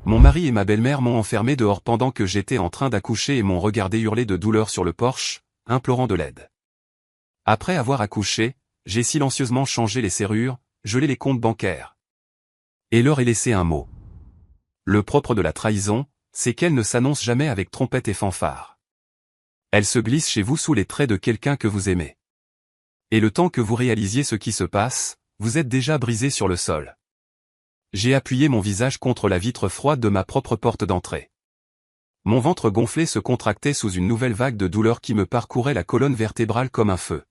Mon mari et ma belle-mère m'ont enfermé dehors pendant que j'étais en train d'accoucher et m'ont regardé hurler de douleur sur le porche, implorant de l'aide. Après avoir accouché, j'ai silencieusement changé les serrures, gelé les comptes bancaires. Et leur ai laissé un mot. Le propre de la trahison, c'est qu'elle ne s'annonce jamais avec trompette et fanfare. Elle se glisse chez vous sous les traits de quelqu'un que vous aimez. Et le temps que vous réalisiez ce qui se passe, vous êtes déjà brisé sur le sol. J'ai appuyé mon visage contre la vitre froide de ma propre porte d'entrée. Mon ventre gonflé se contractait sous une nouvelle vague de douleur qui me parcourait la colonne vertébrale comme un feu.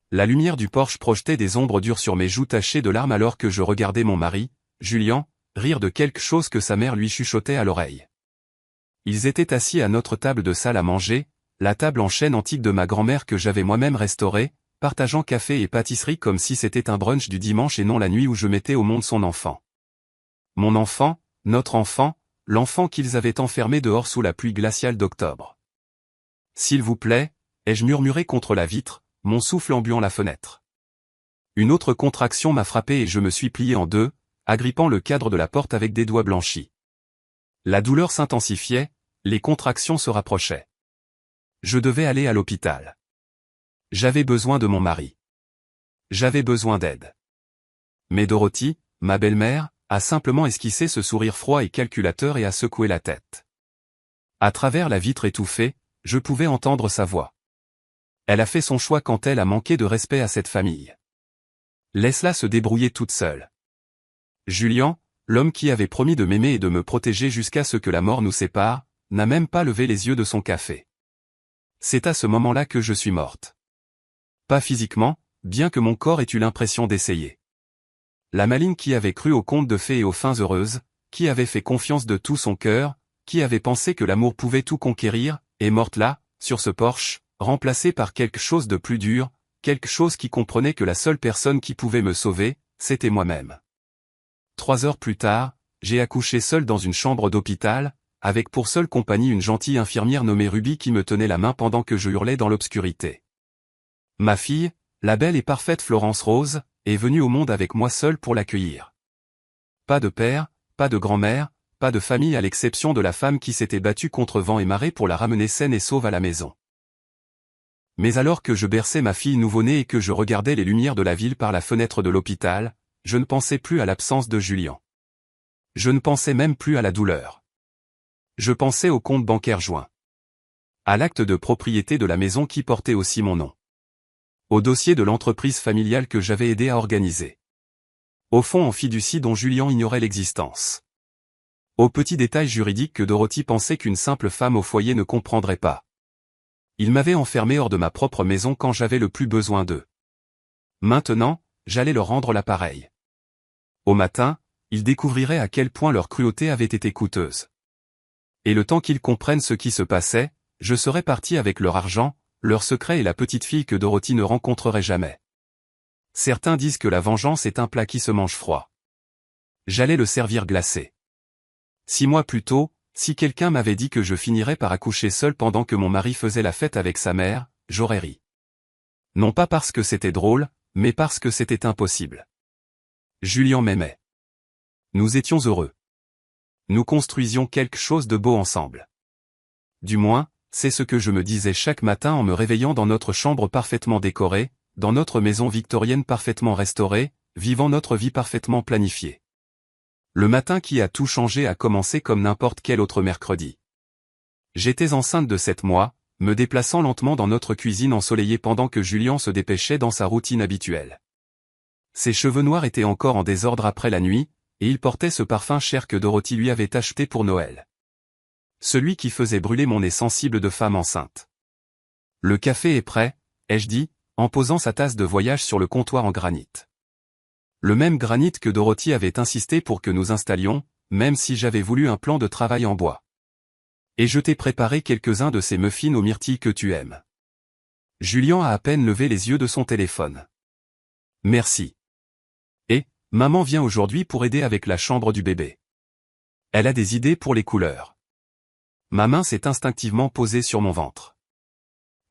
La lumière du porche projetait des ombres dures sur mes joues tachées de larmes alors que je regardais mon mari, Julian, rire de quelque chose que sa mère lui chuchotait à l'oreille. Ils étaient assis à notre table de salle à manger, la table en chêne antique de ma grand-mère que j'avais moi-même restaurée, partageant café et pâtisserie comme si c'était un brunch du dimanche et non la nuit où je mettais au monde son enfant. Mon enfant, notre enfant, l'enfant qu'ils avaient enfermé dehors sous la pluie glaciale d'octobre. S'il vous plaît, ai-je murmuré contre la vitre, mon souffle embuant la fenêtre. Une autre contraction m'a frappé et je me suis plié en deux, agrippant le cadre de la porte avec des doigts blanchis. La douleur s'intensifiait, les contractions se rapprochaient. Je devais aller à l'hôpital. J'avais besoin de mon mari. J'avais besoin d'aide. Mais Dorothy, ma belle-mère, a simplement esquissé ce sourire froid et calculateur et a secoué la tête. À travers la vitre étouffée, je pouvais entendre sa voix. Elle a fait son choix quand elle a manqué de respect à cette famille. Laisse-la se débrouiller toute seule. Julian, l'homme qui avait promis de m'aimer et de me protéger jusqu'à ce que la mort nous sépare, n'a même pas levé les yeux de son café. C'est à ce moment-là que je suis morte. Pas physiquement, bien que mon corps ait eu l'impression d'essayer. La maligne qui avait cru aux contes de fées et aux fins heureuses, qui avait fait confiance de tout son cœur, qui avait pensé que l'amour pouvait tout conquérir, est morte là, sur ce porche, remplacée par quelque chose de plus dur, quelque chose qui comprenait que la seule personne qui pouvait me sauver, c'était moi-même. 3 heures plus tard, j'ai accouché seul dans une chambre d'hôpital, avec pour seule compagnie une gentille infirmière nommée Ruby qui me tenait la main pendant que je hurlais dans l'obscurité. Ma fille, la belle et parfaite Florence Rose, est venue au monde avec moi seule pour l'accueillir. Pas de père, pas de grand-mère, pas de famille à l'exception de la femme qui s'était battue contre vent et marée pour la ramener saine et sauve à la maison. Mais alors que je berçais ma fille nouveau-née et que je regardais les lumières de la ville par la fenêtre de l'hôpital, je ne pensais plus à l'absence de Julian. Je ne pensais même plus à la douleur. Je pensais au compte bancaire joint. À l'acte de propriété de la maison qui portait aussi mon nom. Au dossier de l'entreprise familiale que j'avais aidé à organiser. Au fonds en fiducie dont Julian ignorait l'existence. Aux petits détails juridiques que Dorothy pensait qu'une simple femme au foyer ne comprendrait pas. Il m'avait enfermé hors de ma propre maison quand j'avais le plus besoin d'eux. Maintenant, j'allais leur rendre l'appareil. Au matin, ils découvriraient à quel point leur cruauté avait été coûteuse. Et le temps qu'ils comprennent ce qui se passait, je serais parti avec leur argent, leur secret et la petite fille que Dorothy ne rencontrerait jamais. Certains disent que la vengeance est un plat qui se mange froid. J'allais le servir glacé. 6 mois plus tôt, si quelqu'un m'avait dit que je finirais par accoucher seul pendant que mon mari faisait la fête avec sa mère, j'aurais ri. Non pas parce que c'était drôle, mais parce que c'était impossible. Julian m'aimait. Nous étions heureux. Nous construisions quelque chose de beau ensemble. Du moins, c'est ce que je me disais chaque matin en me réveillant dans notre chambre parfaitement décorée, dans notre maison victorienne parfaitement restaurée, vivant notre vie parfaitement planifiée. Le matin qui a tout changé a commencé comme n'importe quel autre mercredi. J'étais enceinte de 7 mois, me déplaçant lentement dans notre cuisine ensoleillée pendant que Julian se dépêchait dans sa routine habituelle. Ses cheveux noirs étaient encore en désordre après la nuit, et il portait ce parfum cher que Dorothy lui avait acheté pour Noël. Celui qui faisait brûler mon nez sensible de femme enceinte. Le café est prêt, ai-je dit, en posant sa tasse de voyage sur le comptoir en granit. Le même granit que Dorothy avait insisté pour que nous installions, même si j'avais voulu un plan de travail en bois. Et je t'ai préparé quelques-uns de ces muffins aux myrtilles que tu aimes. Julian a à peine levé les yeux de son téléphone. Merci. Et, maman vient aujourd'hui pour aider avec la chambre du bébé. Elle a des idées pour les couleurs. Ma main s'est instinctivement posée sur mon ventre.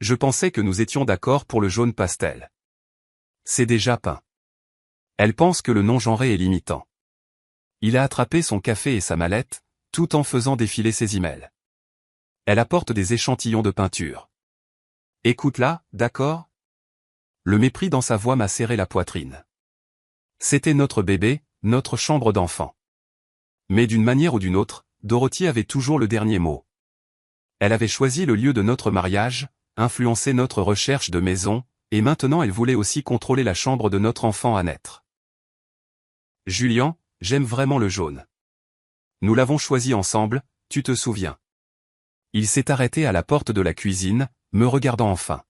Je pensais que nous étions d'accord pour le jaune pastel. C'est déjà peint. Elle pense que le non-genré est limitant. Il a attrapé son café et sa mallette, tout en faisant défiler ses emails. Elle apporte des échantillons de peinture. Écoute-la, d'accord? Le mépris dans sa voix m'a serré la poitrine. C'était notre bébé, notre chambre d'enfant. Mais d'une manière ou d'une autre, Dorothy avait toujours le dernier mot. Elle avait choisi le lieu de notre mariage, influencé notre recherche de maison, et maintenant elle voulait aussi contrôler la chambre de notre enfant à naître. Julian, j'aime vraiment le jaune. Nous l'avons choisi ensemble, tu te souviens. Il s'est arrêté à la porte de la cuisine, me regardant enfin.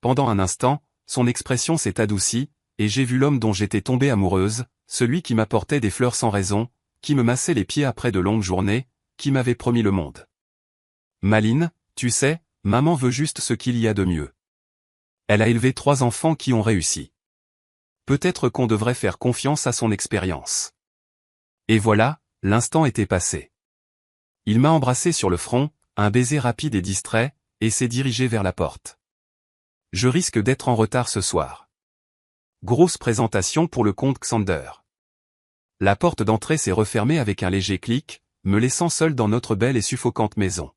Pendant un instant, son expression s'est adoucie, et j'ai vu l'homme dont j'étais tombée amoureuse, celui qui m'apportait des fleurs sans raison, qui me massait les pieds après de longues journées, qui m'avait promis le monde. Malin, tu sais, maman veut juste ce qu'il y a de mieux. Elle a élevé 3 enfants qui ont réussi. Peut-être qu'on devrait faire confiance à son expérience. Et voilà, l'instant était passé. Il m'a embrassé sur le front, un baiser rapide et distrait, et s'est dirigé vers la porte. Je risque d'être en retard ce soir. Grosse présentation pour le comte Xander. La porte d'entrée s'est refermée avec un léger clic, me laissant seul dans notre belle et suffocante maison.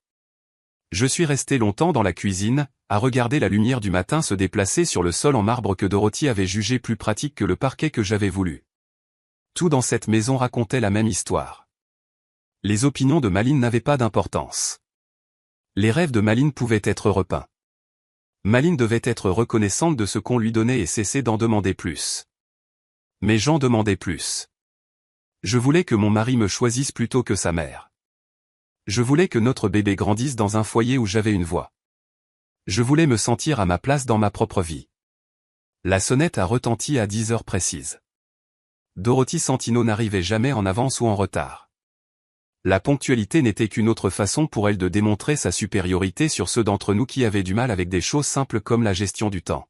Je suis resté longtemps dans la cuisine, à regarder la lumière du matin se déplacer sur le sol en marbre que Dorothy avait jugé plus pratique que le parquet que j'avais voulu. Tout dans cette maison racontait la même histoire. Les opinions de Malin n'avaient pas d'importance. Les rêves de Malin pouvaient être repeints. Malin devait être reconnaissante de ce qu'on lui donnait et cesser d'en demander plus. Mais j'en demandais plus. Je voulais que mon mari me choisisse plutôt que sa mère. Je voulais que notre bébé grandisse dans un foyer où j'avais une voix. Je voulais me sentir à ma place dans ma propre vie. La sonnette a retenti à 10 heures précises. Dorothy Santino n'arrivait jamais en avance ou en retard. La ponctualité n'était qu'une autre façon pour elle de démontrer sa supériorité sur ceux d'entre nous qui avaient du mal avec des choses simples comme la gestion du temps.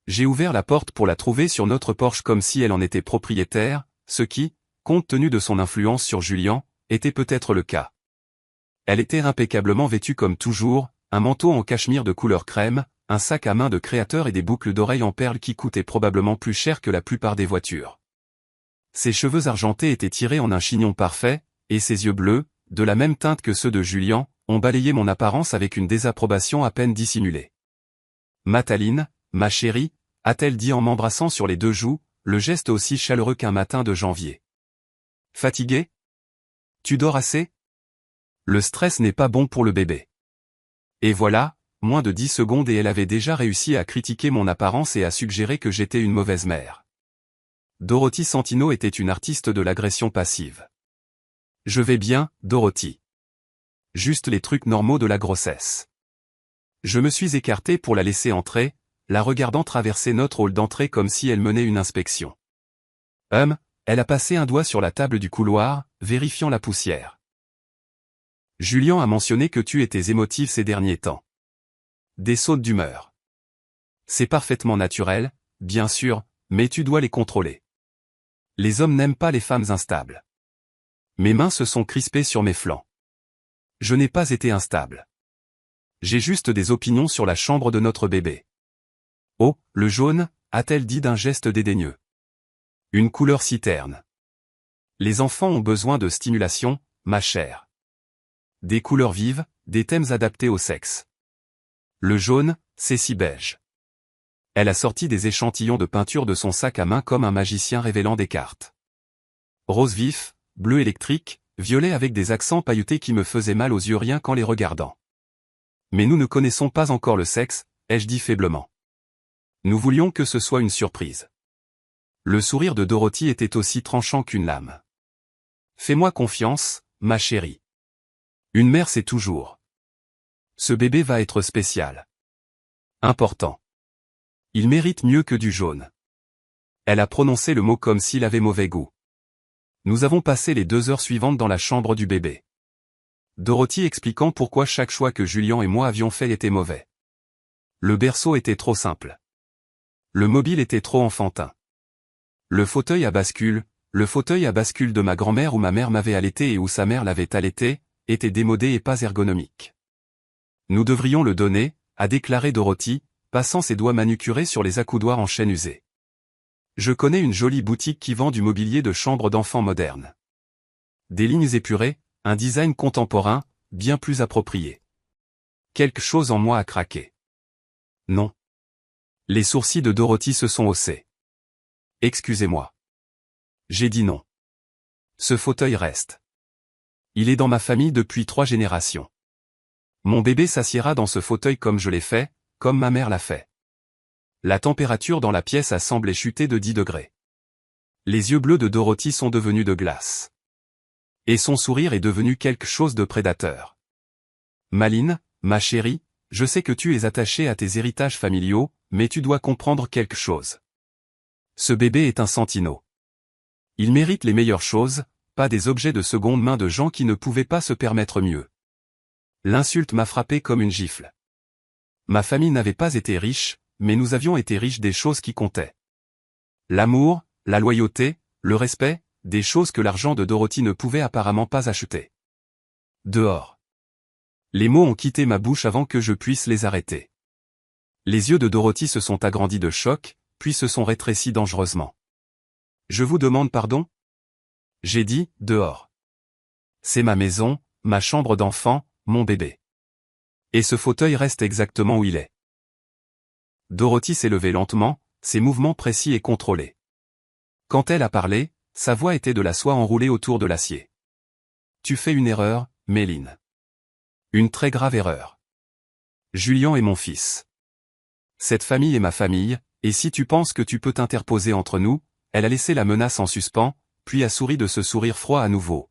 J'ai ouvert la porte pour la trouver sur notre porche comme si elle en était propriétaire, ce qui, compte tenu de son influence sur Julian, était peut-être le cas. Elle était impeccablement vêtue comme toujours, un manteau en cachemire de couleur crème, un sac à main de créateur et des boucles d'oreilles en perles qui coûtaient probablement plus cher que la plupart des voitures. Ses cheveux argentés étaient tirés en un chignon parfait, et ses yeux bleus, de la même teinte que ceux de Julian, ont balayé mon apparence avec une désapprobation à peine dissimulée. « Mataline, ma chérie », a-t-elle dit en m'embrassant sur les 2 joues, le geste aussi chaleureux qu'un matin de janvier. « Fatigué? Tu dors assez? Le stress n'est pas bon pour le bébé. » Et voilà, moins de 10 secondes et elle avait déjà réussi à critiquer mon apparence et à suggérer que j'étais une mauvaise mère. Dorothy Santino était une artiste de l'agression passive. Je vais bien, Dorothy. Juste les trucs normaux de la grossesse. Je me suis écarté pour la laisser entrer, la regardant traverser notre hall d'entrée comme si elle menait une inspection. Elle a passé un doigt sur la table du couloir, vérifiant la poussière. Julian a mentionné que tu étais émotive ces derniers temps. Des sautes d'humeur. C'est parfaitement naturel, bien sûr, mais tu dois les contrôler. Les hommes n'aiment pas les femmes instables. Mes mains se sont crispées sur mes flancs. Je n'ai pas été instable. J'ai juste des opinions sur la chambre de notre bébé. Oh, le jaune, a-t-elle dit d'un geste dédaigneux. Une couleur si terne. Les enfants ont besoin de stimulation, ma chère. Des couleurs vives, des thèmes adaptés au sexe. Le jaune, c'est si beige. Elle a sorti des échantillons de peinture de son sac à main comme un magicien révélant des cartes. Rose vif, bleu électrique, violet avec des accents pailletés qui me faisaient mal aux yeux rien qu'en les regardant. Mais nous ne connaissons pas encore le sexe, ai-je dit faiblement. Nous voulions que ce soit une surprise. Le sourire de Dorothy était aussi tranchant qu'une lame. Fais-moi confiance, ma chérie. Une mère sait toujours. Ce bébé va être spécial. Important. Il mérite mieux que du jaune. Elle a prononcé le mot comme s'il avait mauvais goût. Nous avons passé les 2 heures suivantes dans la chambre du bébé. Dorothy expliquant pourquoi chaque choix que Julian et moi avions fait était mauvais. Le berceau était trop simple. Le mobile était trop enfantin. Le fauteuil à bascule de ma grand-mère où ma mère m'avait allaité et où sa mère l'avait allaité, était démodé et pas ergonomique. Nous devrions le donner, a déclaré Dorothy, passant ses doigts manucurés sur les accoudoirs en chêne usé. Je connais une jolie boutique qui vend du mobilier de chambre d'enfants moderne. Des lignes épurées, un design contemporain, bien plus approprié. Quelque chose en moi a craqué. Non. Les sourcils de Dorothy se sont haussés. Excusez-moi. J'ai dit non. Ce fauteuil reste. Il est dans ma famille depuis 3 générations. Mon bébé s'assiera dans ce fauteuil comme je l'ai fait, comme ma mère l'a fait. La température dans la pièce a semblé chuter de 10 degrés. Les yeux bleus de Dorothy sont devenus de glace. Et son sourire est devenu quelque chose de prédateur. Malin, ma chérie, je sais que tu es attachée à tes héritages familiaux, mais tu dois comprendre quelque chose. Ce bébé est un Santino. Il mérite les meilleures choses, pas des objets de seconde main de gens qui ne pouvaient pas se permettre mieux. L'insulte m'a frappé comme une gifle. Ma famille n'avait pas été riche, mais nous avions été riches des choses qui comptaient. L'amour, la loyauté, le respect, des choses que l'argent de Dorothy ne pouvait apparemment pas acheter. Dehors. Les mots ont quitté ma bouche avant que je puisse les arrêter. Les yeux de Dorothy se sont agrandis de choc, puis se sont rétrécis dangereusement. Je vous demande pardon? J'ai dit, dehors. C'est ma maison, ma chambre d'enfant, mon bébé. Et ce fauteuil reste exactement où il est. Dorothy s'est levée lentement, ses mouvements précis et contrôlés. Quand elle a parlé, sa voix était de la soie enroulée autour de l'acier. Tu fais une erreur, Méline. Une très grave erreur. Julian est mon fils. Cette famille est ma famille, et si tu penses que tu peux t'interposer entre nous, elle a laissé la menace en suspens, puis a souri de ce sourire froid à nouveau.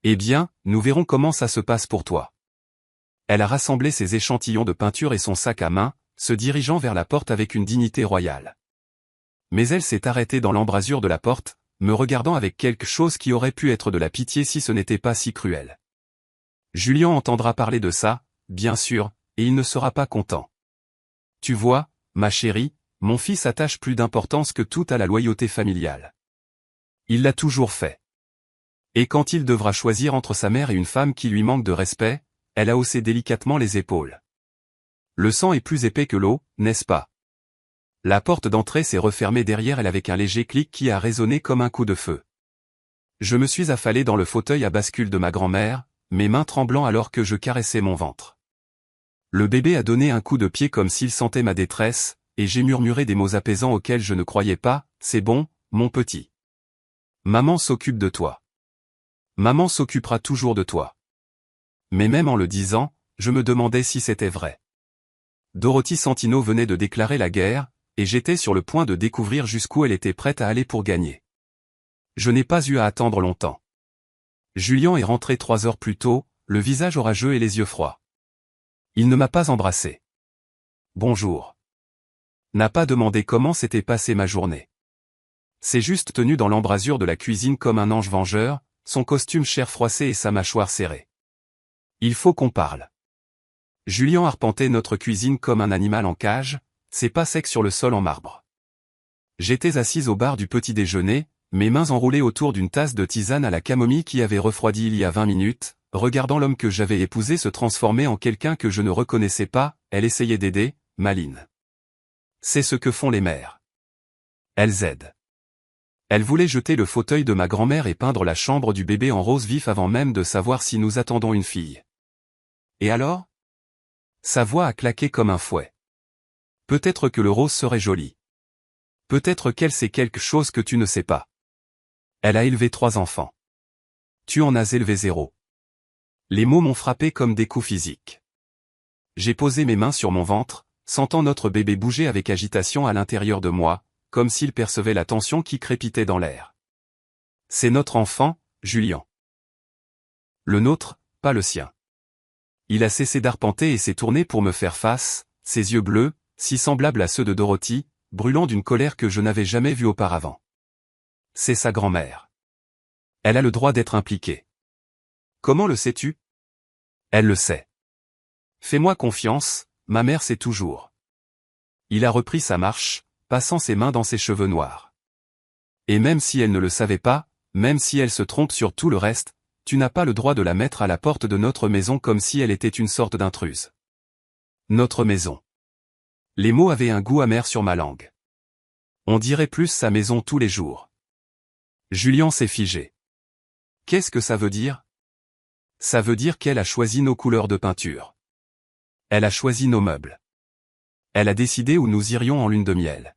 Eh bien, nous verrons comment ça se passe pour toi. Elle a rassemblé ses échantillons de peinture et son sac à main, se dirigeant vers la porte avec une dignité royale. Mais elle s'est arrêtée dans l'embrasure de la porte, me regardant avec quelque chose qui aurait pu être de la pitié si ce n'était pas si cruel. Julian entendra parler de ça, bien sûr, et il ne sera pas content. Tu vois, ma chérie, mon fils attache plus d'importance que tout à la loyauté familiale. Il l'a toujours fait. Et quand il devra choisir entre sa mère et une femme qui lui manque de respect, elle a haussé délicatement les épaules. Le sang est plus épais que l'eau, n'est-ce pas? La porte d'entrée s'est refermée derrière elle avec un léger clic qui a résonné comme un coup de feu. Je me suis affalé dans le fauteuil à bascule de ma grand-mère, mes mains tremblant alors que je caressais mon ventre. Le bébé a donné un coup de pied comme s'il sentait ma détresse, et j'ai murmuré des mots apaisants auxquels je ne croyais pas, c'est bon, mon petit. Maman s'occupe de toi. Maman s'occupera toujours de toi. Mais même en le disant, je me demandais si c'était vrai. Dorothy Santino venait de déclarer la guerre, et j'étais sur le point de découvrir jusqu'où elle était prête à aller pour gagner. Je n'ai pas eu à attendre longtemps. Julian est rentré 3 heures plus tôt, le visage orageux et les yeux froids. Il ne m'a pas embrassé. Bonjour. N'a pas demandé comment s'était passée ma journée. C'est juste tenu dans l'embrasure de la cuisine comme un ange vengeur, son costume chair froissé et sa mâchoire serrée. Il faut qu'on parle. Julian arpentait notre cuisine comme un animal en cage, ses pas secs sur le sol en marbre. J'étais assise au bar du petit déjeuner, mes mains enroulées autour d'une tasse de tisane à la camomille qui avait refroidi il y a 20 minutes, regardant l'homme que j'avais épousé se transformer en quelqu'un que je ne reconnaissais pas, elle essayait d'aider, Maline. C'est ce que font les mères. Elles aident. Elle voulait jeter le fauteuil de ma grand-mère et peindre la chambre du bébé en rose vif avant même de savoir si nous attendons une fille. Et alors? Sa voix a claqué comme un fouet. Peut-être que le rose serait joli. Peut-être qu'elle sait quelque chose que tu ne sais pas. Elle a élevé 3 enfants. Tu en as élevé 0. Les mots m'ont frappé comme des coups physiques. J'ai posé mes mains sur mon ventre, sentant notre bébé bouger avec agitation à l'intérieur de moi, comme s'il percevait la tension qui crépitait dans l'air. C'est notre enfant, Julian. Le nôtre, pas le sien. Il a cessé d'arpenter et s'est tourné pour me faire face, ses yeux bleus, si semblables à ceux de Dorothy, brûlant d'une colère que je n'avais jamais vue auparavant. C'est sa grand-mère. Elle a le droit d'être impliquée. Comment le sais-tu? Elle le sait. Fais-moi confiance, ma mère sait toujours. Il a repris sa marche, passant ses mains dans ses cheveux noirs. Et même si elle ne le savait pas, même si elle se trompe sur tout le reste, tu n'as pas le droit de la mettre à la porte de notre maison comme si elle était une sorte d'intruse. Notre maison. Les mots avaient un goût amer sur ma langue. On dirait plus sa maison tous les jours. Julian s'est figé. Qu'est-ce que ça veut dire? Ça veut dire qu'elle a choisi nos couleurs de peinture. Elle a choisi nos meubles. Elle a décidé où nous irions en lune de miel.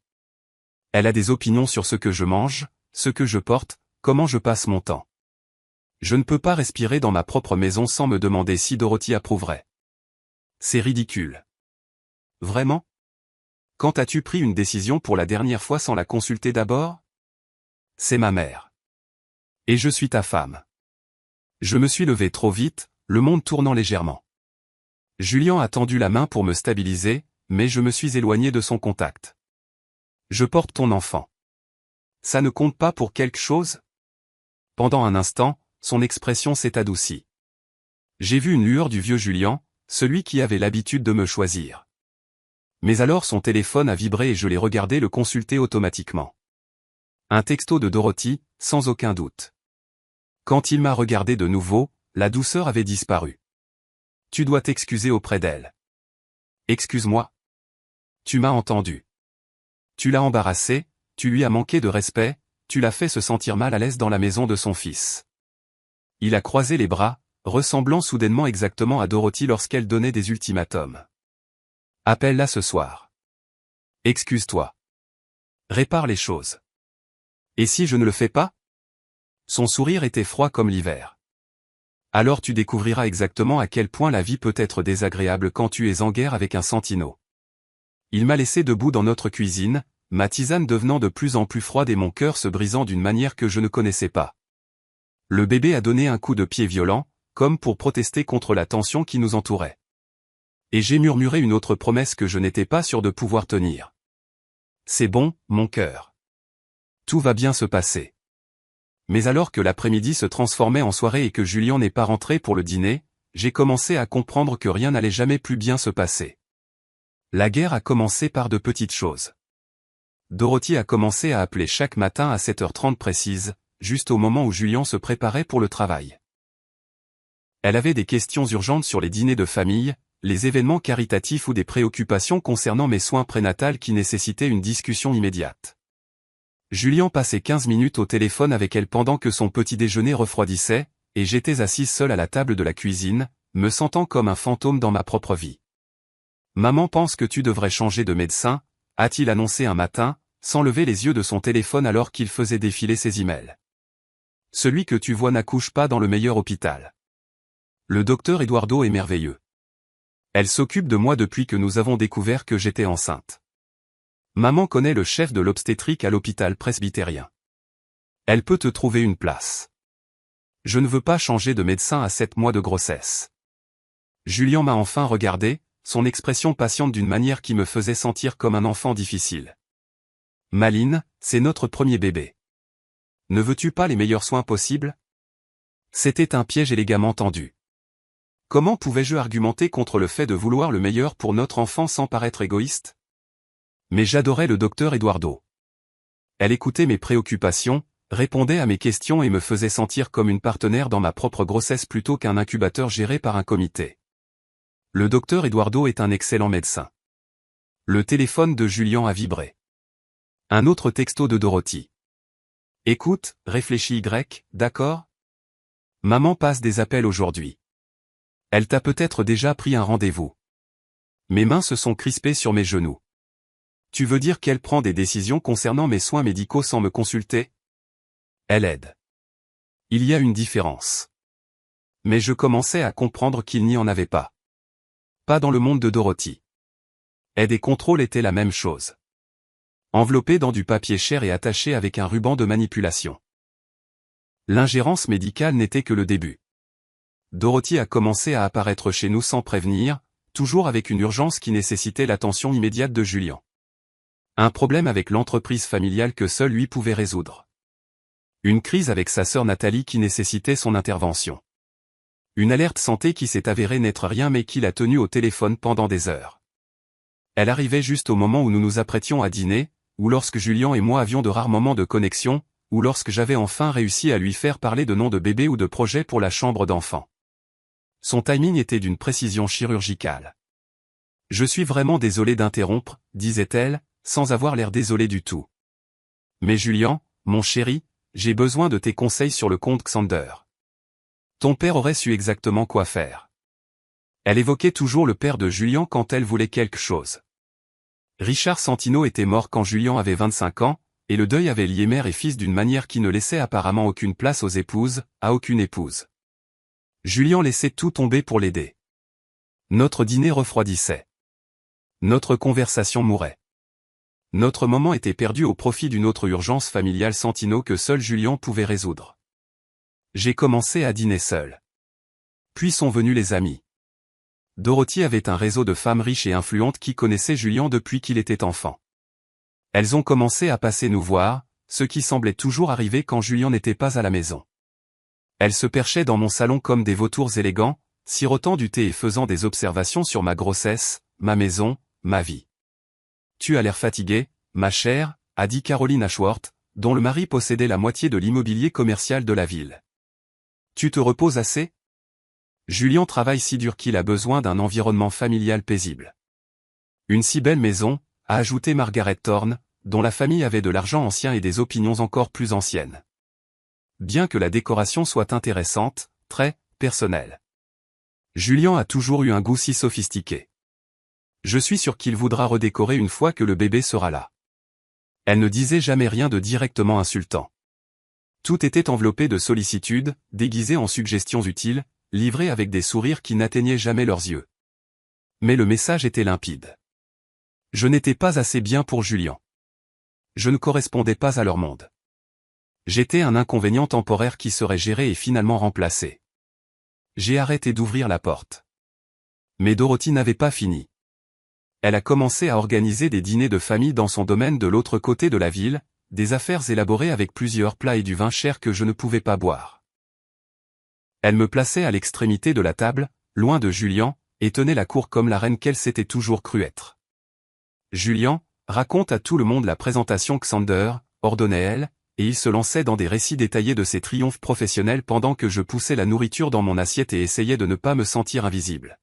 Elle a des opinions sur ce que je mange, ce que je porte, comment je passe mon temps. Je ne peux pas respirer dans ma propre maison sans me demander si Dorothy approuverait. C'est ridicule. Vraiment? Quand as-tu pris une décision pour la dernière fois sans la consulter d'abord? C'est ma mère. Et je suis ta femme. Je me suis levé trop vite, le monde tournant légèrement. Julien a tendu la main pour me stabiliser, mais je me suis éloigné de son contact. Je porte ton enfant. Ça ne compte pas pour quelque chose? Pendant un instant, son expression s'est adoucie. J'ai vu une lueur du vieux Julien, celui qui avait l'habitude de me choisir. Mais alors son téléphone a vibré et je l'ai regardé le consulter automatiquement. Un texto de Dorothy, sans aucun doute. Quand il m'a regardé de nouveau, la douceur avait disparu. Tu dois t'excuser auprès d'elle. Excuse-moi. Tu m'as entendu. Tu l'as embarrassé, tu lui as manqué de respect, tu l'as fait se sentir mal à l'aise dans la maison de son fils. Il a croisé les bras, ressemblant soudainement exactement à Dorothy lorsqu'elle donnait des ultimatums. Appelle-la ce soir. Excuse-toi. Répare les choses. Et si je ne le fais pas? Son sourire était froid comme l'hiver. Alors tu découvriras exactement à quel point la vie peut être désagréable quand tu es en guerre avec un Santino. Il m'a laissé debout dans notre cuisine, ma tisane devenant de plus en plus froide et mon cœur se brisant d'une manière que je ne connaissais pas. Le bébé a donné un coup de pied violent, comme pour protester contre la tension qui nous entourait. Et j'ai murmuré une autre promesse que je n'étais pas sûr de pouvoir tenir. C'est bon, mon cœur. Tout va bien se passer. Mais alors que l'après-midi se transformait en soirée et que Julien n'est pas rentré pour le dîner, j'ai commencé à comprendre que rien n'allait jamais plus bien se passer. La guerre a commencé par de petites choses. Dorothy a commencé à appeler chaque matin à 7h30 précise, juste au moment où Julien se préparait pour le travail. Elle avait des questions urgentes sur les dîners de famille, les événements caritatifs ou des préoccupations concernant mes soins prénatals qui nécessitaient une discussion immédiate. Julien passait 15 minutes au téléphone avec elle pendant que son petit déjeuner refroidissait, et j'étais assise seule à la table de la cuisine, me sentant comme un fantôme dans ma propre vie. Maman pense que tu devrais changer de médecin, a-t-il annoncé un matin, sans lever les yeux de son téléphone alors qu'il faisait défiler ses emails. Celui que tu vois n'accouche pas dans le meilleur hôpital. Le docteur Eduardo est merveilleux. Elle s'occupe de moi depuis que nous avons découvert que j'étais enceinte. Maman connaît le chef de l'obstétrique à l'hôpital presbytérien. Elle peut te trouver une place. Je ne veux pas changer de médecin à 7 mois de grossesse. Julien m'a enfin regardé, son expression patiente d'une manière qui me faisait sentir comme un enfant difficile. Maline, c'est notre premier bébé. Ne veux-tu pas les meilleurs soins possibles? C'était un piège élégamment tendu. Comment pouvais-je argumenter contre le fait de vouloir le meilleur pour notre enfant sans paraître égoïste? Mais j'adorais le docteur Eduardo. Elle écoutait mes préoccupations, répondait à mes questions et me faisait sentir comme une partenaire dans ma propre grossesse plutôt qu'un incubateur géré par un comité. Le docteur Eduardo est un excellent médecin. Le téléphone de Julien a vibré. Un autre texto de Dorothy. Écoute, réfléchis d'accord? Maman passe des appels aujourd'hui. Elle t'a peut-être déjà pris un rendez-vous. Mes mains se sont crispées sur mes genoux. Tu veux dire qu'elle prend des décisions concernant mes soins médicaux sans me consulter? Elle aide. Il y a une différence. Mais je commençais à comprendre qu'il n'y en avait pas. Pas dans le monde de Dorothy. Aide et contrôle étaient la même chose. Enveloppé dans du papier cher et attaché avec un ruban de manipulation. L'ingérence médicale n'était que le début. Dorothy a commencé à apparaître chez nous sans prévenir, toujours avec une urgence qui nécessitait l'attention immédiate de Julien. Un problème avec l'entreprise familiale que seul lui pouvait résoudre. Une crise avec sa sœur Nathalie qui nécessitait son intervention. Une alerte santé qui s'est avérée n'être rien mais qui l'a tenue au téléphone pendant des heures. Elle arrivait juste au moment où nous nous apprêtions à dîner, ou lorsque Julien et moi avions de rares moments de connexion, ou lorsque j'avais enfin réussi à lui faire parler de nom de bébé ou de projet pour la chambre d'enfant. Son timing était d'une précision chirurgicale. Je suis vraiment désolé d'interrompre, disait-elle, sans avoir l'air désolé du tout. Mais Julien, mon chéri, j'ai besoin de tes conseils sur le comte Xander. Ton père aurait su exactement quoi faire. Elle évoquait toujours le père de Julien quand elle voulait quelque chose. Richard Santino était mort quand Julien avait 25 ans, et le deuil avait lié mère et fils d'une manière qui ne laissait apparemment aucune place aux épouses, à aucune épouse. Julien laissait tout tomber pour l'aider. Notre dîner refroidissait. Notre conversation mourait. Notre moment était perdu au profit d'une autre urgence familiale Santino que seul Julien pouvait résoudre. J'ai commencé à dîner seul. Puis sont venus les amis. Dorothy avait un réseau de femmes riches et influentes qui connaissaient Julien depuis qu'il était enfant. Elles ont commencé à passer nous voir, ce qui semblait toujours arriver quand Julien n'était pas à la maison. Elles se perchaient dans mon salon comme des vautours élégants, sirotant du thé et faisant des observations sur ma grossesse, ma maison, ma vie. Tu as l'air fatiguée, ma chère, a dit Caroline Ashworth, dont le mari possédait la moitié de l'immobilier commercial de la ville. Tu te reposes assez? Julien travaille si dur qu'il a besoin d'un environnement familial paisible. Une si belle maison, a ajouté Margaret Thorne, dont la famille avait de l'argent ancien et des opinions encore plus anciennes. Bien que la décoration soit intéressante, très personnelle. Julien a toujours eu un goût si sophistiqué. Je suis sûr qu'il voudra redécorer une fois que le bébé sera là. Elle ne disait jamais rien de directement insultant. Tout était enveloppé de sollicitude, déguisé en suggestions utiles, livré avec des sourires qui n'atteignaient jamais leurs yeux. Mais le message était limpide. Je n'étais pas assez bien pour Julien. Je ne correspondais pas à leur monde. J'étais un inconvénient temporaire qui serait géré et finalement remplacé. J'ai arrêté d'ouvrir la porte. Mais Dorothy n'avait pas fini. Elle a commencé à organiser des dîners de famille dans son domaine de l'autre côté de la ville, des affaires élaborées avec plusieurs plats et du vin cher que je ne pouvais pas boire. Elle me plaçait à l'extrémité de la table, loin de Julien, et tenait la cour comme la reine qu'elle s'était toujours crue être. Julien, raconte à tout le monde la présentation Xander, ordonnait-elle, et il se lançait dans des récits détaillés de ses triomphes professionnels pendant que je poussais la nourriture dans mon assiette et essayais de ne pas me sentir invisible.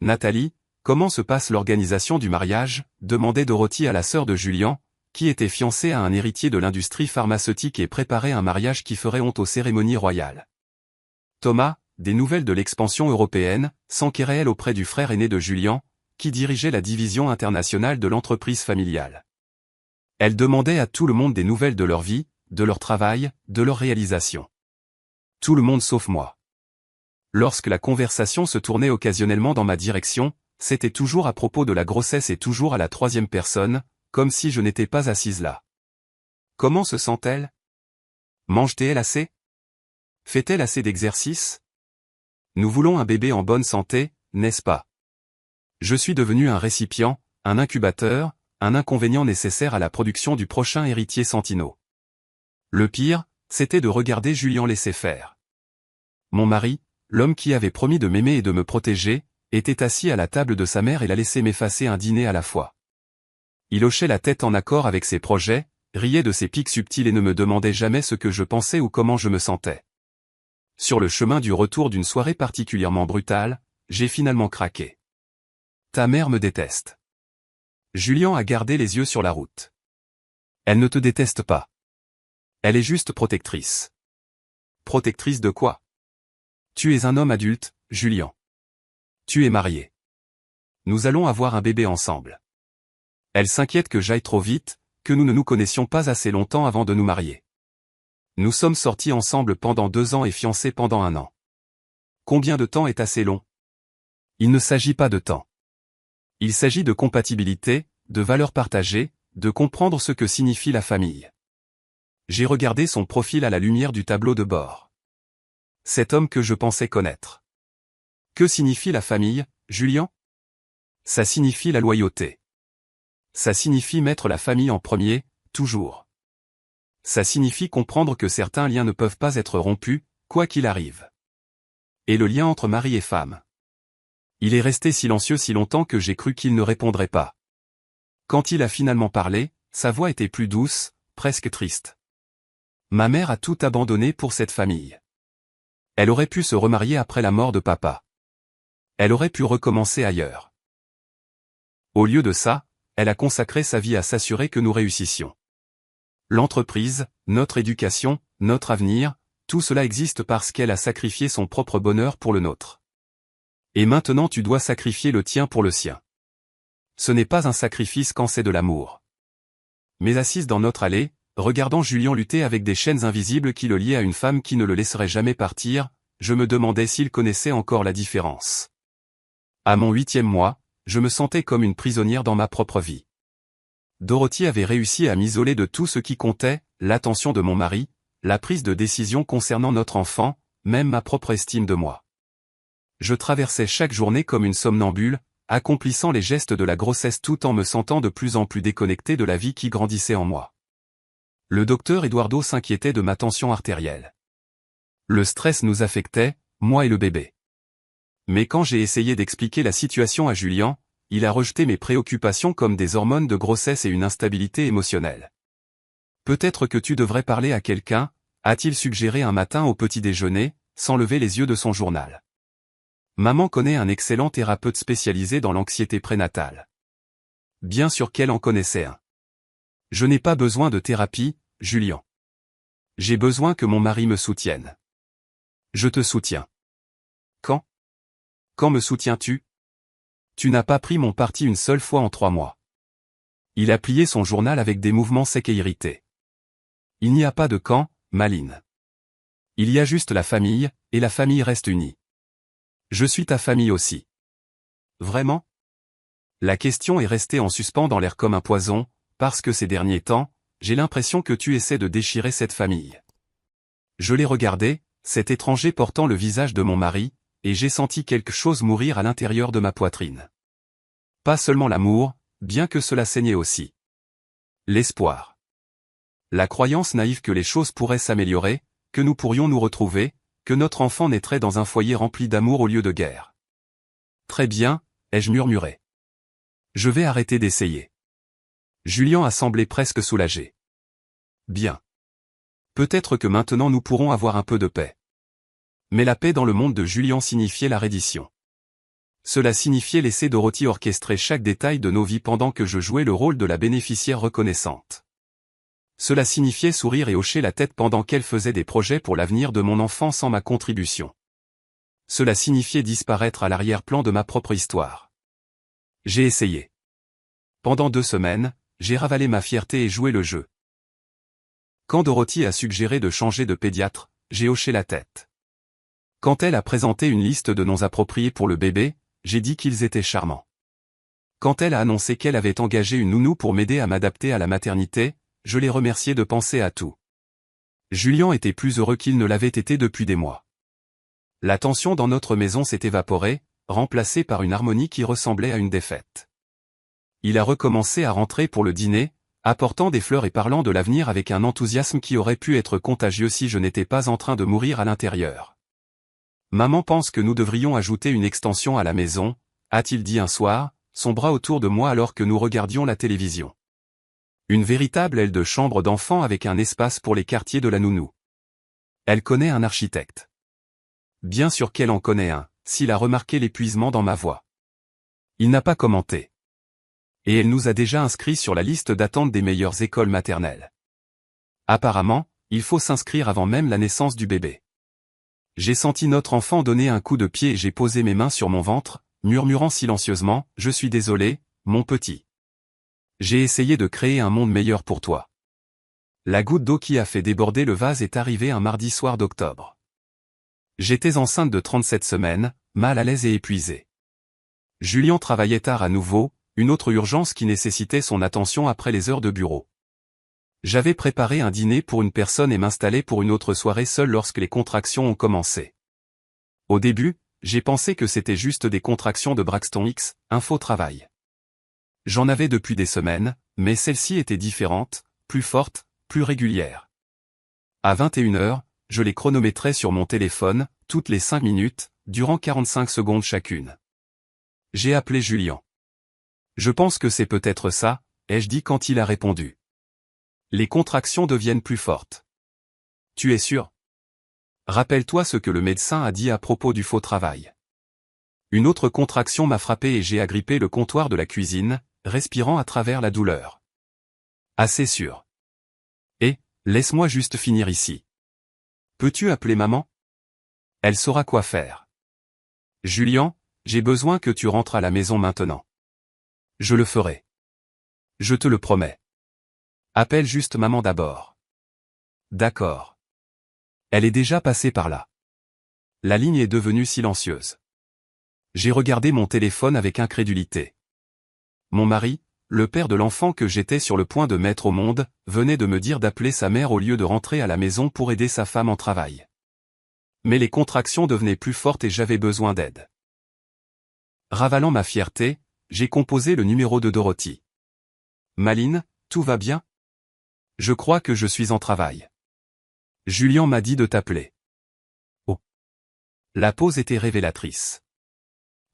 Nathalie, comment se passe l'organisation du mariage? Demandait Dorothy à la sœur de Julien, qui était fiancée à un héritier de l'industrie pharmaceutique et préparait un mariage qui ferait honte aux cérémonies royales. Thomas, des nouvelles de l'expansion européenne, s'enquérait elle auprès du frère aîné de Julien, qui dirigeait la division internationale de l'entreprise familiale. Elle demandait à tout le monde des nouvelles de leur vie, de leur travail, de leur réalisation. Tout le monde sauf moi. Lorsque la conversation se tournait occasionnellement dans ma direction, c'était toujours à propos de la grossesse et toujours à la troisième personne, comme si je n'étais pas assise là. Comment se sent-elle? Mange-t-elle assez? Fait-elle assez d'exercice? Nous voulons un bébé en bonne santé, n'est-ce pas? Je suis devenu un récipient, un incubateur, un inconvénient nécessaire à la production du prochain héritier Santino. Le pire, c'était de regarder Julien laisser faire. Mon mari, l'homme qui avait promis de m'aimer et de me protéger, était assis à la table de sa mère et la laissait m'effacer un dîner à la fois. Il hochait la tête en accord avec ses projets, riait de ses pics subtils et ne me demandait jamais ce que je pensais ou comment je me sentais. Sur le chemin du retour d'une soirée particulièrement brutale, j'ai finalement craqué. Ta mère me déteste. Julien a gardé les yeux sur la route. Elle ne te déteste pas. Elle est juste protectrice. Protectrice de quoi? Tu es un homme adulte, Julien. Tu es marié. Nous allons avoir un bébé ensemble. Elle s'inquiète que j'aille trop vite, que nous ne nous connaissions pas assez longtemps avant de nous marier. Nous sommes sortis ensemble pendant 2 ans et fiancés pendant 1 an. Combien de temps est assez long? Il ne s'agit pas de temps. Il s'agit de compatibilité, de valeurs partagées, de comprendre ce que signifie la famille. J'ai regardé son profil à la lumière du tableau de bord. Cet homme que je pensais connaître. Que signifie la famille, Julien? Ça signifie la loyauté. Ça signifie mettre la famille en premier, toujours. Ça signifie comprendre que certains liens ne peuvent pas être rompus, quoi qu'il arrive. Et le lien entre mari et femme. Il est resté silencieux si longtemps que j'ai cru qu'il ne répondrait pas. Quand il a finalement parlé, sa voix était plus douce, presque triste. Ma mère a tout abandonné pour cette famille. Elle aurait pu se remarier après la mort de papa. Elle aurait pu recommencer ailleurs. Au lieu de ça, elle a consacré sa vie à s'assurer que nous réussissions. L'entreprise, notre éducation, notre avenir, tout cela existe parce qu'elle a sacrifié son propre bonheur pour le nôtre. Et maintenant tu dois sacrifier le tien pour le sien. Ce n'est pas un sacrifice quand c'est de l'amour. Mais assise dans notre allée, regardant Julien lutter avec des chaînes invisibles qui le liaient à une femme qui ne le laisserait jamais partir, je me demandais s'il connaissait encore la différence. À mon 8e mois, je me sentais comme une prisonnière dans ma propre vie. Dorothy avait réussi à m'isoler de tout ce qui comptait, l'attention de mon mari, la prise de décision concernant notre enfant, même ma propre estime de moi. Je traversais chaque journée comme une somnambule, accomplissant les gestes de la grossesse tout en me sentant de plus en plus déconnecté de la vie qui grandissait en moi. Le docteur Eduardo s'inquiétait de ma tension artérielle. Le stress nous affectait, moi et le bébé. Mais quand j'ai essayé d'expliquer la situation à Julien, il a rejeté mes préoccupations comme des hormones de grossesse et une instabilité émotionnelle. Peut-être que tu devrais parler à quelqu'un, a-t-il suggéré un matin au petit déjeuner, sans lever les yeux de son journal. Maman connaît un excellent thérapeute spécialisé dans l'anxiété prénatale. Bien sûr qu'elle en connaissait un. Je n'ai pas besoin de thérapie, Julien. J'ai besoin que mon mari me soutienne. Je te soutiens. Quand? Quand me soutiens-tu? Tu n'as pas pris mon parti une seule fois en 3 mois. Il a plié son journal avec des mouvements secs et irrités. Il n'y a pas de quand, Maline. Il y a juste la famille, et la famille reste unie. Je suis ta famille aussi. Vraiment? La question est restée en suspens dans l'air comme un poison, parce que ces derniers temps, j'ai l'impression que tu essaies de déchirer cette famille. Je l'ai regardé, cet étranger portant le visage de mon mari, et j'ai senti quelque chose mourir à l'intérieur de ma poitrine. Pas seulement l'amour, bien que cela saignait aussi. L'espoir. La croyance naïve que les choses pourraient s'améliorer, que nous pourrions nous retrouver, que notre enfant naîtrait dans un foyer rempli d'amour au lieu de guerre. Très bien, ai-je murmuré. Je vais arrêter d'essayer. Julien a semblé presque soulagé. Bien. Peut-être que maintenant nous pourrons avoir un peu de paix. Mais la paix dans le monde de Julien signifiait la reddition. Cela signifiait laisser Dorothy orchestrer chaque détail de nos vies pendant que je jouais le rôle de la bénéficiaire reconnaissante. Cela signifiait sourire et hocher la tête pendant qu'elle faisait des projets pour l'avenir de mon enfant sans ma contribution. Cela signifiait disparaître à l'arrière-plan de ma propre histoire. J'ai essayé. Pendant 2 semaines, j'ai ravalé ma fierté et joué le jeu. Quand Dorothy a suggéré de changer de pédiatre, j'ai hoché la tête. Quand elle a présenté une liste de noms appropriés pour le bébé, j'ai dit qu'ils étaient charmants. Quand elle a annoncé qu'elle avait engagé une nounou pour m'aider à m'adapter à la maternité, je l'ai remerciée de penser à tout. Julien était plus heureux qu'il ne l'avait été depuis des mois. La tension dans notre maison s'est évaporée, remplacée par une harmonie qui ressemblait à une défaite. Il a recommencé à rentrer pour le dîner, apportant des fleurs et parlant de l'avenir avec un enthousiasme qui aurait pu être contagieux si je n'étais pas en train de mourir à l'intérieur. Maman pense que nous devrions ajouter une extension à la maison, a-t-il dit un soir, son bras autour de moi alors que nous regardions la télévision. Une véritable aile de chambre d'enfant avec un espace pour les quartiers de la nounou. Elle connaît un architecte. Bien sûr qu'elle en connaît un, s'il a remarqué l'épuisement dans ma voix. Il n'a pas commenté. Et elle nous a déjà inscrits sur la liste d'attente des meilleures écoles maternelles. Apparemment, il faut s'inscrire avant même la naissance du bébé. J'ai senti notre enfant donner un coup de pied et j'ai posé mes mains sur mon ventre, murmurant silencieusement, « Je suis désolé, mon petit. J'ai essayé de créer un monde meilleur pour toi. » La goutte d'eau qui a fait déborder le vase est arrivée un mardi soir d'octobre. J'étais enceinte de 37 semaines, mal à l'aise et épuisée. Julien travaillait tard à nouveau, une autre urgence qui nécessitait son attention après les heures de bureau. J'avais préparé un dîner pour une personne et m'installais pour une autre soirée seule lorsque les contractions ont commencé. Au début, j'ai pensé que c'était juste des contractions de Braxton Hicks, un faux travail. J'en avais depuis des semaines, mais celle-ci était différente, plus forte, plus régulière. À 21h, je les chronométrais sur mon téléphone, toutes les 5 minutes, durant 45 secondes chacune. J'ai appelé Julien. Je pense que c'est peut-être ça, ai-je dit quand il a répondu. Les contractions deviennent plus fortes. Tu es sûr? Rappelle-toi ce que le médecin a dit à propos du faux travail. Une autre contraction m'a frappé et j'ai agrippé le comptoir de la cuisine, respirant à travers la douleur. Assez sûr. Et, laisse-moi juste finir ici. Peux-tu appeler maman? Elle saura quoi faire. Julian, j'ai besoin que tu rentres à la maison maintenant. Je le ferai. Je te le promets. Appelle juste maman d'abord. D'accord. Elle est déjà passée par là. La ligne est devenue silencieuse. J'ai regardé mon téléphone avec incrédulité. Mon mari, le père de l'enfant que j'étais sur le point de mettre au monde, venait de me dire d'appeler sa mère au lieu de rentrer à la maison pour aider sa femme en travail. Mais les contractions devenaient plus fortes et j'avais besoin d'aide. Ravalant ma fierté, j'ai composé le numéro de Dorothy. Maline, tout va bien? Je crois que je suis en travail. Julian m'a dit de t'appeler. Oh. La pause était révélatrice.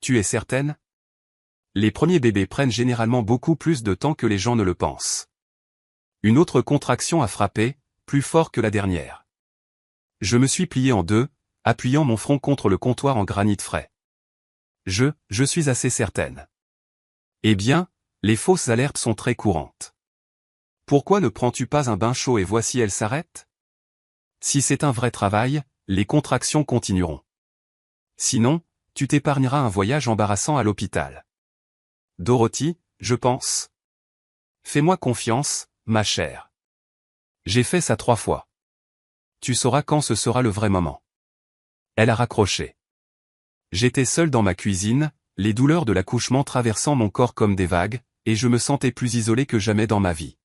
Tu es certaine? Les premiers bébés prennent généralement beaucoup plus de temps que les gens ne le pensent. Une autre contraction a frappé, plus fort que la dernière. Je me suis plié en deux, appuyant mon front contre le comptoir en granit frais. Je suis assez certaine. Eh bien, les fausses alertes sont très courantes. Pourquoi ne prends-tu pas un bain chaud et voici elles s'arrêtent? Si c'est un vrai travail, les contractions continueront. Sinon, tu t'épargneras un voyage embarrassant à l'hôpital. Dorothy, je pense. Fais-moi confiance, ma chère. J'ai fait ça 3 fois. Tu sauras quand ce sera le vrai moment. Elle a raccroché. J'étais seul dans ma cuisine, les douleurs de l'accouchement traversant mon corps comme des vagues, et je me sentais plus isolé que jamais dans ma vie.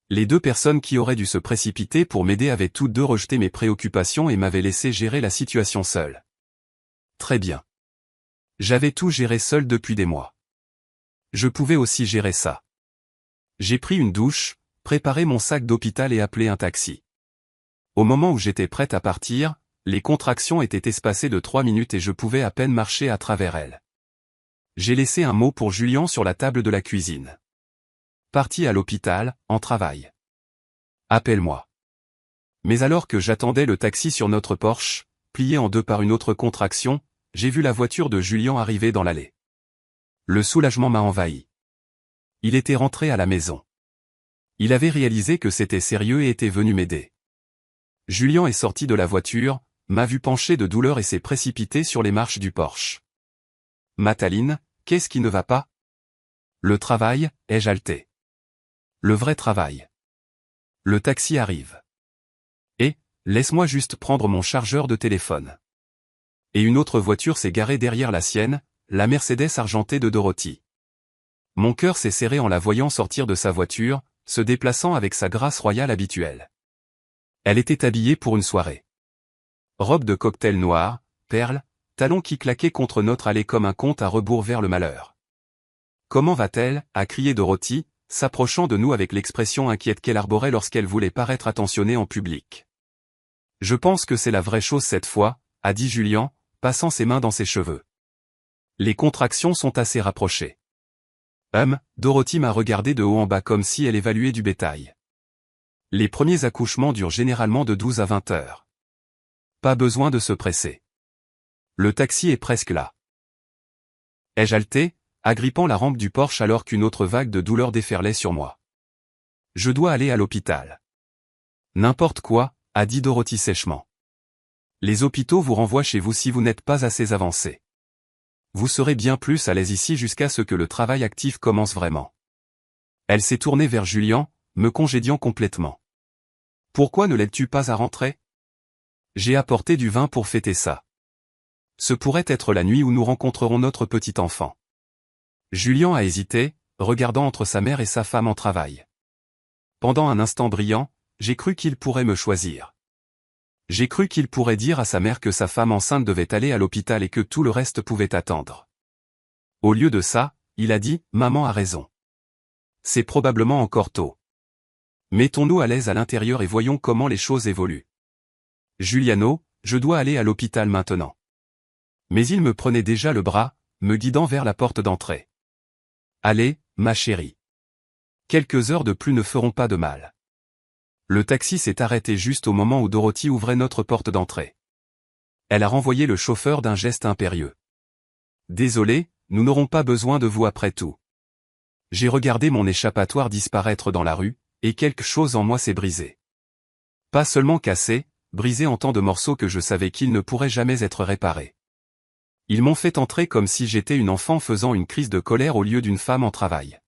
Les 2 personnes qui auraient dû se précipiter pour m'aider avaient toutes 2 rejeté mes préoccupations et m'avaient laissé gérer la situation seul. Très bien. J'avais tout géré seul depuis des mois. Je pouvais aussi gérer ça. J'ai pris une douche, préparé mon sac d'hôpital et appelé un taxi. Au moment où j'étais prête à partir, les contractions étaient espacées de 3 minutes et je pouvais à peine marcher à travers elles. J'ai laissé un mot pour Julian sur la table de la cuisine. Parti à l'hôpital, en travail. Appelle-moi. Mais alors que j'attendais le taxi sur notre Porsche, plié en 2 par une autre contraction, j'ai vu la voiture de Julian arriver dans l'allée. Le soulagement m'a envahi. Il était rentré à la maison. Il avait réalisé que c'était sérieux et était venu m'aider. Julian est sorti de la voiture, m'a vu pencher de douleur et s'est précipité sur les marches du Porsche. Mataline, qu'est-ce qui ne va pas? Le travail, ai-je haleté. Le vrai travail. Le taxi arrive. Et, laisse-moi juste prendre mon chargeur de téléphone. Et une autre voiture s'est garée derrière la sienne, la Mercedes argentée de Dorothy. Mon cœur s'est serré en la voyant sortir de sa voiture, se déplaçant avec sa grâce royale habituelle. Elle était habillée pour une soirée. Robe de cocktail noire, perles, talons qui claquaient contre notre allée comme un conte à rebours vers le malheur. Comment va-t-elle? A crié Dorothy, s'approchant de nous avec l'expression inquiète qu'elle arborait lorsqu'elle voulait paraître attentionnée en public. Je pense que c'est la vraie chose cette fois, a dit Julian, passant ses mains dans ses cheveux. Les contractions sont assez rapprochées. Dorothy m'a regardé de haut en bas comme si elle évaluait du bétail. Les premiers accouchements durent généralement de 12 à 20 heures. Pas besoin de se presser. Le taxi est presque là. Ai-je haleté, agrippant la rampe du Porsche alors qu'une autre vague de douleur déferlait sur moi. Je dois aller à l'hôpital. N'importe quoi, a dit Dorothy sèchement. Les hôpitaux vous renvoient chez vous si vous n'êtes pas assez avancé. Vous serez bien plus à l'aise ici jusqu'à ce que le travail actif commence vraiment. Elle s'est tournée vers Julian, me congédiant complètement. Pourquoi ne l'aides-tu pas à rentrer? J'ai apporté du vin pour fêter ça. Ce pourrait être la nuit où nous rencontrerons notre petit enfant. Julian a hésité, regardant entre sa mère et sa femme en travail. Pendant un instant brillant, j'ai cru qu'il pourrait me choisir. J'ai cru qu'il pourrait dire à sa mère que sa femme enceinte devait aller à l'hôpital et que tout le reste pouvait attendre. Au lieu de ça, il a dit « Maman a raison. C'est probablement encore tôt. Mettons-nous à l'aise à l'intérieur et voyons comment les choses évoluent. Giuliano, je dois aller à l'hôpital maintenant. » Mais il me prenait déjà le bras, me guidant vers la porte d'entrée. « Allez, ma chérie. Quelques heures de plus ne feront pas de mal. » Le taxi s'est arrêté juste au moment où Dorothy ouvrait notre porte d'entrée. Elle a renvoyé le chauffeur d'un geste impérieux. « Désolé, nous n'aurons pas besoin de vous après tout. » J'ai regardé mon échappatoire disparaître dans la rue, et quelque chose en moi s'est brisé. Pas seulement cassé, brisés en tant de morceaux que je savais qu'ils ne pourraient jamais être réparés. Ils m'ont fait entrer comme si j'étais une enfant faisant une crise de colère au lieu d'une femme en travail.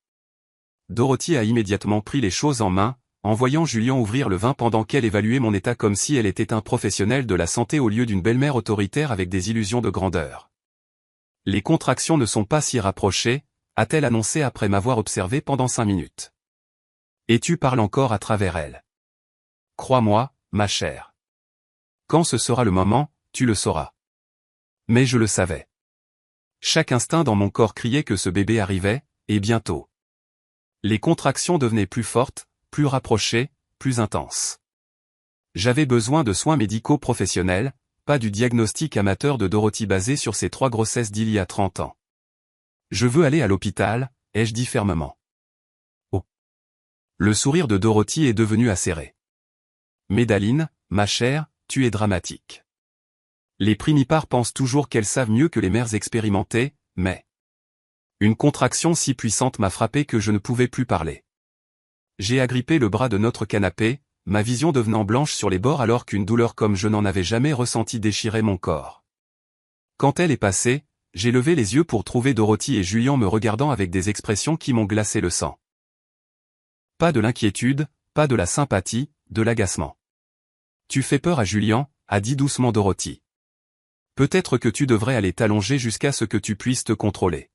Dorothy a immédiatement pris les choses en main, en voyant Julien ouvrir le vin pendant qu'elle évaluait mon état comme si elle était un professionnel de la santé au lieu d'une belle-mère autoritaire avec des illusions de grandeur. Les contractions ne sont pas si rapprochées, a-t-elle annoncé après m'avoir observé pendant 5 minutes. Et tu parles encore à travers elle. Crois-moi, ma chère. Quand ce sera le moment, tu le sauras. Mais je le savais. Chaque instinct dans mon corps criait que ce bébé arrivait, et bientôt. Les contractions devenaient plus fortes, plus rapprochées, plus intenses. J'avais besoin de soins médicaux professionnels, pas du diagnostic amateur de Dorothy basé sur ses 3 grossesses d'il y a 30 ans. Je veux aller à l'hôpital, ai-je dit fermement. Oh. Le sourire de Dorothy est devenu acéré. Médaline, ma chère, tu es dramatique. Les primipares pensent toujours qu'elles savent mieux que les mères expérimentées, mais... Une contraction si puissante m'a frappé que je ne pouvais plus parler. J'ai agrippé le bras de notre canapé, ma vision devenant blanche sur les bords alors qu'une douleur comme je n'en avais jamais ressenti déchirait mon corps. Quand elle est passée, j'ai levé les yeux pour trouver Dorothy et Julien me regardant avec des expressions qui m'ont glacé le sang. Pas de l'inquiétude, pas de la sympathie, de l'agacement. Tu fais peur à Julien, a dit doucement Dorothy. Peut-être que tu devrais aller t'allonger jusqu'à ce que tu puisses te contrôler.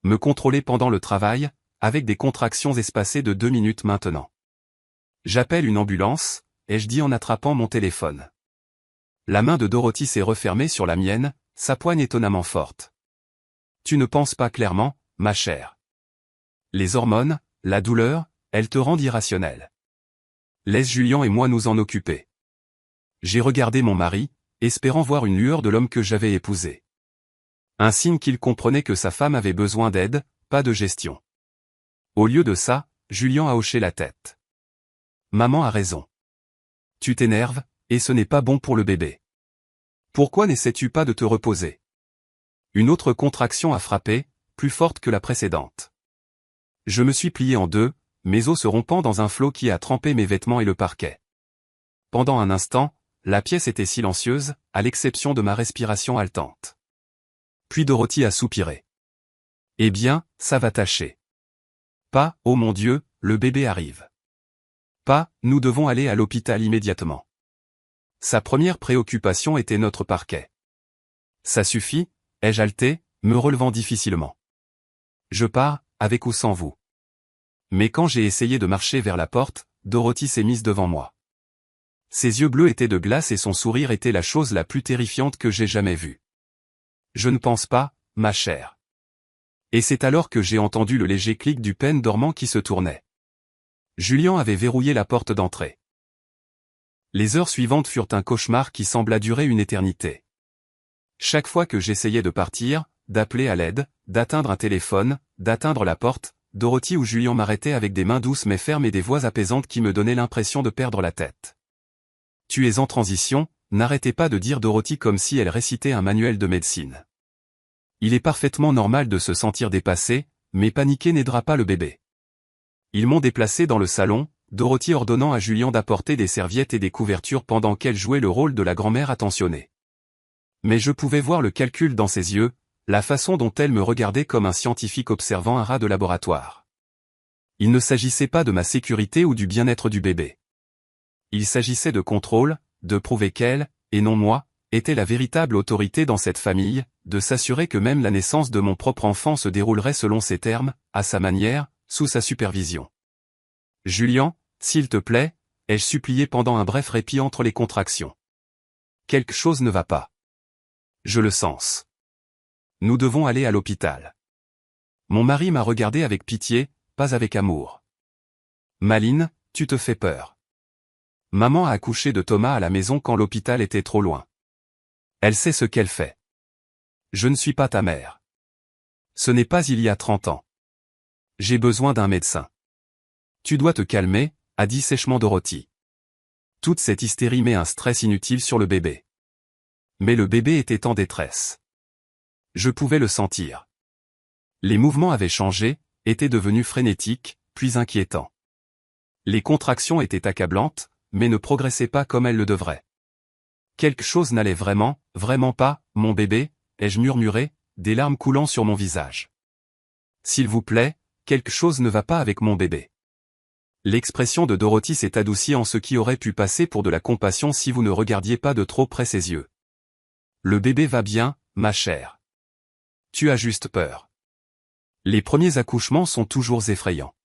Me contrôler pendant le travail, avec des contractions espacées de 2 minutes maintenant. J'appelle une ambulance, ai-je dit en attrapant mon téléphone. La main de Dorothy s'est refermée sur la mienne, sa poigne étonnamment forte. Tu ne penses pas clairement, ma chère. Les hormones, la douleur, elles te rendent irrationnelle. Laisse Julien et moi nous en occuper. J'ai regardé mon mari, espérant voir une lueur de l'homme que j'avais épousé. Un signe qu'il comprenait que sa femme avait besoin d'aide, pas de gestion. Au lieu de ça, Julien a hoché la tête. Maman a raison. Tu t'énerves, et ce n'est pas bon pour le bébé. Pourquoi n'essaies-tu pas de te reposer? Une autre contraction a frappé, plus forte que la précédente. Je me suis plié en deux, mes os se rompant dans un flot qui a trempé mes vêtements et le parquet. Pendant un instant, la pièce était silencieuse, à l'exception de ma respiration haletante. Puis Dorothy a soupiré. Eh bien, ça va tâcher. Pas, oh mon Dieu, le bébé arrive. Pas, nous devons aller à l'hôpital immédiatement. Sa première préoccupation était notre parquet. Ça suffit, ai-je haleté, me relevant difficilement. Je pars, avec ou sans vous. Mais quand j'ai essayé de marcher vers la porte, Dorothy s'est mise devant moi. Ses yeux bleus étaient de glace et son sourire était la chose la plus terrifiante que j'ai jamais vue. Je ne pense pas, ma chère. Et c'est alors que j'ai entendu le léger clic du pêne dormant qui se tournait. Julien avait verrouillé la porte d'entrée. Les heures suivantes furent un cauchemar qui sembla durer une éternité. Chaque fois que j'essayais de partir, d'appeler à l'aide, d'atteindre un téléphone, d'atteindre la porte, Dorothy ou Julien m'arrêtaient avec des mains douces mais fermes et des voix apaisantes qui me donnaient l'impression de perdre la tête. Tu es en transition, n'arrêtez pas de dire Dorothy comme si elle récitait un manuel de médecine. Il est parfaitement normal de se sentir dépassé, mais paniquer n'aidera pas le bébé. Ils m'ont déplacé dans le salon, Dorothy ordonnant à Julien d'apporter des serviettes et des couvertures pendant qu'elle jouait le rôle de la grand-mère attentionnée. Mais je pouvais voir le calcul dans ses yeux, la façon dont elle me regardait comme un scientifique observant un rat de laboratoire. Il ne s'agissait pas de ma sécurité ou du bien-être du bébé. Il s'agissait de contrôle, de prouver qu'elle, et non moi, était la véritable autorité dans cette famille, de s'assurer que même la naissance de mon propre enfant se déroulerait selon ses termes, à sa manière, sous sa supervision. Julien, s'il te plaît, ai-je supplié pendant un bref répit entre les contractions. Quelque chose ne va pas. Je le sens. Nous devons aller à l'hôpital. Mon mari m'a regardé avec pitié, pas avec amour. Maline, tu te fais peur. Maman a accouché de Thomas à la maison quand l'hôpital était trop loin. Elle sait ce qu'elle fait. Je ne suis pas ta mère. Ce n'est pas il y a 30 ans. J'ai besoin d'un médecin. Tu dois te calmer, a dit sèchement Dorothy. Toute cette hystérie met un stress inutile sur le bébé. Mais le bébé était en détresse. Je pouvais le sentir. Les mouvements avaient changé, étaient devenus frénétiques, puis inquiétants. Les contractions étaient accablantes, mais ne progressaient pas comme elles le devraient. Quelque chose n'allait vraiment, vraiment pas, mon bébé, ai-je murmuré, des larmes coulant sur mon visage. S'il vous plaît, quelque chose ne va pas avec mon bébé. L'expression de Dorothy s'est adoucie en ce qui aurait pu passer pour de la compassion si vous ne regardiez pas de trop près ses yeux. Le bébé va bien, ma chère. Tu as juste peur. Les premiers accouchements sont toujours effrayants.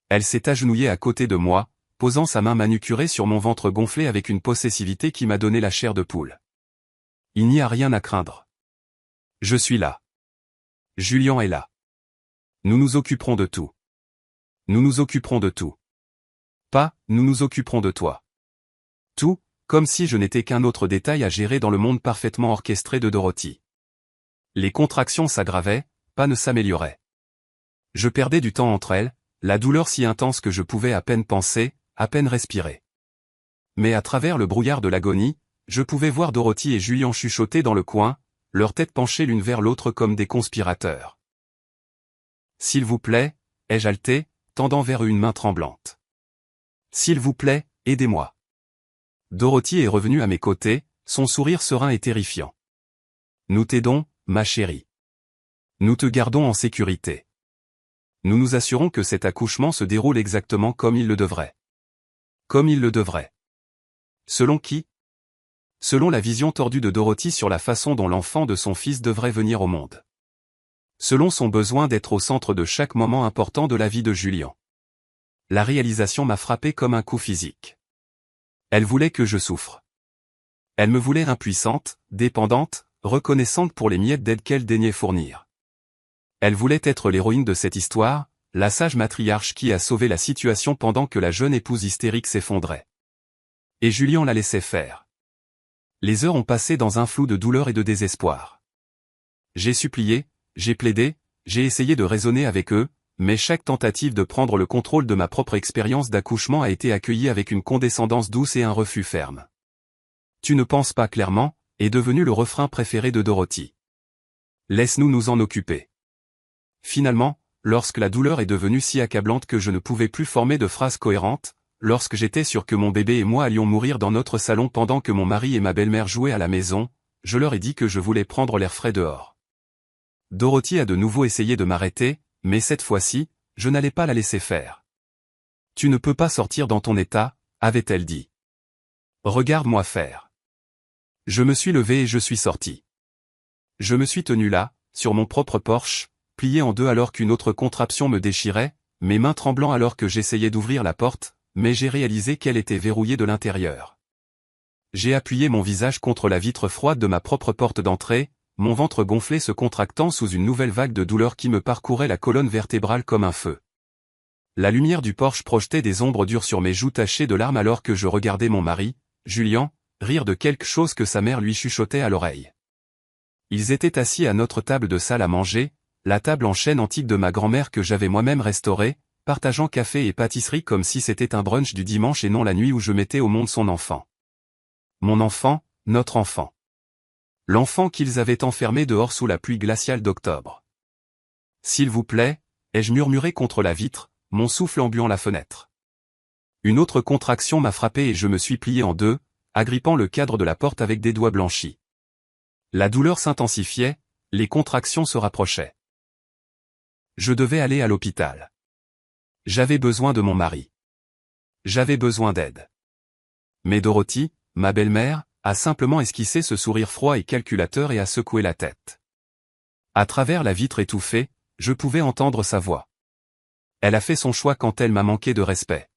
Elle s'est agenouillée à côté de moi, posant sa main manucurée sur mon ventre gonflé avec une possessivité qui m'a donné la chair de poule. Il n'y a rien à craindre. Je suis là. Julian est là. Nous nous occuperons de tout. Nous nous occuperons de tout. Pas, nous nous occuperons de toi. Tout, comme si je n'étais qu'un autre détail à gérer dans le monde parfaitement orchestré de Dorothy. Les contractions s'aggravaient, pas ne s'amélioraient. Je perdais du temps entre elles, la douleur si intense que je pouvais à peine penser, à peine respirer. Mais à travers le brouillard de l'agonie, je pouvais voir Dorothy et Julian chuchoter dans le coin, leurs têtes penchées l'une vers l'autre comme des conspirateurs. S'il vous plaît, ai-je haleté, tendant vers eux une main tremblante. S'il vous plaît, aidez-moi. Dorothy est revenue à mes côtés, son sourire serein et terrifiant. Nous t'aidons, ma chérie. Nous te gardons en sécurité. Nous nous assurons que cet accouchement se déroule exactement comme il le devrait. Comme il le devrait. Selon qui? Selon la vision tordue de Dorothy sur la façon dont l'enfant de son fils devrait venir au monde. Selon son besoin d'être au centre de chaque moment important de la vie de Julian. La réalisation m'a frappé comme un coup physique. Elle voulait que je souffre. Elle me voulait impuissante, dépendante, reconnaissante pour les miettes d'aide qu'elle daignait fournir. Elle voulait être l'héroïne de cette histoire, la sage matriarche qui a sauvé la situation pendant que la jeune épouse hystérique s'effondrait. Et Julian la laissait faire. Les heures ont passé dans un flou de douleur et de désespoir. J'ai supplié, j'ai plaidé, j'ai essayé de raisonner avec eux, mais chaque tentative de prendre le contrôle de ma propre expérience d'accouchement a été accueillie avec une condescendance douce et un refus ferme. Tu ne penses pas clairement, est devenu le refrain préféré de Dorothy. Laisse-nous nous en occuper. Finalement, lorsque la douleur est devenue si accablante que je ne pouvais plus former de phrases cohérentes, lorsque j'étais sûr que mon bébé et moi allions mourir dans notre salon pendant que mon mari et ma belle-mère jouaient à la maison, je leur ai dit que je voulais prendre l'air frais dehors. Dorothy a de nouveau essayé de m'arrêter, mais cette fois-ci, je n'allais pas la laisser faire. Tu ne peux pas sortir dans ton état, avait-elle dit. Regarde-moi faire. Je me suis levé et je suis sorti. Je me suis tenu là, sur mon propre porche, plié en deux alors qu'une autre contraption me déchirait, mes mains tremblant alors que j'essayais d'ouvrir la porte, mais j'ai réalisé qu'elle était verrouillée de l'intérieur. J'ai appuyé mon visage contre la vitre froide de ma propre porte d'entrée, mon ventre gonflé se contractant sous une nouvelle vague de douleur qui me parcourait la colonne vertébrale comme un feu. La lumière du porche projetait des ombres dures sur mes joues tachées de larmes alors que je regardais mon mari, Julian, rire de quelque chose que sa mère lui chuchotait à l'oreille. Ils étaient assis à notre table de salle à manger, la table en chêne antique de ma grand-mère que j'avais moi-même restaurée, partageant café et pâtisserie comme si c'était un brunch du dimanche et non la nuit où je mettais au monde son enfant. Mon enfant, notre enfant. L'enfant qu'ils avaient enfermé dehors sous la pluie glaciale d'octobre. S'il vous plaît, ai-je murmuré contre la vitre, mon souffle embuant la fenêtre. Une autre contraction m'a frappé et je me suis plié en deux, agrippant le cadre de la porte avec des doigts blanchis. La douleur s'intensifiait, les contractions se rapprochaient. Je devais aller à l'hôpital. J'avais besoin de mon mari. J'avais besoin d'aide. Mais Dorothy, ma belle-mère, a simplement esquissé ce sourire froid et calculateur et a secoué la tête. À travers la vitre étouffée, je pouvais entendre sa voix. Elle a fait son choix quand elle m'a manqué de respect.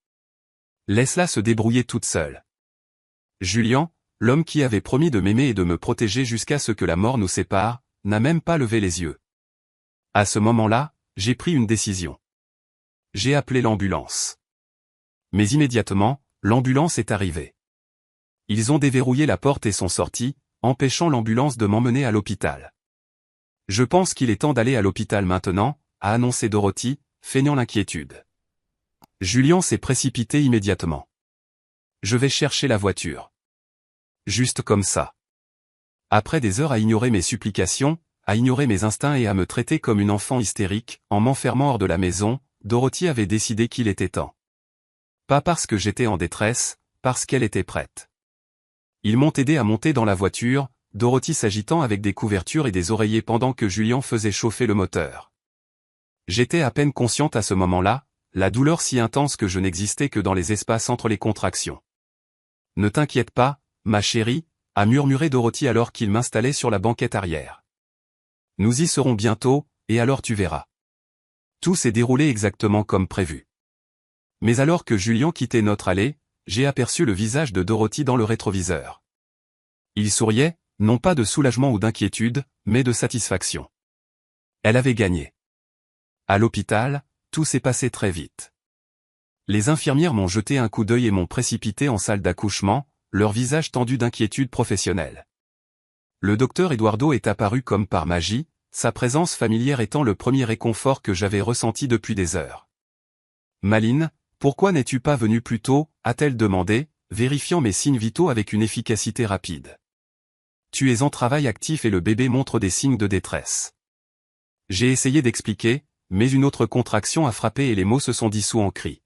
Laisse-la se débrouiller toute seule. Julian, l'homme qui avait promis de m'aimer et de me protéger jusqu'à ce que la mort nous sépare, n'a même pas levé les yeux. À ce moment-là, j'ai pris une décision. J'ai appelé l'ambulance. Mais immédiatement, l'ambulance est arrivée. Ils ont déverrouillé la porte et sont sortis, empêchant l'ambulance de m'emmener à l'hôpital. Je pense qu'il est temps d'aller à l'hôpital maintenant, a annoncé Dorothy, feignant l'inquiétude. Julian s'est précipité immédiatement. Je vais chercher la voiture. Juste comme ça. Après des heures à ignorer mes supplications, à ignorer mes instincts et à me traiter comme une enfant hystérique, en m'enfermant hors de la maison, Dorothy avait décidé qu'il était temps. Pas parce que j'étais en détresse, parce qu'elle était prête. Ils m'ont aidé à monter dans la voiture, Dorothy s'agitant avec des couvertures et des oreillers pendant que Julian faisait chauffer le moteur. J'étais à peine consciente à ce moment-là, la douleur si intense que je n'existais que dans les espaces entre les contractions. « Ne t'inquiète pas, ma chérie », a murmuré Dorothy alors qu'il m'installait sur la banquette arrière. « Nous y serons bientôt, et alors tu verras. » Tout s'est déroulé exactement comme prévu. Mais alors que Julian quittait notre allée, j'ai aperçu le visage de Dorothy dans le rétroviseur. Il souriait, non pas de soulagement ou d'inquiétude, mais de satisfaction. Elle avait gagné. À l'hôpital, tout s'est passé très vite. Les infirmières m'ont jeté un coup d'œil et m'ont précipité en salle d'accouchement, leur visage tendu d'inquiétude professionnelle. Le docteur Eduardo est apparu comme par magie, sa présence familière étant le premier réconfort que j'avais ressenti depuis des heures. « Maline, pourquoi n'es-tu pas venue plus tôt ?» a-t-elle demandé, vérifiant mes signes vitaux avec une efficacité rapide. « Tu es en travail actif et le bébé montre des signes de détresse. » J'ai essayé d'expliquer, mais une autre contraction a frappé et les mots se sont dissous en cris.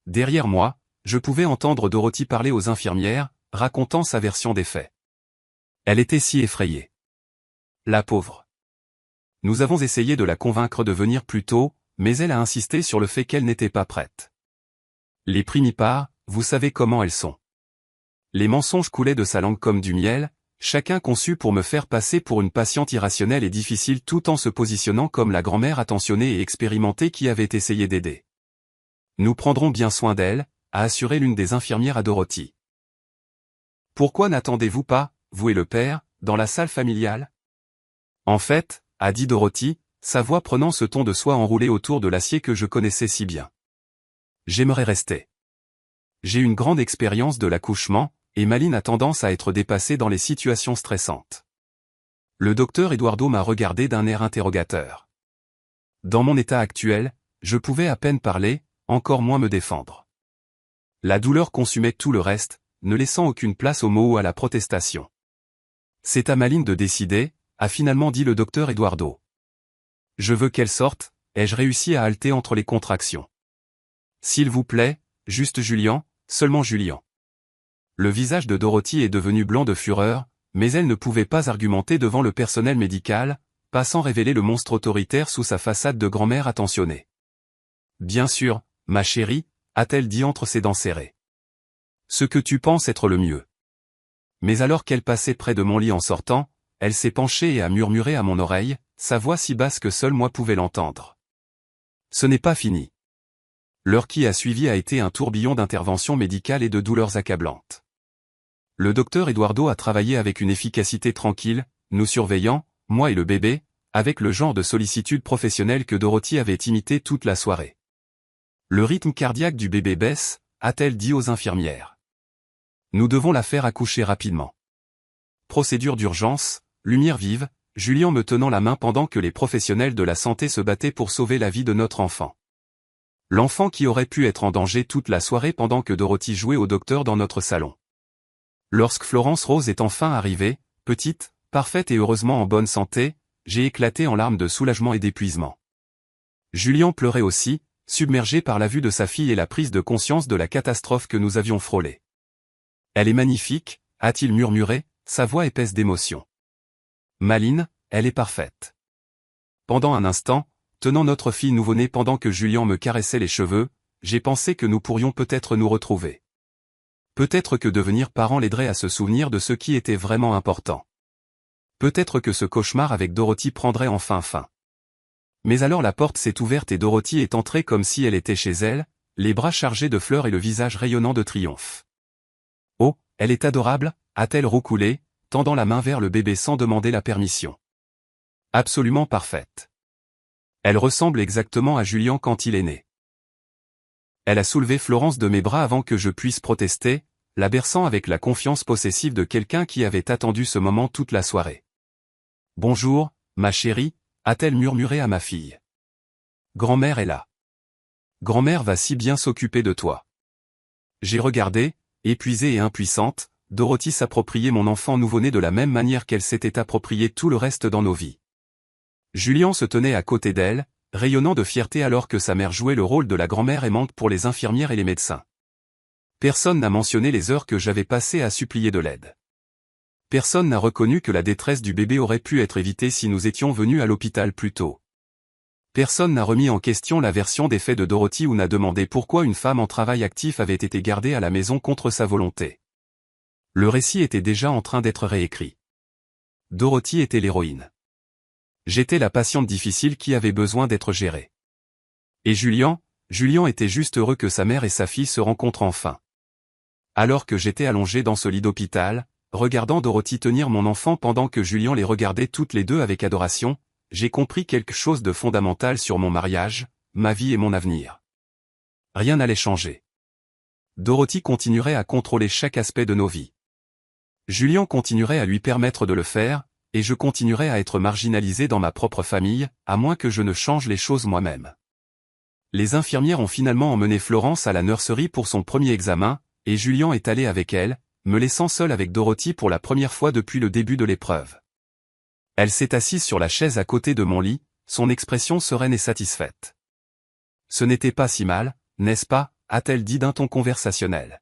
Derrière moi, je pouvais entendre Dorothy parler aux infirmières, racontant sa version des faits. Elle était si effrayée. La pauvre. Nous avons essayé de la convaincre de venir plus tôt, mais elle a insisté sur le fait qu'elle n'était pas prête. Les primipares, vous savez comment elles sont. Les mensonges coulaient de sa langue comme du miel, chacun conçu pour me faire passer pour une patiente irrationnelle et difficile tout en se positionnant comme la grand-mère attentionnée et expérimentée qui avait essayé d'aider. Nous prendrons bien soin d'elle, a assuré l'une des infirmières à Dorothy. Pourquoi n'attendez-vous pas, vous et le père, dans la salle familiale? En fait, a dit Dorothy, sa voix prenant ce ton de soie enroulé autour de l'acier que je connaissais si bien. J'aimerais rester. J'ai une grande expérience de l'accouchement, et Maline a tendance à être dépassée dans les situations stressantes. Le docteur Eduardo m'a regardé d'un air interrogateur. Dans mon état actuel, je pouvais à peine parler, encore moins me défendre. La douleur consumait tout le reste, ne laissant aucune place aux mots ou à la protestation. C'est à Maline de décider, a finalement dit le docteur Eduardo. Je veux qu'elle sorte, ai-je réussi à halter entre les contractions. S'il vous plaît, juste Julian, seulement Julian. Le visage de Dorothy est devenu blanc de fureur, mais elle ne pouvait pas argumenter devant le personnel médical, pas sans révéler le monstre autoritaire sous sa façade de grand-mère attentionnée. Bien sûr, ma chérie, a-t-elle dit entre ses dents serrées. Ce que tu penses être le mieux. Mais alors qu'elle passait près de mon lit en sortant, elle s'est penchée et a murmuré à mon oreille, sa voix si basse que seul moi pouvais l'entendre. Ce n'est pas fini. L'heure qui a suivi a été un tourbillon d'interventions médicales et de douleurs accablantes. Le docteur Eduardo a travaillé avec une efficacité tranquille, nous surveillant, moi et le bébé, avec le genre de sollicitude professionnelle que Dorothy avait imité toute la soirée. Le rythme cardiaque du bébé baisse, a-t-elle dit aux infirmières. Nous devons la faire accoucher rapidement. Procédure d'urgence, lumière vive, Julian me tenant la main pendant que les professionnels de la santé se battaient pour sauver la vie de notre enfant. L'enfant qui aurait pu être en danger toute la soirée pendant que Dorothy jouait au docteur dans notre salon. Lorsque Florence Rose est enfin arrivée, petite, parfaite et heureusement en bonne santé, j'ai éclaté en larmes de soulagement et d'épuisement. Julian pleurait aussi, submergé par la vue de sa fille et la prise de conscience de la catastrophe que nous avions frôlée. Elle est magnifique, a-t-il murmuré, sa voix épaisse d'émotion. Maline, elle est parfaite. Pendant un instant, tenant notre fille nouveau-née pendant que Julian me caressait les cheveux, j'ai pensé que nous pourrions peut-être nous retrouver. Peut-être que devenir parent l'aiderait à se souvenir de ce qui était vraiment important. Peut-être que ce cauchemar avec Dorothy prendrait enfin fin. Mais alors la porte s'est ouverte et Dorothy est entrée comme si elle était chez elle, les bras chargés de fleurs et le visage rayonnant de triomphe. Oh, elle est adorable, a-t-elle roucoulé, tendant la main vers le bébé sans demander la permission. Absolument parfaite. Elle ressemble exactement à Julian quand il est né. Elle a soulevé Florence de mes bras avant que je puisse protester, la berçant avec la confiance possessive de quelqu'un qui avait attendu ce moment toute la soirée. Bonjour, ma chérie, a-t-elle murmuré à ma fille. Grand-mère est là. Grand-mère va si bien s'occuper de toi. J'ai regardé, épuisée et impuissante, Dorothy s'approprier mon enfant nouveau-né de la même manière qu'elle s'était approprié tout le reste dans nos vies. Julian se tenait à côté d'elle, rayonnant de fierté alors que sa mère jouait le rôle de la grand-mère aimante pour les infirmières et les médecins. Personne n'a mentionné les heures que j'avais passées à supplier de l'aide. Personne n'a reconnu que la détresse du bébé aurait pu être évitée si nous étions venus à l'hôpital plus tôt. Personne n'a remis en question la version des faits de Dorothy ou n'a demandé pourquoi une femme en travail actif avait été gardée à la maison contre sa volonté. Le récit était déjà en train d'être réécrit. Dorothy était l'héroïne. J'étais la patiente difficile qui avait besoin d'être gérée. Et Julian était juste heureux que sa mère et sa fille se rencontrent enfin. Alors que j'étais allongé dans ce lit d'hôpital, regardant Dorothy tenir mon enfant pendant que Julian les regardait toutes les deux avec adoration, j'ai compris quelque chose de fondamental sur mon mariage, ma vie et mon avenir. Rien n'allait changer. Dorothy continuerait à contrôler chaque aspect de nos vies. Julian continuerait à lui permettre de le faire, et je continuerais à être marginalisé dans ma propre famille, à moins que je ne change les choses moi-même. Les infirmières ont finalement emmené Florence à la nurserie pour son premier examen, et Julian est allé avec elle, me laissant seul avec Dorothy pour la première fois depuis le début de l'épreuve. Elle s'est assise sur la chaise à côté de mon lit, son expression sereine et satisfaite. « Ce n'était pas si mal, n'est-ce pas ?» a-t-elle dit d'un ton conversationnel.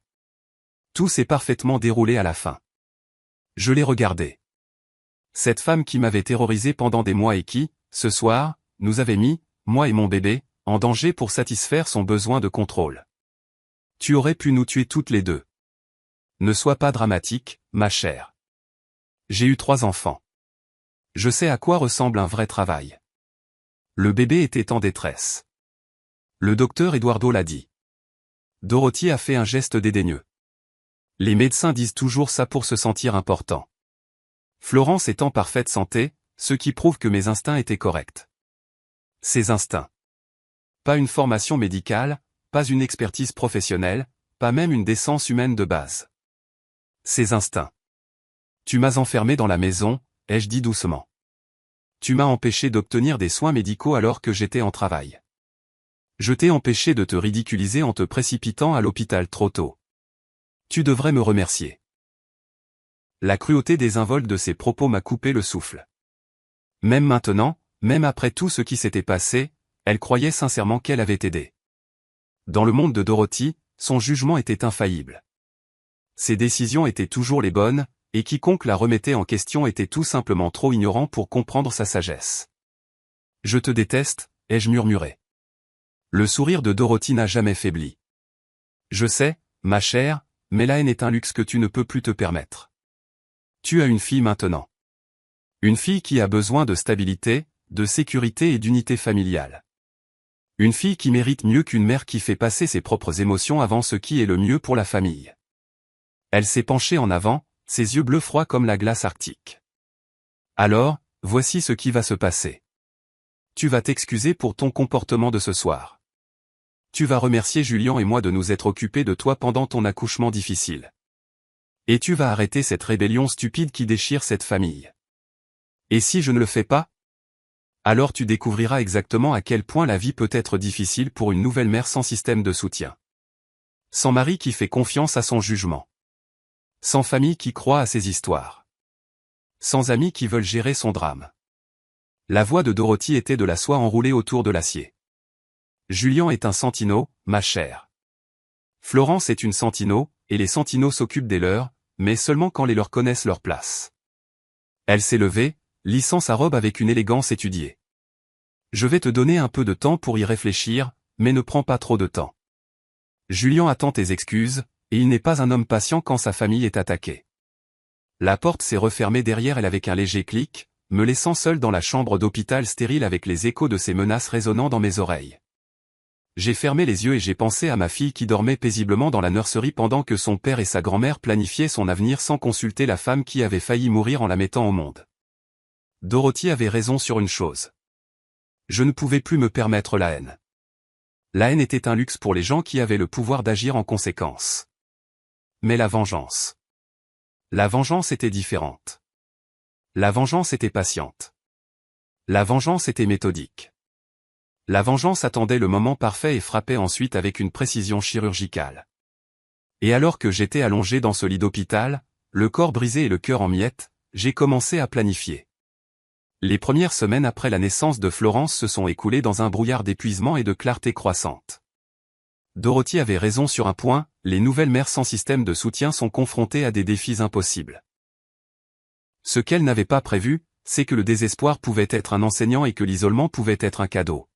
Tout s'est parfaitement déroulé à la fin. Je l'ai regardée. Cette femme qui m'avait terrorisé pendant des mois et qui, ce soir, nous avait mis, moi et mon bébé, en danger pour satisfaire son besoin de contrôle. Tu aurais pu nous tuer toutes les deux. Ne sois pas dramatique, ma chère. J'ai eu 3 enfants. Je sais à quoi ressemble un vrai travail. Le bébé était en détresse. Le docteur Eduardo l'a dit. Dorothy a fait un geste dédaigneux. Les médecins disent toujours ça pour se sentir important. Florence est en parfaite santé, ce qui prouve que mes instincts étaient corrects. Ses instincts. Pas une formation médicale, pas une expertise professionnelle, pas même une décence humaine de base. Ses instincts. Tu m'as enfermé dans la maison, ai-je dit doucement. Tu m'as empêché d'obtenir des soins médicaux alors que j'étais en travail. Je t'ai empêché de te ridiculiser en te précipitant à l'hôpital trop tôt. Tu devrais me remercier. La cruauté désinvolte de ses propos m'a coupé le souffle. Même maintenant, même après tout ce qui s'était passé, elle croyait sincèrement qu'elle avait aidé. Dans le monde de Dorothy, son jugement était infaillible. Ses décisions étaient toujours les bonnes, et quiconque la remettait en question était tout simplement trop ignorant pour comprendre sa sagesse. « Je te déteste », ai-je murmuré. Le sourire de Dorothy n'a jamais faibli. « Je sais, ma chère, mais la haine est un luxe que tu ne peux plus te permettre. Tu as une fille maintenant. Une fille qui a besoin de stabilité, de sécurité et d'unité familiale. Une fille qui mérite mieux qu'une mère qui fait passer ses propres émotions avant ce qui est le mieux pour la famille. » Elle s'est penchée en avant, ses yeux bleus froids comme la glace arctique. « Alors, voici ce qui va se passer. Tu vas t'excuser pour ton comportement de ce soir. Tu vas remercier Julian et moi de nous être occupés de toi pendant ton accouchement difficile. Et tu vas arrêter cette rébellion stupide qui déchire cette famille. Et si je ne le fais pas? Alors tu découvriras exactement à quel point la vie peut être difficile pour une nouvelle mère sans système de soutien. Sans mari qui fait confiance à son jugement. Sans famille qui croit à ses histoires. Sans amis qui veulent gérer son drame. » La voix de Dorothy était de la soie enroulée autour de l'acier. Julian est un Santino, ma chère. Florence est une Santino, et les Santinos s'occupent des leurs, mais seulement quand les leurs connaissent leur place. Elle s'est levée, lissant sa robe avec une élégance étudiée. Je vais te donner un peu de temps pour y réfléchir, mais ne prends pas trop de temps. Julian attend tes excuses, et il n'est pas un homme patient quand sa famille est attaquée. La porte s'est refermée derrière elle avec un léger clic, me laissant seul dans la chambre d'hôpital stérile avec les échos de ses menaces résonnant dans mes oreilles. J'ai fermé les yeux et j'ai pensé à ma fille qui dormait paisiblement dans la nurserie pendant que son père et sa grand-mère planifiaient son avenir sans consulter la femme qui avait failli mourir en la mettant au monde. Dorothy avait raison sur une chose. Je ne pouvais plus me permettre la haine. La haine était un luxe pour les gens qui avaient le pouvoir d'agir en conséquence. Mais la vengeance. La vengeance était différente. La vengeance était patiente. La vengeance était méthodique. La vengeance attendait le moment parfait et frappait ensuite avec une précision chirurgicale. Et alors que j'étais allongé dans ce lit d'hôpital, le corps brisé et le cœur en miettes, j'ai commencé à planifier. Les premières semaines après la naissance de Florence se sont écoulées dans un brouillard d'épuisement et de clarté croissante. Dorothy avait raison sur un point, les nouvelles mères sans système de soutien sont confrontées à des défis impossibles. Ce qu'elle n'avait pas prévu, c'est que le désespoir pouvait être un enseignant et que l'isolement pouvait être un cadeau.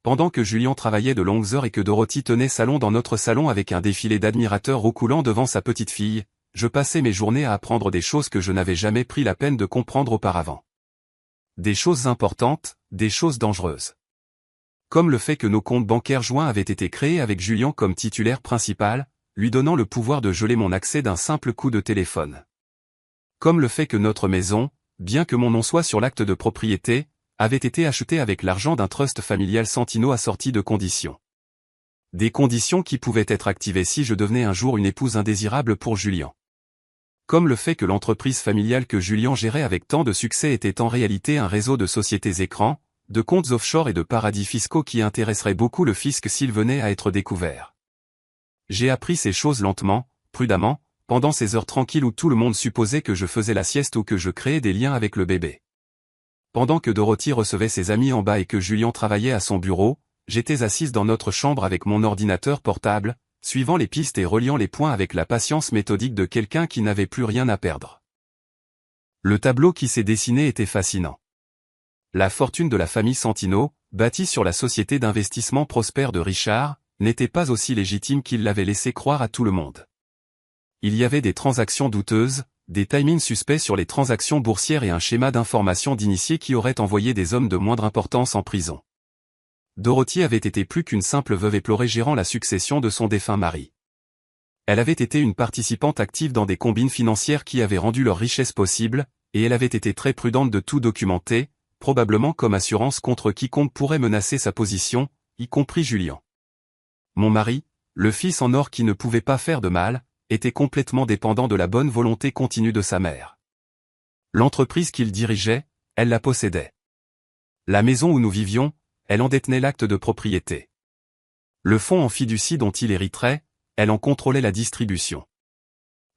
Pendant que Julien travaillait de longues heures et que Dorothy tenait salon dans notre salon avec un défilé d'admirateurs roucoulant devant sa petite fille, je passais mes journées à apprendre des choses que je n'avais jamais pris la peine de comprendre auparavant. Des choses importantes, des choses dangereuses. Comme le fait que nos comptes bancaires joints avaient été créés avec Julien comme titulaire principal, lui donnant le pouvoir de geler mon accès d'un simple coup de téléphone. Comme le fait que notre maison, bien que mon nom soit sur l'acte de propriété, avait été achetée avec l'argent d'un trust familial Santino assorti de conditions. Des conditions qui pouvaient être activées si je devenais un jour une épouse indésirable pour Julien. Comme le fait que l'entreprise familiale que Julien gérait avec tant de succès était en réalité un réseau de sociétés écrans, de comptes offshore et de paradis fiscaux qui intéresseraient beaucoup le fisc s'il venait à être découvert. J'ai appris ces choses lentement, prudemment, pendant ces heures tranquilles où tout le monde supposait que je faisais la sieste ou que je créais des liens avec le bébé. Pendant que Dorothy recevait ses amis en bas et que Julien travaillait à son bureau, j'étais assise dans notre chambre avec mon ordinateur portable, suivant les pistes et reliant les points avec la patience méthodique de quelqu'un qui n'avait plus rien à perdre. Le tableau qui s'est dessiné était fascinant. La fortune de la famille Santino, bâtie sur la société d'investissement prospère de Richard, n'était pas aussi légitime qu'il l'avait laissé croire à tout le monde. Il y avait des transactions douteuses, des timings suspects sur les transactions boursières et un schéma d'information d'initiés qui aurait envoyé des hommes de moindre importance en prison. Dorothy avait été plus qu'une simple veuve éplorée gérant la succession de son défunt mari. Elle avait été une participante active dans des combines financières qui avaient rendu leur richesse possible, et elle avait été très prudente de tout documenter, probablement comme assurance contre quiconque pourrait menacer sa position, y compris Julien. Mon mari, le fils en or qui ne pouvait pas faire de mal, était complètement dépendant de la bonne volonté continue de sa mère. L'entreprise qu'il dirigeait, elle la possédait. La maison où nous vivions, elle en détenait l'acte de propriété. Le fonds en fiducie dont il hériterait, elle en contrôlait la distribution.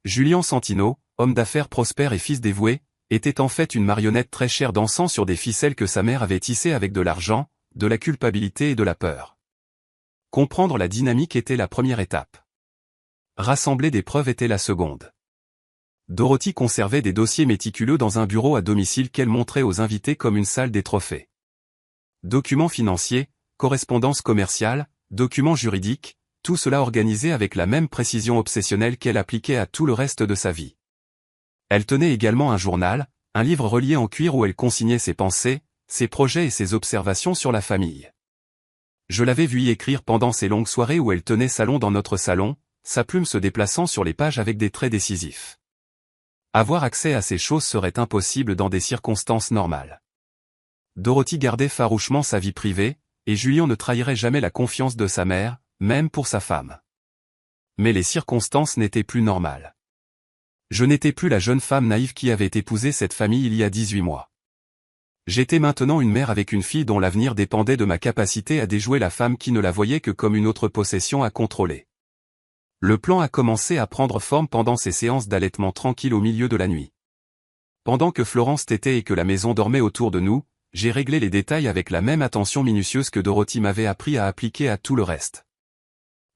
Julien Santino, homme d'affaires prospère et fils dévoué, était en fait une marionnette très chère dansant sur des ficelles que sa mère avait tissées avec de l'argent, de la culpabilité et de la peur. Comprendre la dynamique était la première étape. Rassembler des preuves était la seconde. Dorothy conservait des dossiers méticuleux dans un bureau à domicile qu'elle montrait aux invités comme une salle des trophées. Documents financiers, correspondances commerciales, documents juridiques, tout cela organisé avec la même précision obsessionnelle qu'elle appliquait à tout le reste de sa vie. Elle tenait également un journal, un livre relié en cuir où elle consignait ses pensées, ses projets et ses observations sur la famille. Je l'avais vue y écrire pendant ces longues soirées où elle tenait salon dans notre salon, sa plume se déplaçant sur les pages avec des traits décisifs. Avoir accès à ces choses serait impossible dans des circonstances normales. Dorothy gardait farouchement sa vie privée, et Julien ne trahirait jamais la confiance de sa mère, même pour sa femme. Mais les circonstances n'étaient plus normales. Je n'étais plus la jeune femme naïve qui avait épousé cette famille il y a 18 mois. J'étais maintenant une mère avec une fille dont l'avenir dépendait de ma capacité à déjouer la femme qui ne la voyait que comme une autre possession à contrôler. Le plan a commencé à prendre forme pendant ces séances d'allaitement tranquilles au milieu de la nuit. Pendant que Florence tétait et que la maison dormait autour de nous, j'ai réglé les détails avec la même attention minutieuse que Dorothy m'avait appris à appliquer à tout le reste.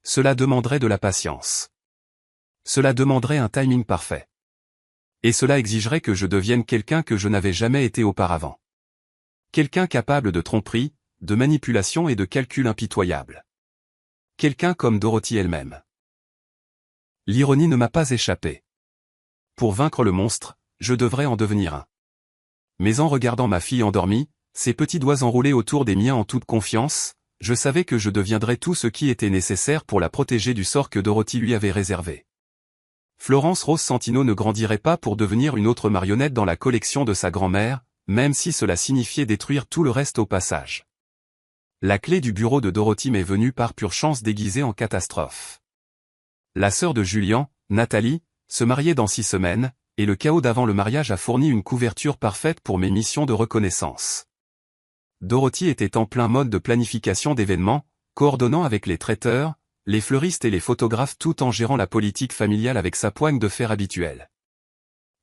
Cela demanderait de la patience. Cela demanderait un timing parfait. Et cela exigerait que je devienne quelqu'un que je n'avais jamais été auparavant. Quelqu'un capable de tromperie, de manipulation et de calcul impitoyable. Quelqu'un comme Dorothy elle-même. L'ironie ne m'a pas échappé. Pour vaincre le monstre, je devrais en devenir un. Mais en regardant ma fille endormie, ses petits doigts enroulés autour des miens en toute confiance, je savais que je deviendrais tout ce qui était nécessaire pour la protéger du sort que Dorothy lui avait réservé. Florence Rose Santino ne grandirait pas pour devenir une autre marionnette dans la collection de sa grand-mère, même si cela signifiait détruire tout le reste au passage. La clé du bureau de Dorothy m'est venue par pure chance déguisée en catastrophe. La sœur de Julien, Nathalie, se mariait dans 6 semaines, et le chaos d'avant le mariage a fourni une couverture parfaite pour mes missions de reconnaissance. Dorothy était en plein mode de planification d'événements, coordonnant avec les traiteurs, les fleuristes et les photographes tout en gérant la politique familiale avec sa poigne de fer habituelle.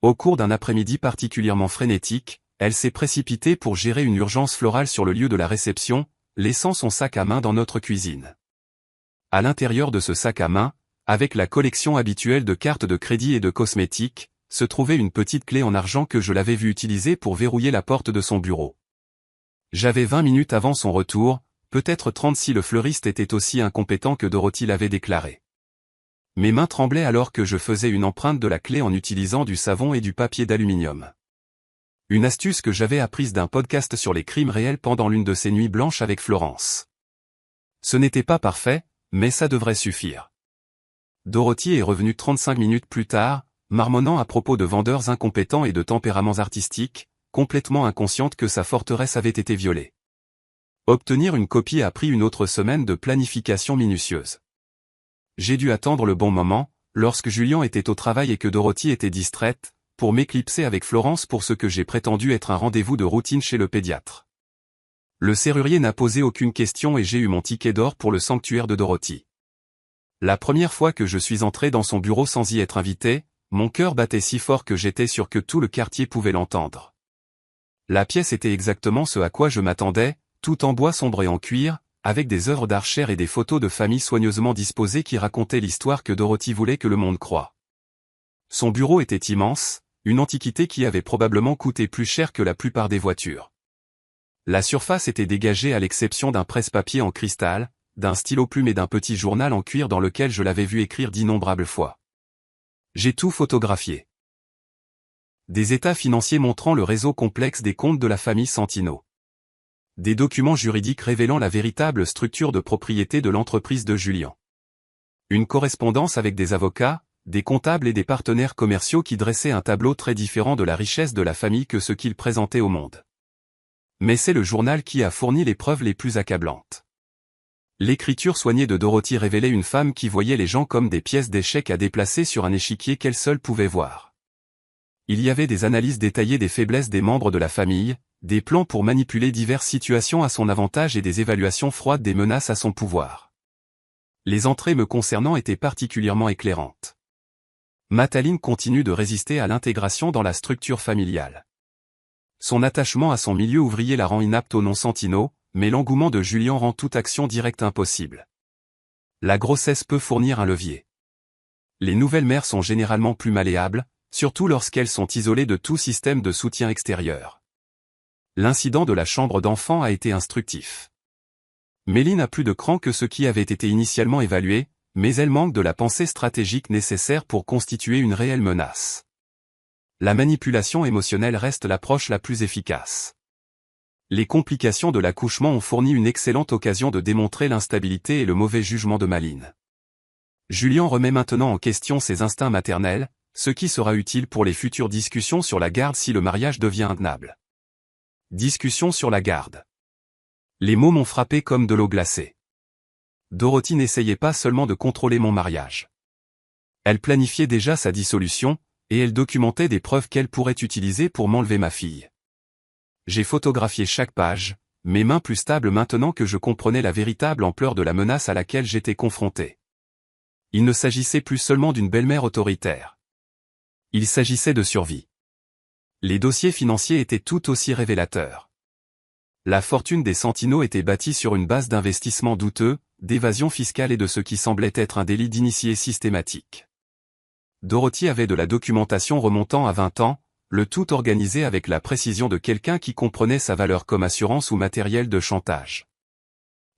Au cours d'un après-midi particulièrement frénétique, elle s'est précipitée pour gérer une urgence florale sur le lieu de la réception, laissant son sac à main dans notre cuisine. À l'intérieur de ce sac à main, avec la collection habituelle de cartes de crédit et de cosmétiques, se trouvait une petite clé en argent que je l'avais vue utiliser pour verrouiller la porte de son bureau. J'avais 20 minutes avant son retour, peut-être 30 si le fleuriste était aussi incompétent que Dorothy l'avait déclaré. Mes mains tremblaient alors que je faisais une empreinte de la clé en utilisant du savon et du papier d'aluminium. Une astuce que j'avais apprise d'un podcast sur les crimes réels pendant l'une de ces nuits blanches avec Florence. Ce n'était pas parfait, mais ça devrait suffire. Dorothy est revenue 35 minutes plus tard, marmonnant à propos de vendeurs incompétents et de tempéraments artistiques, complètement inconsciente que sa forteresse avait été violée. Obtenir une copie a pris une autre semaine de planification minutieuse. J'ai dû attendre le bon moment, lorsque Julien était au travail et que Dorothy était distraite, pour m'éclipser avec Florence pour ce que j'ai prétendu être un rendez-vous de routine chez le pédiatre. Le serrurier n'a posé aucune question et j'ai eu mon ticket d'or pour le sanctuaire de Dorothy. La première fois que je suis entré dans son bureau sans y être invité, mon cœur battait si fort que j'étais sûr que tout le quartier pouvait l'entendre. La pièce était exactement ce à quoi je m'attendais, tout en bois sombre et en cuir, avec des œuvres d'art chères et des photos de famille soigneusement disposées qui racontaient l'histoire que Dorothy voulait que le monde croie. Son bureau était immense, une antiquité qui avait probablement coûté plus cher que la plupart des voitures. La surface était dégagée à l'exception d'un presse-papier en cristal, d'un stylo-plume et d'un petit journal en cuir dans lequel je l'avais vu écrire d'innombrables fois. J'ai tout photographié. Des états financiers montrant le réseau complexe des comptes de la famille Santino. Des documents juridiques révélant la véritable structure de propriété de l'entreprise de Julien. Une correspondance avec des avocats, des comptables et des partenaires commerciaux qui dressaient un tableau très différent de la richesse de la famille que ce qu'il présentait au monde. Mais c'est le journal qui a fourni les preuves les plus accablantes. L'écriture soignée de Dorothy révélait une femme qui voyait les gens comme des pièces d'échecs à déplacer sur un échiquier qu'elle seule pouvait voir. Il y avait des analyses détaillées des faiblesses des membres de la famille, des plans pour manipuler diverses situations à son avantage et des évaluations froides des menaces à son pouvoir. Les entrées me concernant étaient particulièrement éclairantes. Mataline continue de résister à l'intégration dans la structure familiale. Son attachement à son milieu ouvrier la rend inapte au non-Santino, mais l'engouement de Julien rend toute action directe impossible. La grossesse peut fournir un levier. Les nouvelles mères sont généralement plus malléables, surtout lorsqu'elles sont isolées de tout système de soutien extérieur. L'incident de la chambre d'enfant a été instructif. Mélie n'a plus de cran que ce qui avait été initialement évalué, mais elle manque de la pensée stratégique nécessaire pour constituer une réelle menace. La manipulation émotionnelle reste l'approche la plus efficace. Les complications de l'accouchement ont fourni une excellente occasion de démontrer l'instabilité et le mauvais jugement de Maline. Julien remet maintenant en question ses instincts maternels, ce qui sera utile pour les futures discussions sur la garde si le mariage devient intenable. Discussion sur la garde. Les mots m'ont frappé comme de l'eau glacée. Dorothy n'essayait pas seulement de contrôler mon mariage. Elle planifiait déjà sa dissolution, et elle documentait des preuves qu'elle pourrait utiliser pour m'enlever ma fille. J'ai photographié chaque page, mes mains plus stables maintenant que je comprenais la véritable ampleur de la menace à laquelle j'étais confronté. Il ne s'agissait plus seulement d'une belle-mère autoritaire. Il s'agissait de survie. Les dossiers financiers étaient tout aussi révélateurs. La fortune des Santino était bâtie sur une base d'investissement douteux, d'évasion fiscale et de ce qui semblait être un délit d'initié systématique. Dorothy avait de la documentation remontant à 20 ans, le tout organisé avec la précision de quelqu'un qui comprenait sa valeur comme assurance ou matériel de chantage.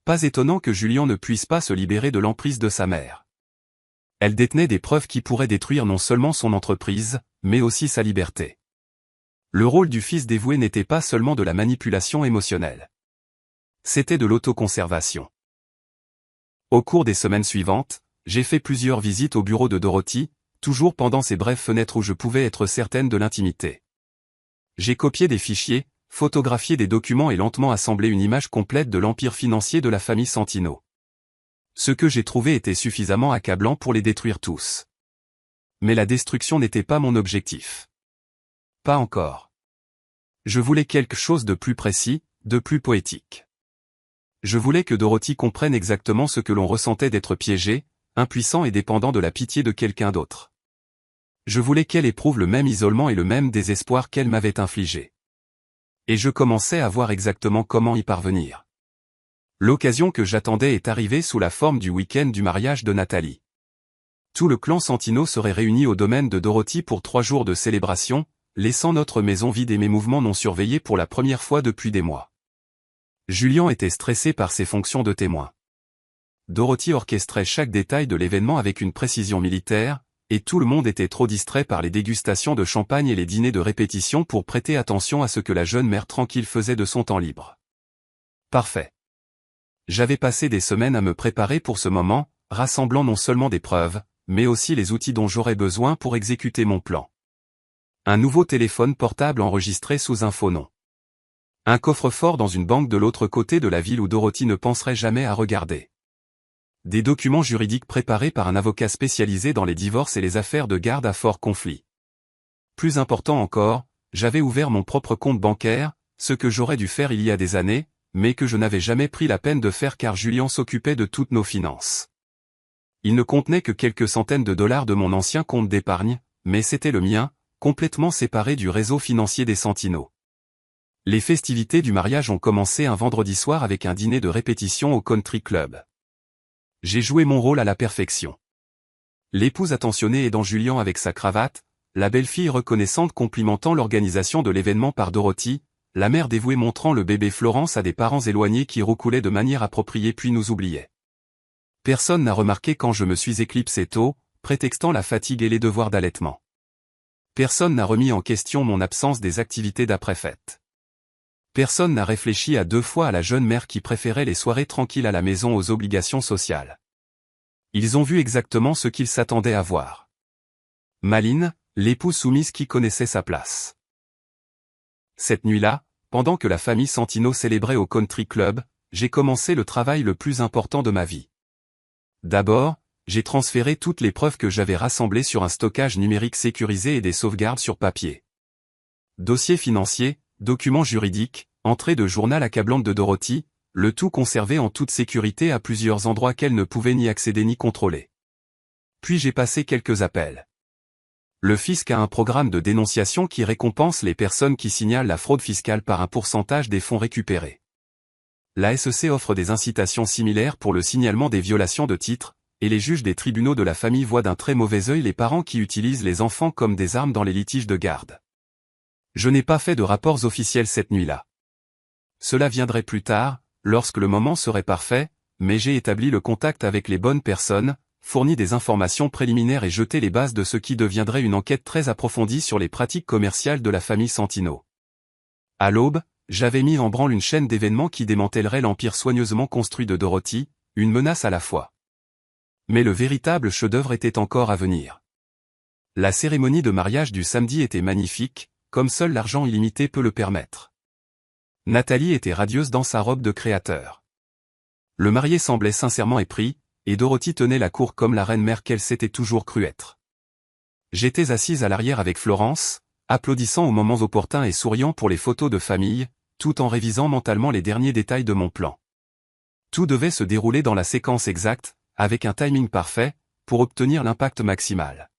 Pas étonnant que Julien ne puisse pas se libérer de l'emprise de sa mère. Elle détenait des preuves qui pourraient détruire non seulement son entreprise, mais aussi sa liberté. Le rôle du fils dévoué n'était pas seulement de la manipulation émotionnelle. C'était de l'autoconservation. Au cours des semaines suivantes, j'ai fait plusieurs visites au bureau de Dorothy, toujours pendant ces brèves fenêtres où je pouvais être certaine de l'intimité. J'ai copié des fichiers, photographié des documents et lentement assemblé une image complète de l'empire financier de la famille Santino. Ce que j'ai trouvé était suffisamment accablant pour les détruire tous. Mais la destruction n'était pas mon objectif. Pas encore. Je voulais quelque chose de plus précis, de plus poétique. Je voulais que Dorothy comprenne exactement ce que l'on ressentait d'être piégé, impuissant et dépendant de la pitié de quelqu'un d'autre. Je voulais qu'elle éprouve le même isolement et le même désespoir qu'elle m'avait infligé. Et je commençais à voir exactement comment y parvenir. L'occasion que j'attendais est arrivée sous la forme du week-end du mariage de Nathalie. Tout le clan Santino serait réuni au domaine de Dorothy pour 3 jours de célébration, laissant notre maison vide et mes mouvements non surveillés pour la première fois depuis des mois. Julien était stressé par ses fonctions de témoin. Dorothy orchestrait chaque détail de l'événement avec une précision militaire, et tout le monde était trop distrait par les dégustations de champagne et les dîners de répétition pour prêter attention à ce que la jeune mère tranquille faisait de son temps libre. Parfait. J'avais passé des semaines à me préparer pour ce moment, rassemblant non seulement des preuves, mais aussi les outils dont j'aurais besoin pour exécuter mon plan. Un nouveau téléphone portable enregistré sous un faux nom. Un coffre-fort dans une banque de l'autre côté de la ville où Dorothy ne penserait jamais à regarder. Des documents juridiques préparés par un avocat spécialisé dans les divorces et les affaires de garde à fort conflit. Plus important encore, j'avais ouvert mon propre compte bancaire, ce que j'aurais dû faire il y a des années, mais que je n'avais jamais pris la peine de faire car Julien s'occupait de toutes nos finances. Il ne contenait que quelques centaines de dollars de mon ancien compte d'épargne, mais c'était le mien, complètement séparé du réseau financier des Santino. Les festivités du mariage ont commencé un vendredi soir avec un dîner de répétition au country club. J'ai joué mon rôle à la perfection. L'épouse attentionnée aidant Julien avec sa cravate, la belle-fille reconnaissante complimentant l'organisation de l'événement par Dorothy, la mère dévouée montrant le bébé Florence à des parents éloignés qui roucoulaient de manière appropriée puis nous oubliaient. Personne n'a remarqué quand je me suis éclipsé tôt, prétextant la fatigue et les devoirs d'allaitement. Personne n'a remis en question mon absence des activités d'après-fête. Personne n'a réfléchi à 2 fois à la jeune mère qui préférait les soirées tranquilles à la maison aux obligations sociales. Ils ont vu exactement ce qu'ils s'attendaient à voir. Maline, l'épouse soumise qui connaissait sa place. Cette nuit-là, pendant que la famille Santino célébrait au country club, j'ai commencé le travail le plus important de ma vie. D'abord, j'ai transféré toutes les preuves que j'avais rassemblées sur un stockage numérique sécurisé et des sauvegardes sur papier. Dossiers financiers, documents juridiques, entrées de journal accablantes de Dorothy, le tout conservé en toute sécurité à plusieurs endroits qu'elle ne pouvait ni accéder ni contrôler. Puis j'ai passé quelques appels. Le fisc a un programme de dénonciation qui récompense les personnes qui signalent la fraude fiscale par un pourcentage des fonds récupérés. La SEC offre des incitations similaires pour le signalement des violations de titres, et les juges des tribunaux de la famille voient d'un très mauvais œil les parents qui utilisent les enfants comme des armes dans les litiges de garde. Je n'ai pas fait de rapports officiels cette nuit-là. Cela viendrait plus tard, lorsque le moment serait parfait, mais j'ai établi le contact avec les bonnes personnes, fourni des informations préliminaires et jeté les bases de ce qui deviendrait une enquête très approfondie sur les pratiques commerciales de la famille Santino. À l'aube, j'avais mis en branle une chaîne d'événements qui démantèlerait l'empire soigneusement construit de Dorothy, une menace à la fois. Mais le véritable chef-d'œuvre était encore à venir. La cérémonie de mariage du samedi était magnifique, comme seul l'argent illimité peut le permettre. Nathalie était radieuse dans sa robe de créateur. Le marié semblait sincèrement épris, et Dorothy tenait la cour comme la reine-mère qu'elle s'était toujours crue être. J'étais assise à l'arrière avec Florence, applaudissant aux moments opportuns et souriant pour les photos de famille, tout en révisant mentalement les derniers détails de mon plan. Tout devait se dérouler dans la séquence exacte, avec un timing parfait, pour obtenir l'impact maximal.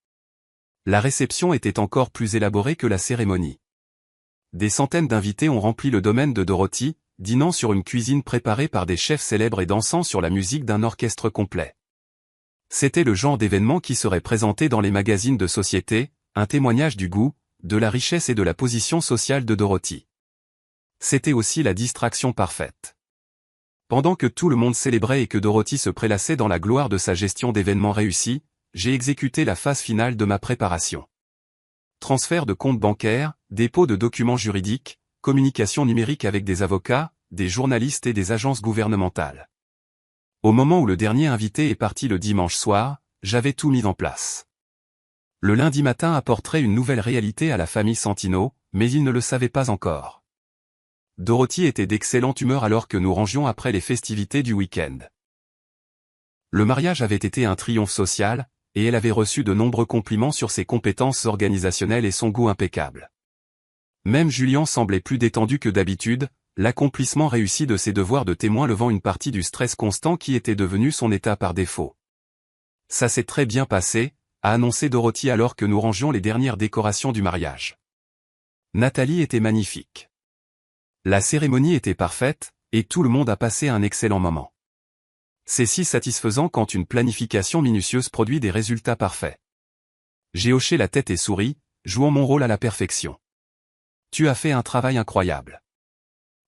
La réception était encore plus élaborée que la cérémonie. Des centaines d'invités ont rempli le domaine de Dorothy, dînant sur une cuisine préparée par des chefs célèbres et dansant sur la musique d'un orchestre complet. C'était le genre d'événement qui serait présenté dans les magazines de société, un témoignage du goût, de la richesse et de la position sociale de Dorothy. C'était aussi la distraction parfaite. Pendant que tout le monde célébrait et que Dorothy se prélassait dans la gloire de sa gestion d'événements réussis, j'ai exécuté la phase finale de ma préparation. Transfert de compte bancaire, dépôt de documents juridiques, communication numérique avec des avocats, des journalistes et des agences gouvernementales. Au moment où le dernier invité est parti le dimanche soir, j'avais tout mis en place. Le lundi matin apporterait une nouvelle réalité à la famille Santino, mais ils ne le savaient pas encore. Dorothy était d'excellente humeur alors que nous rangions après les festivités du week-end. Le mariage avait été un triomphe social, et elle avait reçu de nombreux compliments sur ses compétences organisationnelles et son goût impeccable. Même Julien semblait plus détendu que d'habitude, l'accomplissement réussi de ses devoirs de témoin levant une partie du stress constant qui était devenu son état par défaut. Ça s'est très bien passé, a annoncé Dorothy alors que nous rangions les dernières décorations du mariage. Nathalie était magnifique. La cérémonie était parfaite, et tout le monde a passé un excellent moment. C'est si satisfaisant quand une planification minutieuse produit des résultats parfaits. J'ai hoché la tête et souri, jouant mon rôle à la perfection. Tu as fait un travail incroyable.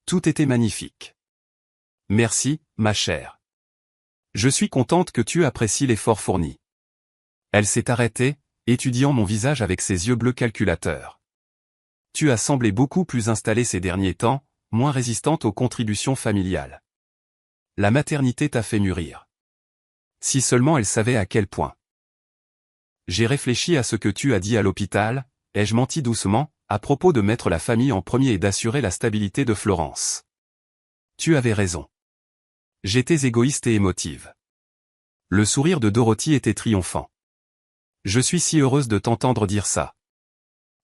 Tout était magnifique. Merci, ma chère. Je suis contente que tu apprécies l'effort fourni. Elle s'est arrêtée, étudiant mon visage avec ses yeux bleus calculateurs. Tu as semblé beaucoup plus installée ces derniers temps, moins résistante aux contributions familiales. La maternité t'a fait mûrir. Si seulement elle savait à quel point. J'ai réfléchi à ce que tu as dit à l'hôpital, ai-je menti doucement, à propos de mettre la famille en premier et d'assurer la stabilité de Florence. Tu avais raison. J'étais égoïste et émotive. Le sourire de Dorothy était triomphant. Je suis si heureuse de t'entendre dire ça.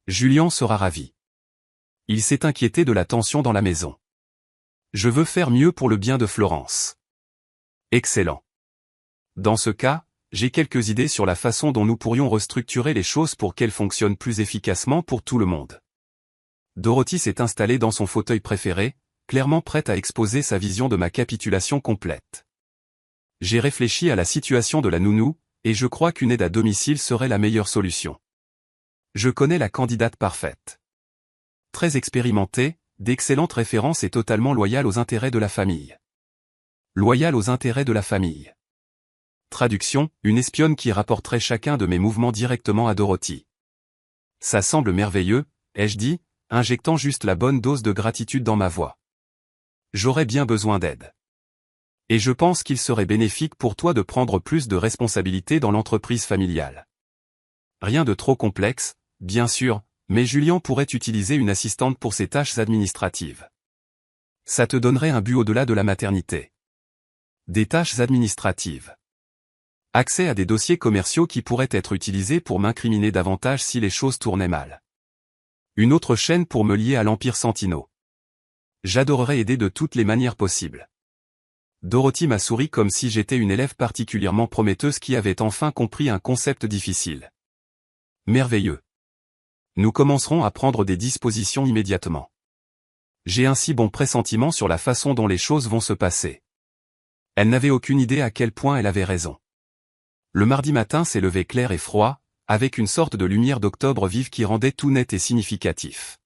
Julien sera ravi. Il s'est inquiété de la tension dans la maison. Je veux faire mieux pour le bien de Florence. Excellent. Dans ce cas, j'ai quelques idées sur la façon dont nous pourrions restructurer les choses pour qu'elles fonctionnent plus efficacement pour tout le monde. Dorothy s'est installée dans son fauteuil préféré, clairement prête à exposer sa vision de ma capitulation complète. J'ai réfléchi à la situation de la nounou, et je crois qu'une aide à domicile serait la meilleure solution. Je connais la candidate parfaite. Très expérimentée, d'excellentes références et totalement loyale aux intérêts de la famille. Loyale aux intérêts de la famille. Traduction, une espionne qui rapporterait chacun de mes mouvements directement à Dorothy. Ça semble merveilleux, ai-je dit, injectant juste la bonne dose de gratitude dans ma voix. J'aurais bien besoin d'aide. Et je pense qu'il serait bénéfique pour toi de prendre plus de responsabilités dans l'entreprise familiale. Rien de trop complexe, bien sûr, mais Julien pourrait utiliser une assistante pour ses tâches administratives. Ça te donnerait un but au-delà de la maternité. Des tâches administratives. Accès à des dossiers commerciaux qui pourraient être utilisés pour m'incriminer davantage si les choses tournaient mal. Une autre chaîne pour me lier à l'Empire Santino. J'adorerais aider de toutes les manières possibles. Dorothy m'a souri comme si j'étais une élève particulièrement prometteuse qui avait enfin compris un concept difficile. Merveilleux. Nous commencerons à prendre des dispositions immédiatement. J'ai un si bon pressentiment sur la façon dont les choses vont se passer. Elle n'avait aucune idée à quel point elle avait raison. Le mardi matin s'est levé clair et froid, avec une sorte de lumière d'octobre vive qui rendait tout net et significatif.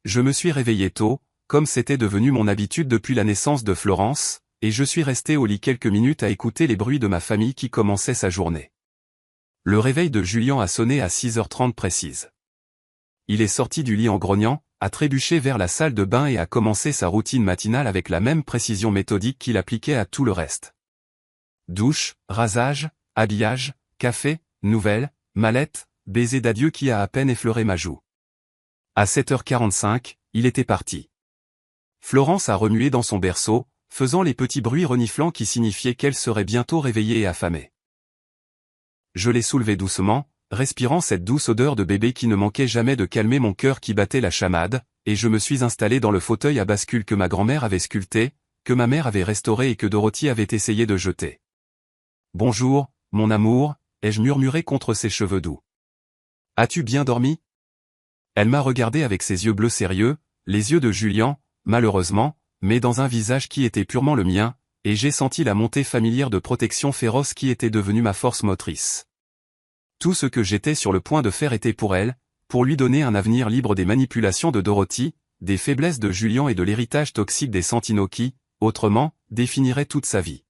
Je me suis réveillé tôt, comme c'était devenu mon habitude depuis la naissance de Florence, et je suis resté au lit quelques minutes à écouter les bruits de ma famille qui commençait sa journée. Le réveil de Julien a sonné à 6h30 précise. Il est sorti du lit en grognant, a trébuché vers la salle de bain et a commencé sa routine matinale avec la même précision méthodique qu'il appliquait à tout le reste. Douche, rasage, habillage, café, nouvelles, mallette, baiser d'adieu qui a à peine effleuré ma joue. À 7h45, il était parti. Florence a remué dans son berceau, faisant les petits bruits reniflants qui signifiaient qu'elle serait bientôt réveillée et affamée. Je l'ai soulevée doucement, respirant cette douce odeur de bébé qui ne manquait jamais de calmer mon cœur qui battait la chamade, et je me suis installé dans le fauteuil à bascule que ma grand-mère avait sculpté, que ma mère avait restauré et que Dorothy avait essayé de jeter. « Bonjour, mon amour », ai-je murmuré contre ses cheveux doux. « As-tu bien dormi ?» Elle m'a regardé avec ses yeux bleus sérieux, les yeux de Julien, malheureusement, mais dans un visage qui était purement le mien, et j'ai senti la montée familière de protection féroce qui était devenue ma force motrice. Tout ce que j'étais sur le point de faire était pour elle, pour lui donner un avenir libre des manipulations de Dorothy, des faiblesses de Julien et de l'héritage toxique des Santino qui, autrement, définirait toute sa vie.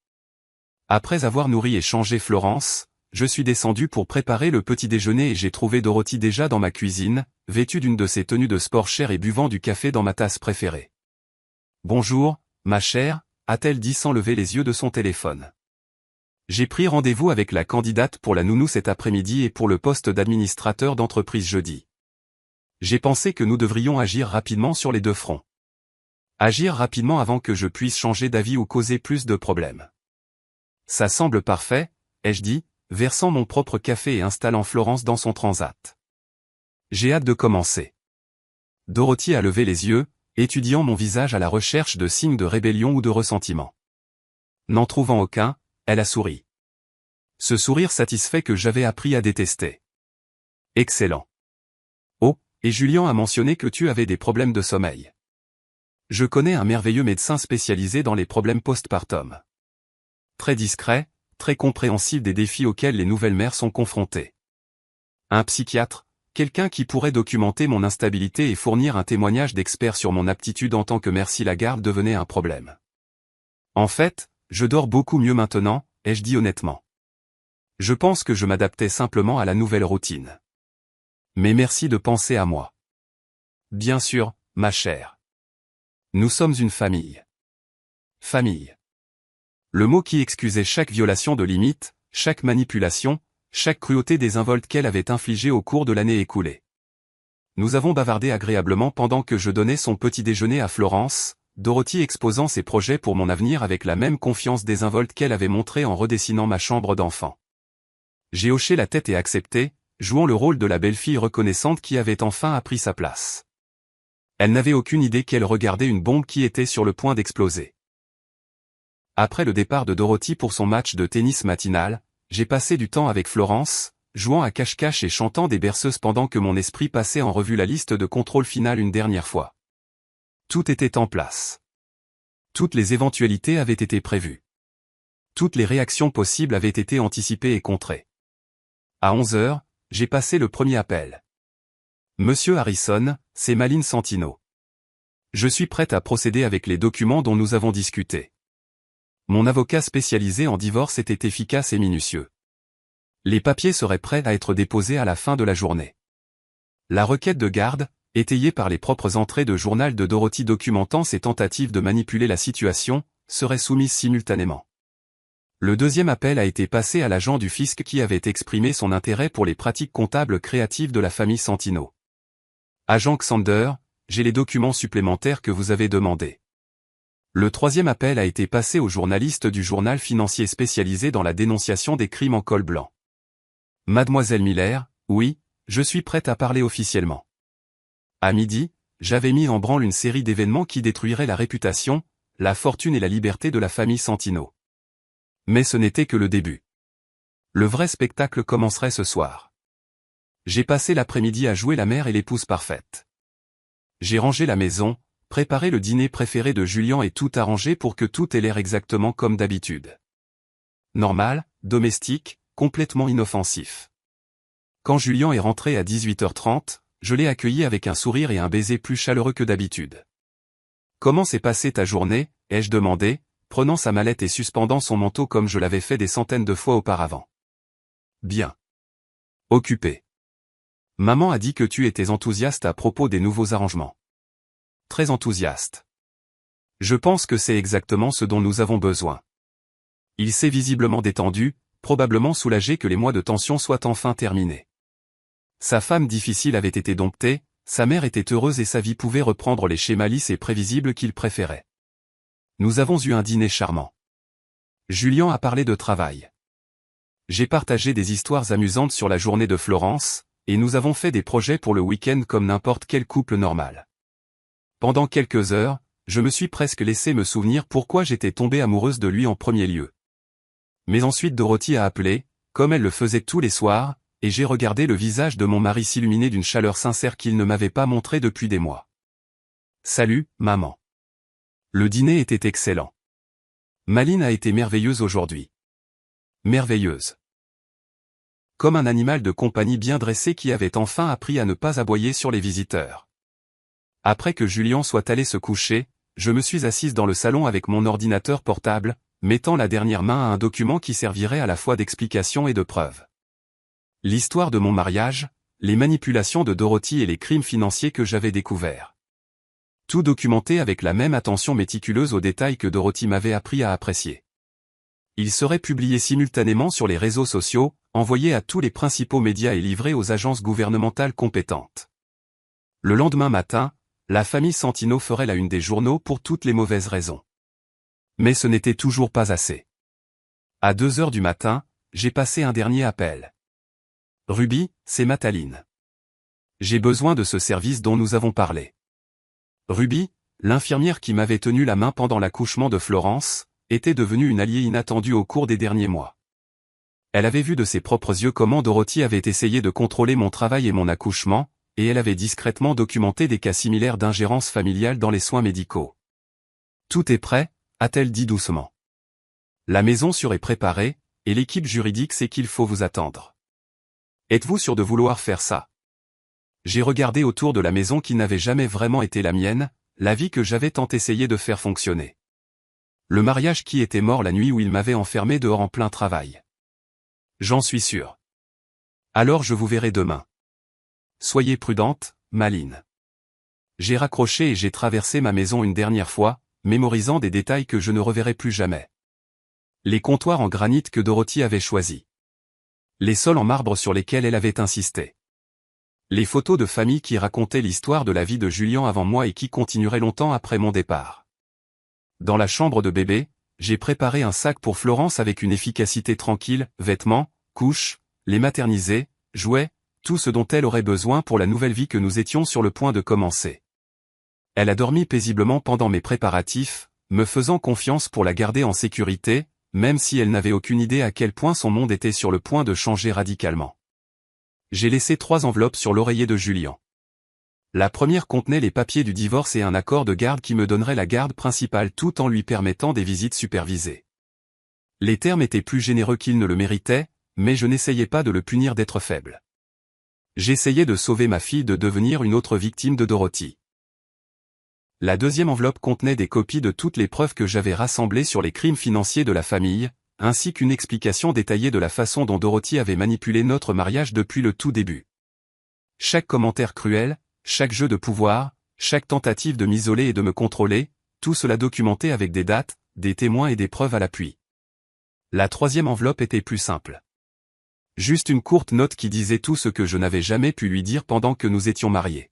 Après avoir nourri et changé Florence, je suis descendu pour préparer le petit déjeuner et j'ai trouvé Dorothy déjà dans ma cuisine, vêtue d'une de ses tenues de sport chères et buvant du café dans ma tasse préférée. « Bonjour, ma chère », a-t-elle dit sans lever les yeux de son téléphone. J'ai pris rendez-vous avec la candidate pour la nounou cet après-midi et pour le poste d'administrateur d'entreprise jeudi. J'ai pensé que nous devrions agir rapidement sur les deux fronts. Agir rapidement avant que je puisse changer d'avis ou causer plus de problèmes. Ça semble parfait, ai-je dit, versant mon propre café et installant Florence dans son transat. J'ai hâte de commencer. Dorothy a levé les yeux, étudiant mon visage à la recherche de signes de rébellion ou de ressentiment. N'en trouvant aucun, elle a souri. Ce sourire satisfait que j'avais appris à détester. Excellent. Oh, et Julien a mentionné que tu avais des problèmes de sommeil. Je connais un merveilleux médecin spécialisé dans les problèmes postpartum. Très discret, très compréhensible des défis auxquels les nouvelles mères sont confrontées. Un psychiatre, quelqu'un qui pourrait documenter mon instabilité et fournir un témoignage d'expert sur mon aptitude en tant que mère si la garde devenait un problème. En fait, je dors beaucoup mieux maintenant, ai-je dit honnêtement. Je pense que je m'adaptais simplement à la nouvelle routine. Mais merci de penser à moi. Bien sûr, ma chère. Nous sommes une famille. Famille. Le mot qui excusait chaque violation de limite, chaque manipulation, chaque cruauté désinvolte qu'elle avait infligée au cours de l'année écoulée. Nous avons bavardé agréablement pendant que je donnais son petit déjeuner à Florence, Dorothy exposant ses projets pour mon avenir avec la même confiance désinvolte qu'elle avait montrée en redessinant ma chambre d'enfant. J'ai hoché la tête et accepté, jouant le rôle de la belle-fille reconnaissante qui avait enfin appris sa place. Elle n'avait aucune idée qu'elle regardait une bombe qui était sur le point d'exploser. Après le départ de Dorothy pour son match de tennis matinal, j'ai passé du temps avec Florence, jouant à cache-cache et chantant des berceuses pendant que mon esprit passait en revue la liste de contrôle final une dernière fois. Tout était en place. Toutes les éventualités avaient été prévues. Toutes les réactions possibles avaient été anticipées et contrées. À 11 heures, j'ai passé le premier appel. Monsieur Harrison, c'est Malin Santino. Je suis prête à procéder avec les documents dont nous avons discuté. Mon avocat spécialisé en divorce était efficace et minutieux. Les papiers seraient prêts à être déposés à la fin de la journée. La requête de garde, étayée par les propres entrées de journal de Dorothy documentant ses tentatives de manipuler la situation, serait soumise simultanément. Le deuxième appel a été passé à l'agent du fisc qui avait exprimé son intérêt pour les pratiques comptables créatives de la famille Santino. Agent Xander, j'ai les documents supplémentaires que vous avez demandés. Le troisième appel a été passé au journaliste du journal financier spécialisé dans la dénonciation des crimes en col blanc. Mademoiselle Miller, oui, je suis prête à parler officiellement. À midi, j'avais mis en branle une série d'événements qui détruiraient la réputation, la fortune et la liberté de la famille Santino. Mais ce n'était que le début. Le vrai spectacle commencerait ce soir. J'ai passé l'après-midi à jouer la mère et l'épouse parfaite. J'ai rangé la maison, préparé le dîner préféré de Julien et tout arrangé pour que tout ait l'air exactement comme d'habitude. Normal, domestique, complètement inoffensif. Quand Julien est rentré à 18h30, je l'ai accueilli avec un sourire et un baiser plus chaleureux que d'habitude. « Comment s'est passée ta journée ?» ai-je demandé, prenant sa mallette et suspendant son manteau comme je l'avais fait des centaines de fois auparavant. « Bien. Occupé. Maman a dit que tu étais enthousiaste à propos des nouveaux arrangements. » Très enthousiaste. Je pense que c'est exactement ce dont nous avons besoin. Il s'est visiblement détendu, probablement soulagé que les mois de tension soient enfin terminés. Sa femme difficile avait été domptée, sa mère était heureuse et sa vie pouvait reprendre les schémas lisses et prévisibles qu'il préférait. Nous avons eu un dîner charmant. Julien a parlé de travail. J'ai partagé des histoires amusantes sur la journée de Florence, et nous avons fait des projets pour le week-end comme n'importe quel couple normal. Pendant quelques heures, je me suis presque laissé me souvenir pourquoi j'étais tombée amoureuse de lui en premier lieu. Mais ensuite Dorothy a appelé, comme elle le faisait tous les soirs, et j'ai regardé le visage de mon mari s'illuminer d'une chaleur sincère qu'il ne m'avait pas montrée depuis des mois. « Salut, maman. » Le dîner était excellent. Malin a été merveilleuse aujourd'hui. Merveilleuse. Comme un animal de compagnie bien dressé qui avait enfin appris à ne pas aboyer sur les visiteurs. Après que Julien soit allé se coucher, je me suis assise dans le salon avec mon ordinateur portable, mettant la dernière main à un document qui servirait à la fois d'explication et de preuve. L'histoire de mon mariage, les manipulations de Dorothy et les crimes financiers que j'avais découverts. Tout documenté avec la même attention méticuleuse aux détails que Dorothy m'avait appris à apprécier. Il serait publié simultanément sur les réseaux sociaux, envoyé à tous les principaux médias et livré aux agences gouvernementales compétentes. Le lendemain matin, la famille Santino ferait la une des journaux pour toutes les mauvaises raisons. Mais ce n'était toujours pas assez. À 2 heures du matin, j'ai passé un dernier appel. Ruby, c'est Mataline. J'ai besoin de ce service dont nous avons parlé. Ruby, l'infirmière qui m'avait tenu la main pendant l'accouchement de Florence, était devenue une alliée inattendue au cours des derniers mois. Elle avait vu de ses propres yeux comment Dorothy avait essayé de contrôler mon travail et mon accouchement, et elle avait discrètement documenté des cas similaires d'ingérence familiale dans les soins médicaux. Tout est prêt, a-t-elle dit doucement. La maison sûre est préparée, et l'équipe juridique sait qu'il faut vous attendre. Êtes-vous sûr de vouloir faire ça? J'ai regardé autour de la maison qui n'avait jamais vraiment été la mienne, la vie que j'avais tant essayé de faire fonctionner. Le mariage qui était mort la nuit où il m'avait enfermé dehors en plein travail. J'en suis sûr. Alors je vous verrai demain. Soyez prudente, Malines. J'ai raccroché et j'ai traversé ma maison une dernière fois, mémorisant des détails que je ne reverrai plus jamais. Les comptoirs en granit que Dorothy avait choisis. Les sols en marbre sur lesquels elle avait insisté. Les photos de famille qui racontaient l'histoire de la vie de Julien avant moi et qui continueraient longtemps après mon départ. Dans la chambre de bébé, j'ai préparé un sac pour Florence avec une efficacité tranquille, vêtements, couches, les maternisés, jouets, tout ce dont elle aurait besoin pour la nouvelle vie que nous étions sur le point de commencer. Elle a dormi paisiblement pendant mes préparatifs, me faisant confiance pour la garder en sécurité, même si elle n'avait aucune idée à quel point son monde était sur le point de changer radicalement. J'ai laissé 3 enveloppes sur l'oreiller de Julien. La première contenait les papiers du divorce et un accord de garde qui me donnerait la garde principale tout en lui permettant des visites supervisées. Les termes étaient plus généreux qu'il ne le méritait, mais je n'essayais pas de le punir d'être faible. J'essayais de sauver ma fille de devenir une autre victime de Dorothy. La deuxième enveloppe contenait des copies de toutes les preuves que j'avais rassemblées sur les crimes financiers de la famille, ainsi qu'une explication détaillée de la façon dont Dorothy avait manipulé notre mariage depuis le tout début. Chaque commentaire cruel, chaque jeu de pouvoir, chaque tentative de m'isoler et de me contrôler, tout cela documenté avec des dates, des témoins et des preuves à l'appui. La troisième enveloppe était plus simple. Juste une courte note qui disait tout ce que je n'avais jamais pu lui dire pendant que nous étions mariés.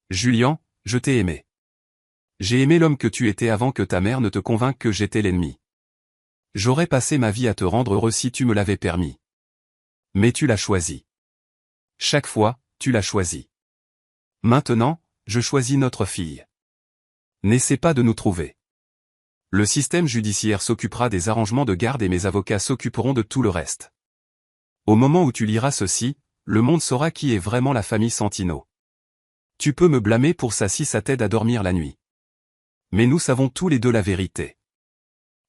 Julien, je t'ai aimé. J'ai aimé l'homme que tu étais avant que ta mère ne te convainque que j'étais l'ennemi. J'aurais passé ma vie à te rendre heureux si tu me l'avais permis. Mais tu l'as choisi. Chaque fois, tu l'as choisi. Maintenant, je choisis notre fille. N'essaie pas de nous trouver. Le système judiciaire s'occupera des arrangements de garde et mes avocats s'occuperont de tout le reste. Au moment où tu liras ceci, le monde saura qui est vraiment la famille Santino. Tu peux me blâmer pour ça si ça t'aide à dormir la nuit. Mais nous savons tous les deux la vérité.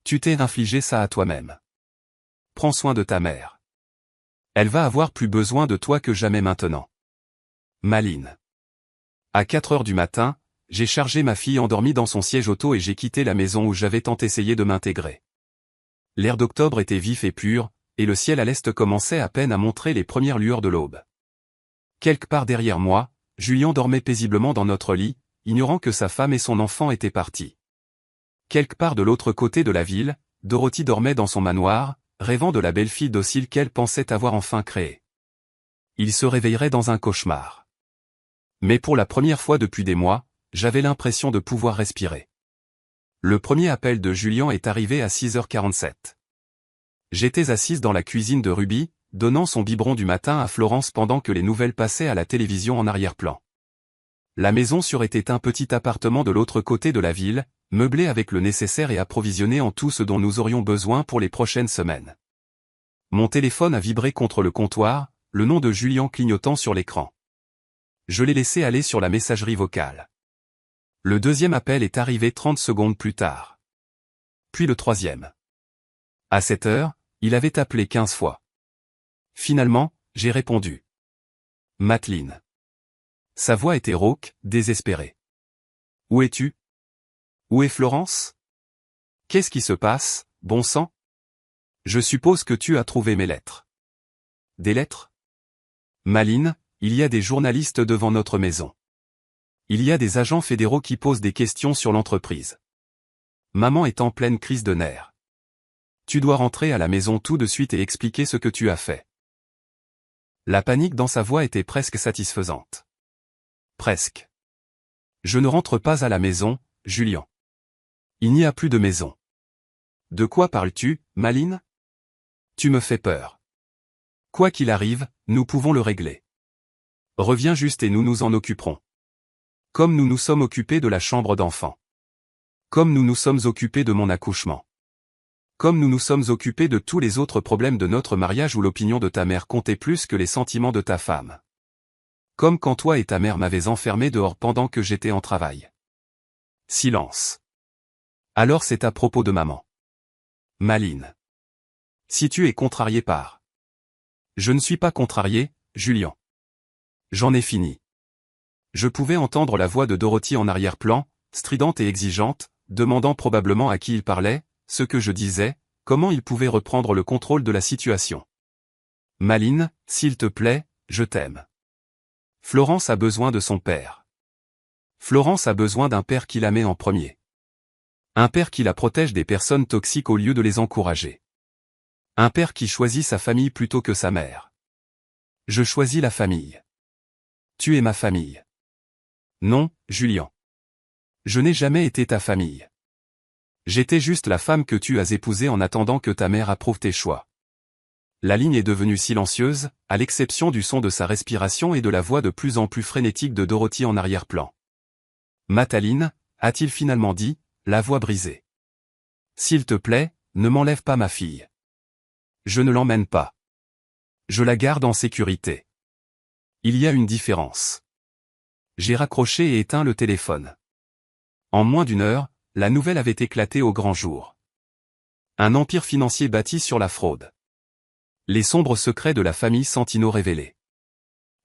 Tu t'es infligé ça à toi-même. Prends soin de ta mère. Elle va avoir plus besoin de toi que jamais maintenant. Malines. À 4 heures du matin, j'ai chargé ma fille endormie dans son siège auto et j'ai quitté la maison où j'avais tant essayé de m'intégrer. L'air d'octobre était vif et pur, et le ciel à l'est commençait à peine à montrer les premières lueurs de l'aube. Quelque part derrière moi, Julien dormait paisiblement dans notre lit, ignorant que sa femme et son enfant étaient partis. Quelque part de l'autre côté de la ville, Dorothy dormait dans son manoir, rêvant de la belle fille docile qu'elle pensait avoir enfin créée. Il se réveillerait dans un cauchemar. Mais pour la première fois depuis des mois, j'avais l'impression de pouvoir respirer. Le premier appel de Julien est arrivé à 6h47. J'étais assise dans la cuisine de Ruby, donnant son biberon du matin à Florence pendant que les nouvelles passaient à la télévision en arrière-plan. La maison sûre était un petit appartement de l'autre côté de la ville, meublé avec le nécessaire et approvisionné en tout ce dont nous aurions besoin pour les prochaines semaines. Mon téléphone a vibré contre le comptoir, le nom de Julien clignotant sur l'écran. Je l'ai laissé aller sur la messagerie vocale. Le deuxième appel est arrivé 30 secondes plus tard. Puis le troisième. À 7 heures, il avait appelé 15 fois. Finalement, j'ai répondu. Mateline. Sa voix était rauque, désespérée. Où es-tu? Où est Florence? Qu'est-ce qui se passe, bon sang? Je suppose que tu as trouvé mes lettres. Des lettres? Malines, il y a des journalistes devant notre maison. Il y a des agents fédéraux qui posent des questions sur l'entreprise. Maman est en pleine crise de nerfs. Tu dois rentrer à la maison tout de suite et expliquer ce que tu as fait. La panique dans sa voix était presque satisfaisante. Presque. Je ne rentre pas à la maison, Julien. Il n'y a plus de maison. De quoi parles-tu, Malines? Tu me fais peur. Quoi qu'il arrive, nous pouvons le régler. Reviens juste et nous nous en occuperons. Comme nous nous sommes occupés de la chambre d'enfant. Comme nous nous sommes occupés de mon accouchement. Comme nous nous sommes occupés de tous les autres problèmes de notre mariage où l'opinion de ta mère comptait plus que les sentiments de ta femme. Comme quand toi et ta mère m'avez enfermé dehors pendant que j'étais en travail. Silence. Alors c'est à propos de maman. Maline. Si tu es contrarié par... Je ne suis pas contrarié, Julian. J'en ai fini. Je pouvais entendre la voix de Dorothy en arrière-plan, stridente et exigeante, demandant probablement à qui il parlait, ce que je disais, comment il pouvait reprendre le contrôle de la situation. Maline, s'il te plaît, je t'aime. Florence a besoin de son père. Florence a besoin d'un père qui la met en premier. Un père qui la protège des personnes toxiques au lieu de les encourager. Un père qui choisit sa famille plutôt que sa mère. Je choisis la famille. Tu es ma famille. Non, Julian. Je n'ai jamais été ta famille. J'étais juste la femme que tu as épousée en attendant que ta mère approuve tes choix. La ligne est devenue silencieuse, à l'exception du son de sa respiration et de la voix de plus en plus frénétique de Dorothy en arrière-plan. Mataline, a-t-il finalement dit, la voix brisée. S'il te plaît, ne m'enlève pas ma fille. Je ne l'emmène pas. Je la garde en sécurité. Il y a une différence. J'ai raccroché et éteint le téléphone. En moins d'une heure, la nouvelle avait éclaté au grand jour. Un empire financier bâti sur la fraude. Les sombres secrets de la famille Santino révélés.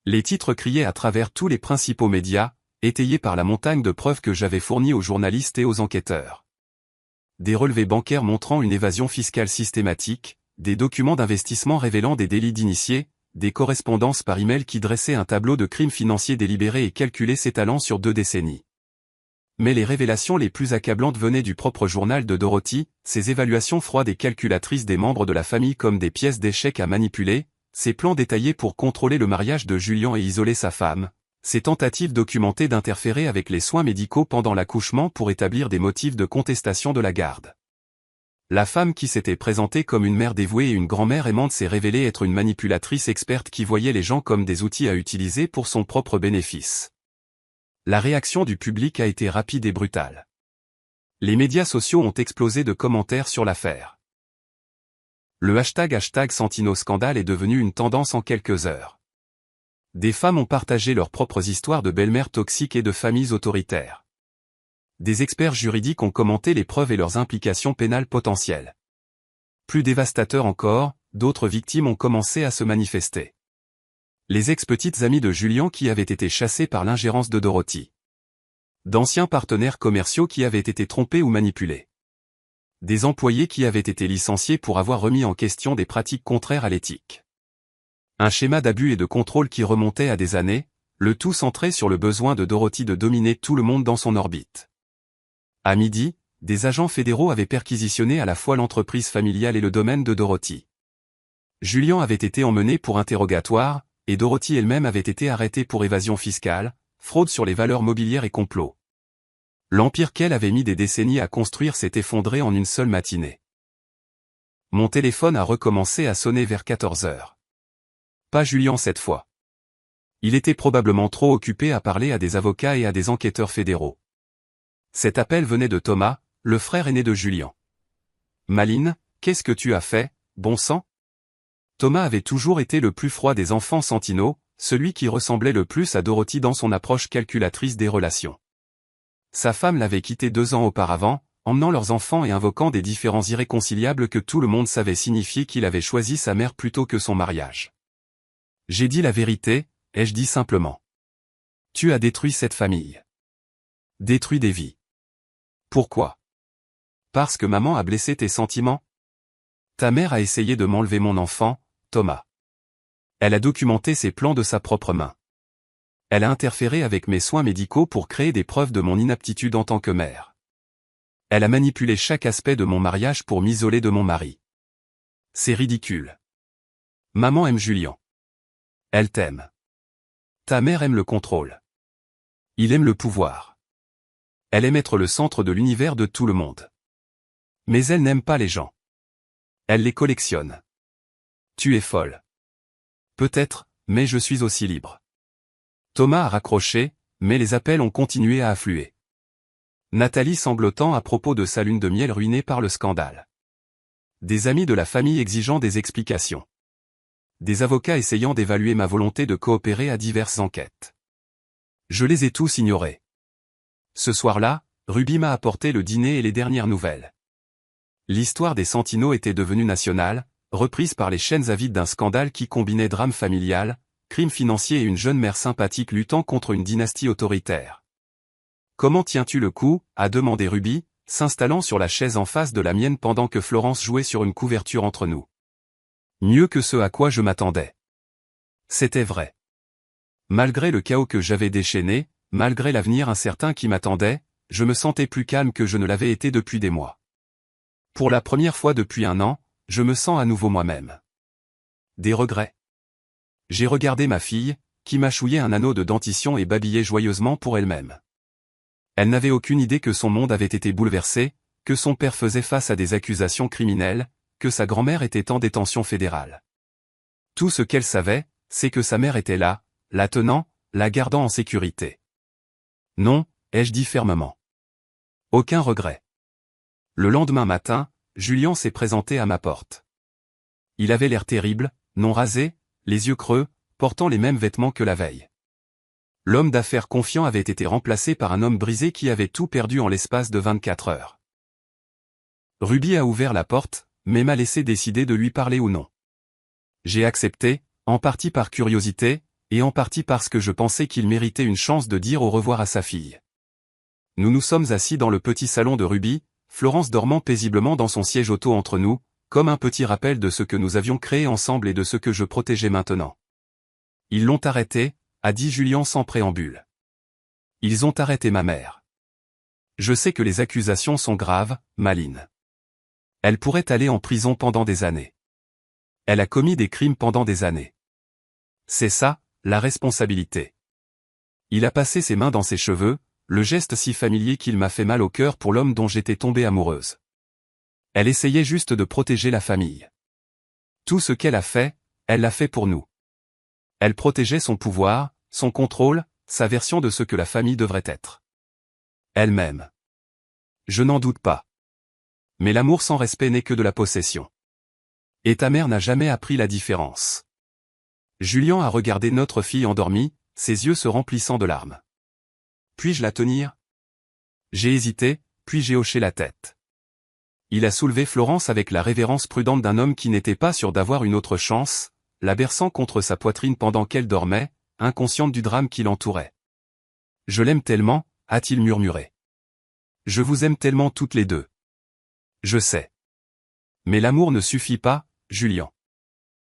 Les titres criaient à travers tous les principaux médias, étayés par la montagne de preuves que j'avais fournies aux journalistes et aux enquêteurs. Des relevés bancaires montrant une évasion fiscale systématique, des documents d'investissement révélant des délits d'initiés, des correspondances par email qui dressaient un tableau de crimes financiers délibérés et calculés s'étalant sur 2 décennies. Mais les révélations les plus accablantes venaient du propre journal de Dorothy, ses évaluations froides et calculatrices des membres de la famille comme des pièces d'échecs à manipuler, ses plans détaillés pour contrôler le mariage de Julian et isoler sa femme, ses tentatives documentées d'interférer avec les soins médicaux pendant l'accouchement pour établir des motifs de contestation de la garde. La femme qui s'était présentée comme une mère dévouée et une grand-mère aimante s'est révélée être une manipulatrice experte qui voyait les gens comme des outils à utiliser pour son propre bénéfice. La réaction du public a été rapide et brutale. Les médias sociaux ont explosé de commentaires sur l'affaire. Le hashtag #SantinoScandale est devenu une tendance en quelques heures. Des femmes ont partagé leurs propres histoires de belles-mères toxiques et de familles autoritaires. Des experts juridiques ont commenté les preuves et leurs implications pénales potentielles. Plus dévastateur encore, d'autres victimes ont commencé à se manifester. Les ex-petites amies de Julian qui avaient été chassées par l'ingérence de Dorothy. D'anciens partenaires commerciaux qui avaient été trompés ou manipulés. Des employés qui avaient été licenciés pour avoir remis en question des pratiques contraires à l'éthique. Un schéma d'abus et de contrôle qui remontait à des années, le tout centré sur le besoin de Dorothy de dominer tout le monde dans son orbite. À midi, des agents fédéraux avaient perquisitionné à la fois l'entreprise familiale et le domaine de Dorothy. Julian avait été emmené pour interrogatoire, et Dorothy elle-même avait été arrêtée pour évasion fiscale, fraude sur les valeurs mobilières et complot. L'empire qu'elle avait mis des décennies à construire s'est effondré en une seule matinée. Mon téléphone a recommencé à sonner vers 14 heures. Pas Julian cette fois. Il était probablement trop occupé à parler à des avocats et à des enquêteurs fédéraux. Cet appel venait de Thomas, le frère aîné de Julian. Maline, qu'est-ce que tu as fait, bon sang ? Thomas avait toujours été le plus froid des enfants Santino, celui qui ressemblait le plus à Dorothy dans son approche calculatrice des relations. Sa femme l'avait quitté 2 ans auparavant, emmenant leurs enfants et invoquant des différends irréconciliables que tout le monde savait signifier qu'il avait choisi sa mère plutôt que son mariage. J'ai dit la vérité, ai-je dit simplement. Tu as détruit cette famille. Détruit des vies. Pourquoi ? Parce que maman a blessé tes sentiments ? Ta mère a essayé de m'enlever mon enfant, Thomas. Elle a documenté ses plans de sa propre main. Elle a interféré avec mes soins médicaux pour créer des preuves de mon inaptitude en tant que mère. Elle a manipulé chaque aspect de mon mariage pour m'isoler de mon mari. C'est ridicule. Maman aime Julian. Elle t'aime. Ta mère aime le contrôle. Il aime le pouvoir. Elle aime être le centre de l'univers de tout le monde. Mais elle n'aime pas les gens. Elle les collectionne. Tu es folle. Peut-être, mais je suis aussi libre. Thomas a raccroché, mais les appels ont continué à affluer. Nathalie sanglotant à propos de sa lune de miel ruinée par le scandale. Des amis de la famille exigeant des explications. Des avocats essayant d'évaluer ma volonté de coopérer à diverses enquêtes. Je les ai tous ignorés. Ce soir-là, Ruby m'a apporté le dîner et les dernières nouvelles. L'histoire des Santino était devenue nationale, reprise par les chaînes avides d'un scandale qui combinait drame familial, crime financier et une jeune mère sympathique luttant contre une dynastie autoritaire. « Comment tiens-tu le coup ?» a demandé Ruby, s'installant sur la chaise en face de la mienne pendant que Florence jouait sur une couverture entre nous. Mieux que ce à quoi je m'attendais. C'était vrai. Malgré le chaos que j'avais déchaîné, malgré l'avenir incertain qui m'attendait, je me sentais plus calme que je ne l'avais été depuis des mois. Pour la première fois depuis 1 an, je me sens à nouveau moi-même. Des regrets. J'ai regardé ma fille, qui mâchouillait un anneau de dentition et babillait joyeusement pour elle-même. Elle n'avait aucune idée que son monde avait été bouleversé, que son père faisait face à des accusations criminelles, que sa grand-mère était en détention fédérale. Tout ce qu'elle savait, c'est que sa mère était là, la tenant, la gardant en sécurité. Non, ai-je dit fermement. Aucun regret. Le lendemain matin, Julien s'est présenté à ma porte. Il avait l'air terrible, non rasé, les yeux creux, portant les mêmes vêtements que la veille. L'homme d'affaires confiant avait été remplacé par un homme brisé qui avait tout perdu en l'espace de 24 heures. Ruby a ouvert la porte, mais m'a laissé décider de lui parler ou non. J'ai accepté, en partie par curiosité, et en partie parce que je pensais qu'il méritait une chance de dire au revoir à sa fille. Nous nous sommes assis dans le petit salon de Ruby, Florence dormant paisiblement dans son siège auto entre nous, comme un petit rappel de ce que nous avions créé ensemble et de ce que je protégeais maintenant. Ils l'ont arrêté, a dit Julien sans préambule. Ils ont arrêté ma mère. Je sais que les accusations sont graves, Maline. Elle pourrait aller en prison pendant des années. Elle a commis des crimes pendant des années. C'est ça, la responsabilité. Il a passé ses mains dans ses cheveux, le geste si familier qu'il m'a fait mal au cœur pour l'homme dont j'étais tombée amoureuse. Elle essayait juste de protéger la famille. Tout ce qu'elle a fait, elle l'a fait pour nous. Elle protégeait son pouvoir, son contrôle, sa version de ce que la famille devrait être. Elle-même. Je n'en doute pas. Mais l'amour sans respect n'est que de la possession. Et ta mère n'a jamais appris la différence. Julien a regardé notre fille endormie, ses yeux se remplissant de larmes. Puis-je la tenir? J'ai hésité, puis j'ai hoché la tête. Il a soulevé Florence avec la révérence prudente d'un homme qui n'était pas sûr d'avoir une autre chance, la berçant contre sa poitrine pendant qu'elle dormait, inconsciente du drame qui l'entourait. « Je l'aime tellement », a-t-il murmuré. « Je vous aime tellement toutes les deux. » Je sais. Mais l'amour ne suffit pas, Julien.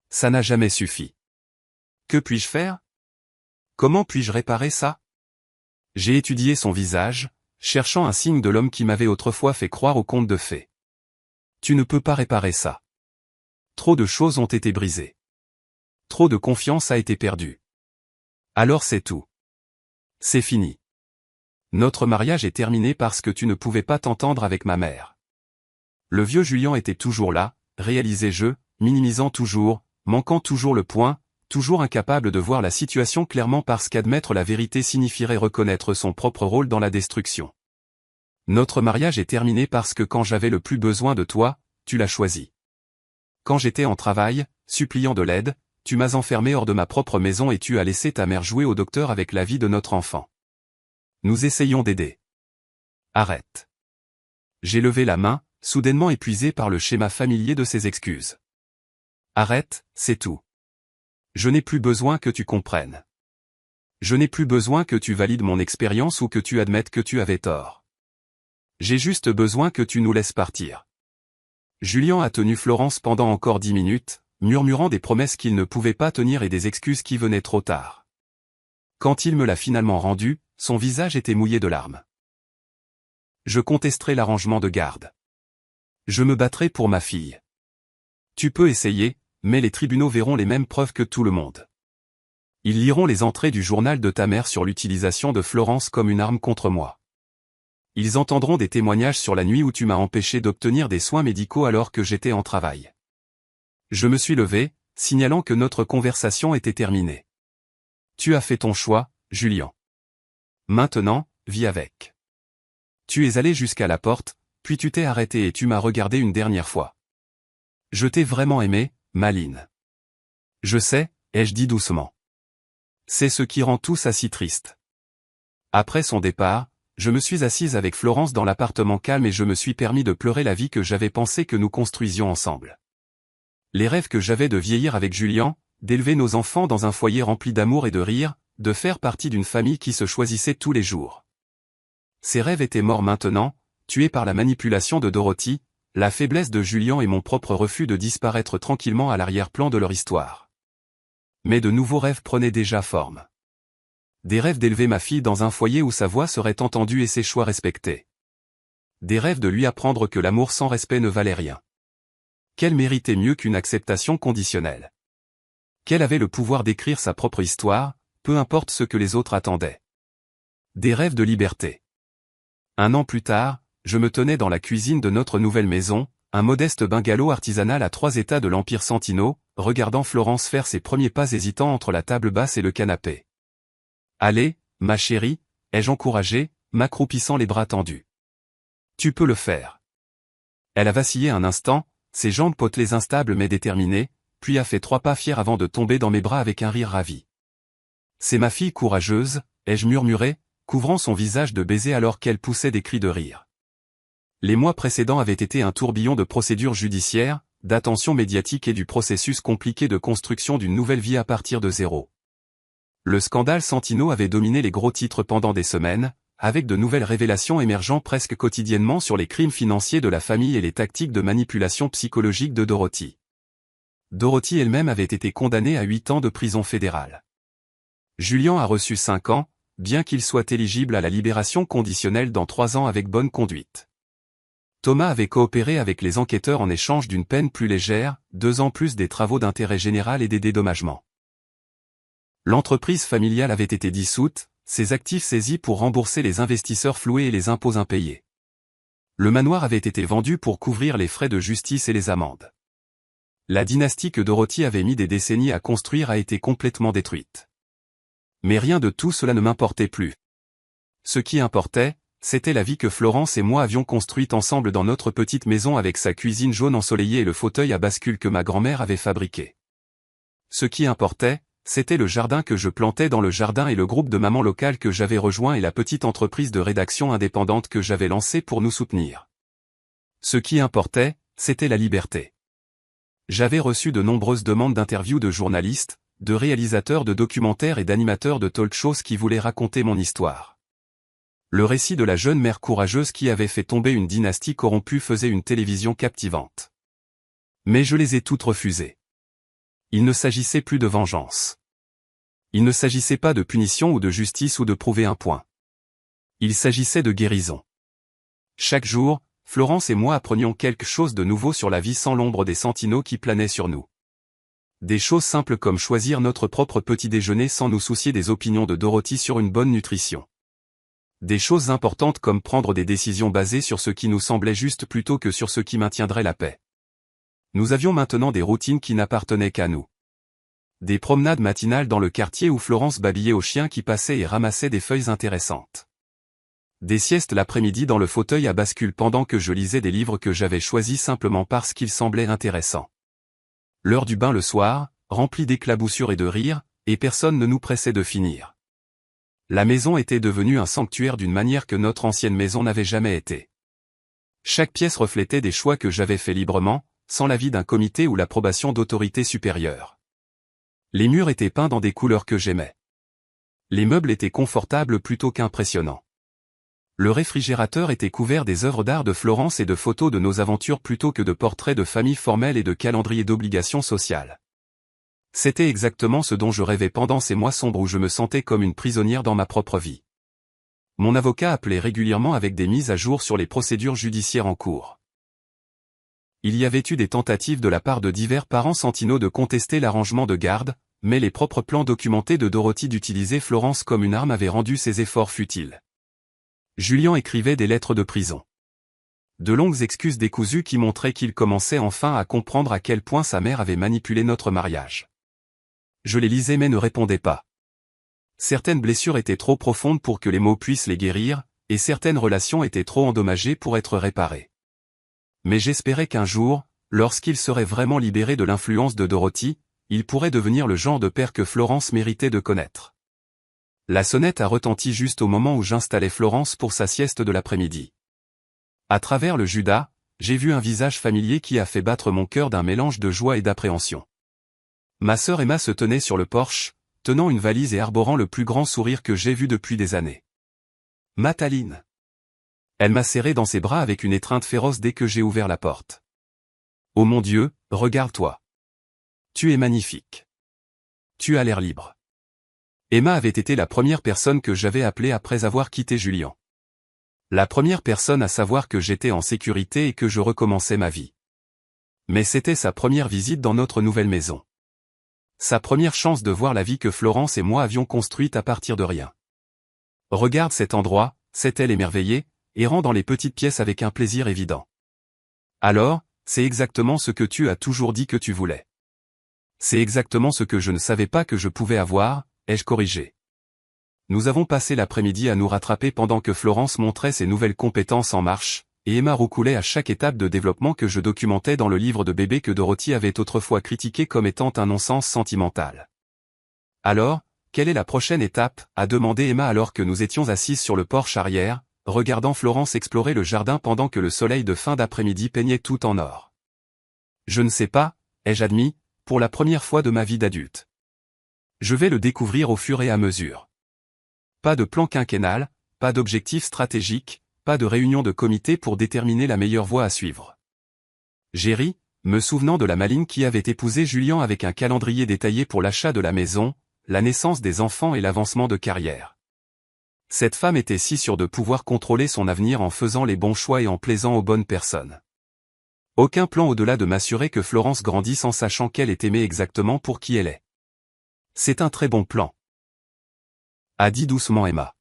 Ça n'a jamais suffi. Que puis-je faire? Comment puis-je réparer ça? J'ai étudié son visage, cherchant un signe de l'homme qui m'avait autrefois fait croire au conte de fées. Tu ne peux pas réparer ça. Trop de choses ont été brisées. Trop de confiance a été perdue. Alors c'est tout. C'est fini. Notre mariage est terminé parce que tu ne pouvais pas t'entendre avec ma mère. Le vieux Julien était toujours là, réalisais-je, minimisant toujours, manquant toujours le point, toujours incapable de voir la situation clairement parce qu'admettre la vérité signifierait reconnaître son propre rôle dans la destruction. Notre mariage est terminé parce que quand j'avais le plus besoin de toi, tu l'as choisi. Quand j'étais en travail, suppliant de l'aide, tu m'as enfermé hors de ma propre maison et tu as laissé ta mère jouer au docteur avec la vie de notre enfant. Nous essayons d'aider. Arrête. J'ai levé la main, soudainement épuisé par le schéma familier de ses excuses. Arrête, c'est tout. Je n'ai plus besoin que tu comprennes. Je n'ai plus besoin que tu valides mon expérience ou que tu admettes que tu avais tort. J'ai juste besoin que tu nous laisses partir. Julien a tenu Florence pendant encore 10 minutes, murmurant des promesses qu'il ne pouvait pas tenir et des excuses qui venaient trop tard. Quand il me l'a finalement rendue, son visage était mouillé de larmes. Je contesterai l'arrangement de garde. Je me battrai pour ma fille. Tu peux essayer, mais les tribunaux verront les mêmes preuves que tout le monde. Ils liront les entrées du journal de ta mère sur l'utilisation de Florence comme une arme contre moi. Ils entendront des témoignages sur la nuit où tu m'as empêché d'obtenir des soins médicaux alors que j'étais en travail. Je me suis levé, signalant que notre conversation était terminée. Tu as fait ton choix, Julien. Maintenant, vis avec. Tu es allé jusqu'à la porte, puis tu t'es arrêté et tu m'as regardé une dernière fois. Je t'ai vraiment aimé, Maline. Je sais, ai-je dit doucement. C'est ce qui rend tout ça si triste. Après son départ, Je me suis assise avec Florence dans l'appartement calme et je me suis permis de pleurer la vie que j'avais pensé que nous construisions ensemble. Les rêves que j'avais de vieillir avec Julien, d'élever nos enfants dans un foyer rempli d'amour et de rire, de faire partie d'une famille qui se choisissait tous les jours. Ces rêves étaient morts maintenant, tués par la manipulation de Dorothy, la faiblesse de Julien et mon propre refus de disparaître tranquillement à l'arrière-plan de leur histoire. Mais de nouveaux rêves prenaient déjà forme. Des rêves d'élever ma fille dans un foyer où sa voix serait entendue et ses choix respectés. Des rêves de lui apprendre que l'amour sans respect ne valait rien. Qu'elle méritait mieux qu'une acceptation conditionnelle. Qu'elle avait le pouvoir d'écrire sa propre histoire, peu importe ce que les autres attendaient. Des rêves de liberté. 1 an plus tard, je me tenais dans la cuisine de notre nouvelle maison, un modeste bungalow artisanal à 3 états de l'Empire Santino, regardant Florence faire ses premiers pas hésitants entre la table basse et le canapé. « Allez, ma chérie », ai-je encouragé, m'accroupissant les bras tendus. « Tu peux le faire. » Elle a vacillé un instant, ses jambes potelées instables mais déterminées, puis a fait 3 pas fiers avant de tomber dans mes bras avec un rire ravi. « C'est ma fille courageuse », ai-je murmuré, couvrant son visage de baisers alors qu'elle poussait des cris de rire. Les mois précédents avaient été un tourbillon de procédures judiciaires, d'attention médiatique et du processus compliqué de construction d'une nouvelle vie à partir de zéro. Le scandale Santino avait dominé les gros titres pendant des semaines, avec de nouvelles révélations émergeant presque quotidiennement sur les crimes financiers de la famille et les tactiques de manipulation psychologique de Dorothy. Dorothy elle-même avait été condamnée à 8 ans de prison fédérale. Julien a reçu 5 ans, bien qu'il soit éligible à la libération conditionnelle dans 3 ans avec bonne conduite. Thomas avait coopéré avec les enquêteurs en échange d'une peine plus légère, 2 ans plus des travaux d'intérêt général et des dédommagements. L'entreprise familiale avait été dissoute, ses actifs saisis pour rembourser les investisseurs floués et les impôts impayés. Le manoir avait été vendu pour couvrir les frais de justice et les amendes. La dynastie que Dorothy avait mis des décennies à construire a été complètement détruite. Mais rien de tout cela ne m'importait plus. Ce qui importait, c'était la vie que Florence et moi avions construite ensemble dans notre petite maison avec sa cuisine jaune ensoleillée et le fauteuil à bascule que ma grand-mère avait fabriqué. Ce qui importait, c'était le jardin que je plantais dans le jardin et le groupe de mamans locales que j'avais rejoint et la petite entreprise de rédaction indépendante que j'avais lancée pour nous soutenir. Ce qui importait, c'était la liberté. J'avais reçu de nombreuses demandes d'interviews de journalistes, de réalisateurs de documentaires et d'animateurs de talk-shows qui voulaient raconter mon histoire. Le récit de la jeune mère courageuse qui avait fait tomber une dynastie corrompue faisait une télévision captivante. Mais je les ai toutes refusées. Il ne s'agissait plus de vengeance. Il ne s'agissait pas de punition ou de justice ou de prouver un point. Il s'agissait de guérison. Chaque jour, Florence et moi apprenions quelque chose de nouveau sur la vie sans l'ombre des Santino qui planaient sur nous. Des choses simples comme choisir notre propre petit déjeuner sans nous soucier des opinions de Dorothy sur une bonne nutrition. Des choses importantes comme prendre des décisions basées sur ce qui nous semblait juste plutôt que sur ce qui maintiendrait la paix. Nous avions maintenant des routines qui n'appartenaient qu'à nous. Des promenades matinales dans le quartier où Florence babillait aux chiens qui passaient et ramassait des feuilles intéressantes. Des siestes l'après-midi dans le fauteuil à bascule pendant que je lisais des livres que j'avais choisis simplement parce qu'ils semblaient intéressants. L'heure du bain le soir, remplie d'éclaboussures et de rires, et personne ne nous pressait de finir. La maison était devenue un sanctuaire d'une manière que notre ancienne maison n'avait jamais été. Chaque pièce reflétait des choix que j'avais faits librement, sans l'avis d'un comité ou l'approbation d'autorités supérieures. Les murs étaient peints dans des couleurs que j'aimais. Les meubles étaient confortables plutôt qu'impressionnants. Le réfrigérateur était couvert des œuvres d'art de Florence et de photos de nos aventures plutôt que de portraits de familles formelles et de calendriers d'obligations sociales. C'était exactement ce dont je rêvais pendant ces mois sombres où je me sentais comme une prisonnière dans ma propre vie. Mon avocat appelait régulièrement avec des mises à jour sur les procédures judiciaires en cours. Il y avait eu des tentatives de la part de divers parents Santino de contester l'arrangement de garde, mais les propres plans documentés de Dorothy d'utiliser Florence comme une arme avaient rendu ses efforts futiles. Julien écrivait des lettres de prison. De longues excuses décousues qui montraient qu'il commençait enfin à comprendre à quel point sa mère avait manipulé notre mariage. Je les lisais mais ne répondais pas. Certaines blessures étaient trop profondes pour que les mots puissent les guérir, et certaines relations étaient trop endommagées pour être réparées. Mais j'espérais qu'un jour, lorsqu'il serait vraiment libéré de l'influence de Dorothy, il pourrait devenir le genre de père que Florence méritait de connaître. La sonnette a retenti juste au moment où j'installais Florence pour sa sieste de l'après-midi. À travers le Judas, j'ai vu un visage familier qui a fait battre mon cœur d'un mélange de joie et d'appréhension. Ma sœur Emma se tenait sur le porche, tenant une valise et arborant le plus grand sourire que j'ai vu depuis des années. « Mataline !» Elle m'a serré dans ses bras avec une étreinte féroce dès que j'ai ouvert la porte. « Oh mon Dieu, regarde-toi. Tu es magnifique. Tu as l'air libre. » Emma avait été la première personne que j'avais appelée après avoir quitté Julian. La première personne à savoir que j'étais en sécurité et que je recommençais ma vie. Mais c'était sa première visite dans notre nouvelle maison. Sa première chance de voir la vie que Florence et moi avions construite à partir de rien. « Regarde cet endroit », s'est-elle émerveillée, errant dans les petites pièces avec un plaisir évident. « Alors, c'est exactement ce que tu as toujours dit que tu voulais. »« C'est exactement ce que je ne savais pas que je pouvais avoir », ai-je corrigé. Nous avons passé l'après-midi à nous rattraper pendant que Florence montrait ses nouvelles compétences en marche, et Emma roucoulait à chaque étape de développement que je documentais dans le livre de bébé que Dorothy avait autrefois critiqué comme étant un non-sens sentimental. « Alors, quelle est la prochaine étape ?» a demandé Emma alors que nous étions assises sur le porche arrière, regardant Florence explorer le jardin pendant que le soleil de fin d'après-midi peignait tout en or. « Je ne sais pas, ai-je admis, pour la première fois de ma vie d'adulte. Je vais le découvrir au fur et à mesure. Pas de plan quinquennal, pas d'objectif stratégique, pas de réunion de comité pour déterminer la meilleure voie à suivre. » J'ai ri, me souvenant de la Maline qui avait épousé Julian avec un calendrier détaillé pour l'achat de la maison, la naissance des enfants et l'avancement de carrière. Cette femme était si sûre de pouvoir contrôler son avenir en faisant les bons choix et en plaisant aux bonnes personnes. Aucun plan au-delà de m'assurer que Florence grandisse en sachant qu'elle est aimée exactement pour qui elle est. C'est un très bon plan, a dit doucement Emma.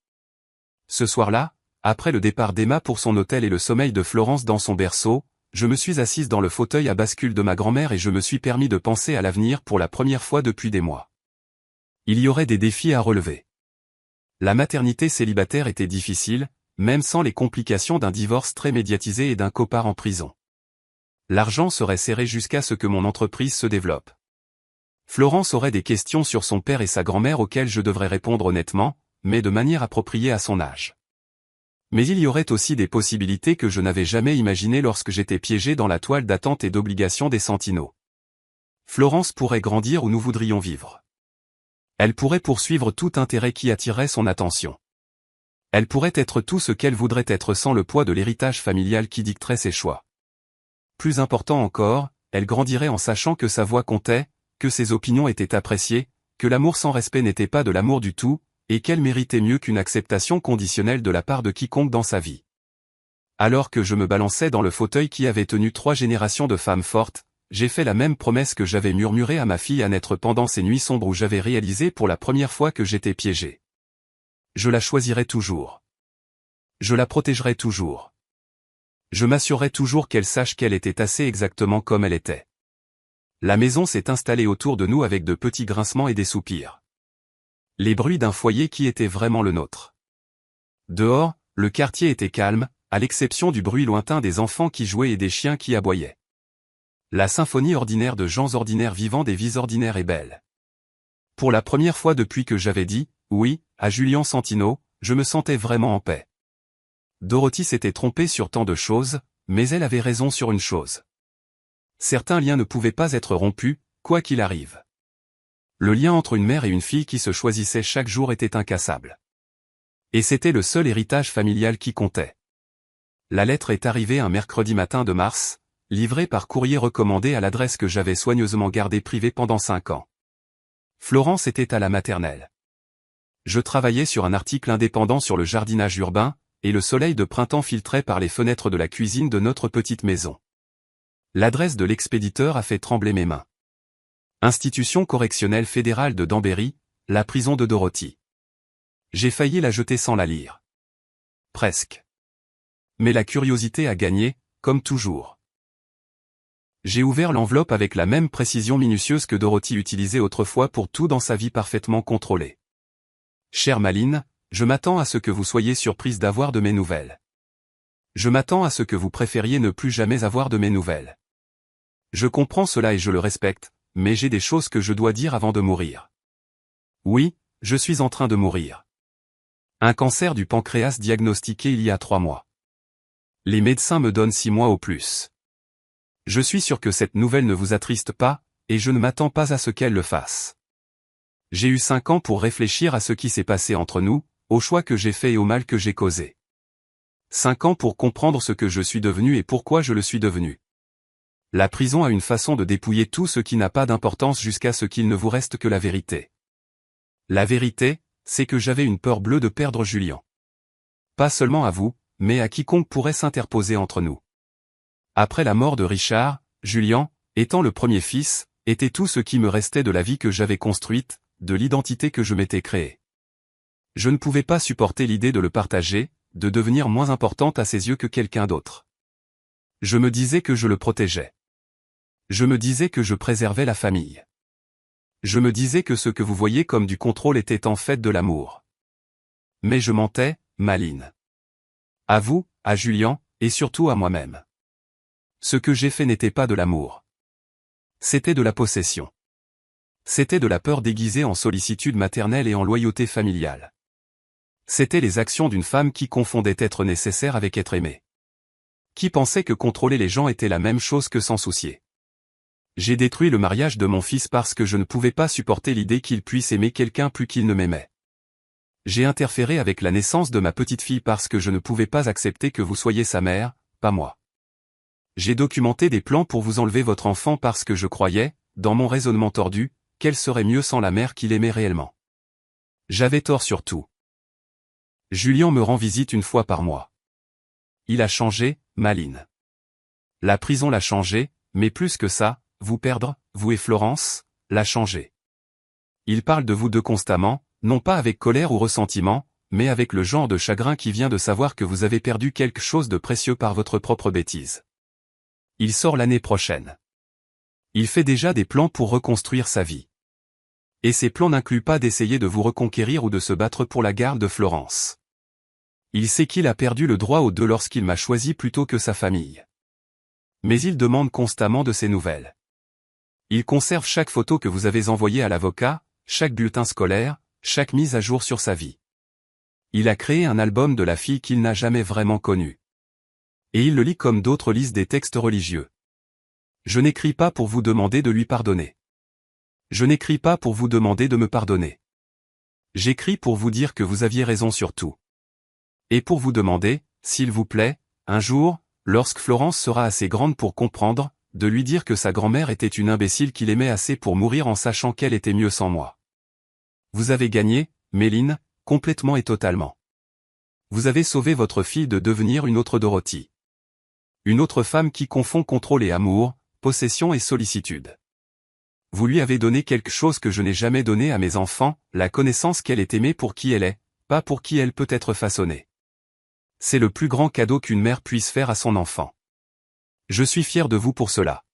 Ce soir-là, après le départ d'Emma pour son hôtel et le sommeil de Florence dans son berceau, je me suis assise dans le fauteuil à bascule de ma grand-mère et je me suis permis de penser à l'avenir pour la première fois depuis des mois. Il y aurait des défis à relever. La maternité célibataire était difficile, même sans les complications d'un divorce très médiatisé et d'un copart en prison. L'argent serait serré jusqu'à ce que mon entreprise se développe. Florence aurait des questions sur son père et sa grand-mère auxquelles je devrais répondre honnêtement, mais de manière appropriée à son âge. Mais il y aurait aussi des possibilités que je n'avais jamais imaginées lorsque j'étais piégé dans la toile d'attente et d'obligation des Sentinaux. Florence pourrait grandir où nous voudrions vivre. Elle pourrait poursuivre tout intérêt qui attirerait son attention. Elle pourrait être tout ce qu'elle voudrait être sans le poids de l'héritage familial qui dicterait ses choix. Plus important encore, elle grandirait en sachant que sa voix comptait, que ses opinions étaient appréciées, que l'amour sans respect n'était pas de l'amour du tout, et qu'elle méritait mieux qu'une acceptation conditionnelle de la part de quiconque dans sa vie. Alors que je me balançais dans le fauteuil qui avait tenu 3 générations de femmes fortes, j'ai fait la même promesse que j'avais murmurée à ma fille Annette pendant ces nuits sombres où j'avais réalisé pour la première fois que j'étais piégé. Je la choisirai toujours. Je la protégerai toujours. Je m'assurerai toujours qu'elle sache qu'elle était assez exactement comme elle était. La maison s'est installée autour de nous avec de petits grincements et des soupirs. Les bruits d'un foyer qui était vraiment le nôtre. Dehors, le quartier était calme, à l'exception du bruit lointain des enfants qui jouaient et des chiens qui aboyaient. La symphonie ordinaire de gens ordinaires vivant des vies ordinaires est belle. Pour la première fois depuis que j'avais dit « oui » à Julian Santino, je me sentais vraiment en paix. Dorothy s'était trompée sur tant de choses, mais elle avait raison sur une chose. Certains liens ne pouvaient pas être rompus, quoi qu'il arrive. Le lien entre une mère et une fille qui se choisissaient chaque jour était incassable. Et c'était le seul héritage familial qui comptait. La lettre est arrivée un mercredi matin de mars, livrée par courrier recommandé à l'adresse que j'avais soigneusement gardée privée pendant 5 ans. Florence était à la maternelle. Je travaillais sur un article indépendant sur le jardinage urbain, et le soleil de printemps filtrait par les fenêtres de la cuisine de notre petite maison. L'adresse de l'expéditeur a fait trembler mes mains. Institution correctionnelle fédérale de Danbury, la prison de Dorothy. J'ai failli la jeter sans la lire. Presque. Mais la curiosité a gagné, comme toujours. J'ai ouvert l'enveloppe avec la même précision minutieuse que Dorothy utilisait autrefois pour tout dans sa vie parfaitement contrôlée. Chère Maline, je m'attends à ce que vous soyez surprise d'avoir de mes nouvelles. Je m'attends à ce que vous préfériez ne plus jamais avoir de mes nouvelles. Je comprends cela et je le respecte, mais j'ai des choses que je dois dire avant de mourir. Oui, je suis en train de mourir. Un cancer du pancréas diagnostiqué il y a 3 mois. Les médecins me donnent 6 mois au plus. Je suis sûr que cette nouvelle ne vous attriste pas, et je ne m'attends pas à ce qu'elle le fasse. J'ai eu 5 ans pour réfléchir à ce qui s'est passé entre nous, aux choix que j'ai faits et au mal que j'ai causé. 5 ans pour comprendre ce que je suis devenu et pourquoi je le suis devenu. La prison a une façon de dépouiller tout ce qui n'a pas d'importance jusqu'à ce qu'il ne vous reste que la vérité. La vérité, c'est que j'avais une peur bleue de perdre Julien. Pas seulement à vous, mais à quiconque pourrait s'interposer entre nous. Après la mort de Richard, Julien, étant le premier fils, était tout ce qui me restait de la vie que j'avais construite, de l'identité que je m'étais créée. Je ne pouvais pas supporter l'idée de le partager, de devenir moins importante à ses yeux que quelqu'un d'autre. Je me disais que je le protégeais. Je me disais que je préservais la famille. Je me disais que ce que vous voyez comme du contrôle était en fait de l'amour. Mais je mentais, Maline. À vous, à Julien, et surtout à moi-même. Ce que j'ai fait n'était pas de l'amour. C'était de la possession. C'était de la peur déguisée en sollicitude maternelle et en loyauté familiale. C'étaient les actions d'une femme qui confondait être nécessaire avec être aimée. Qui pensait que contrôler les gens était la même chose que s'en soucier. J'ai détruit le mariage de mon fils parce que je ne pouvais pas supporter l'idée qu'il puisse aimer quelqu'un plus qu'il ne m'aimait. J'ai interféré avec la naissance de ma petite fille parce que je ne pouvais pas accepter que vous soyez sa mère, pas moi. J'ai documenté des plans pour vous enlever votre enfant parce que je croyais, dans mon raisonnement tordu, qu'elle serait mieux sans la mère qu'il aimait réellement. J'avais tort sur tout. Julien me rend visite une fois par mois. Il a changé, Maline. La prison l'a changé, mais plus que ça, vous perdre, vous et Florence, l'a changé. Il parle de vous deux constamment, non pas avec colère ou ressentiment, mais avec le genre de chagrin qui vient de savoir que vous avez perdu quelque chose de précieux par votre propre bêtise. Il sort l'année prochaine. Il fait déjà des plans pour reconstruire sa vie. Et ces plans n'incluent pas d'essayer de vous reconquérir ou de se battre pour la garde de Florence. Il sait qu'il a perdu le droit aux deux lorsqu'il m'a choisi plutôt que sa famille. Mais il demande constamment de ses nouvelles. Il conserve chaque photo que vous avez envoyée à l'avocat, chaque bulletin scolaire, chaque mise à jour sur sa vie. Il a créé un album de la fille qu'il n'a jamais vraiment connue. Et il le lit comme d'autres lisent des textes religieux. Je n'écris pas pour vous demander de lui pardonner. Je n'écris pas pour vous demander de me pardonner. J'écris pour vous dire que vous aviez raison sur tout. Et pour vous demander, s'il vous plaît, un jour, lorsque Florence sera assez grande pour comprendre, de lui dire que sa grand-mère était une imbécile qu'il aimait assez pour mourir en sachant qu'elle était mieux sans moi. Vous avez gagné, Méline, complètement et totalement. Vous avez sauvé votre fille de devenir une autre Dorothy. Une autre femme qui confond contrôle et amour, possession et sollicitude. Vous lui avez donné quelque chose que je n'ai jamais donné à mes enfants, la connaissance qu'elle est aimée pour qui elle est, pas pour qui elle peut être façonnée. C'est le plus grand cadeau qu'une mère puisse faire à son enfant. Je suis fier de vous pour cela.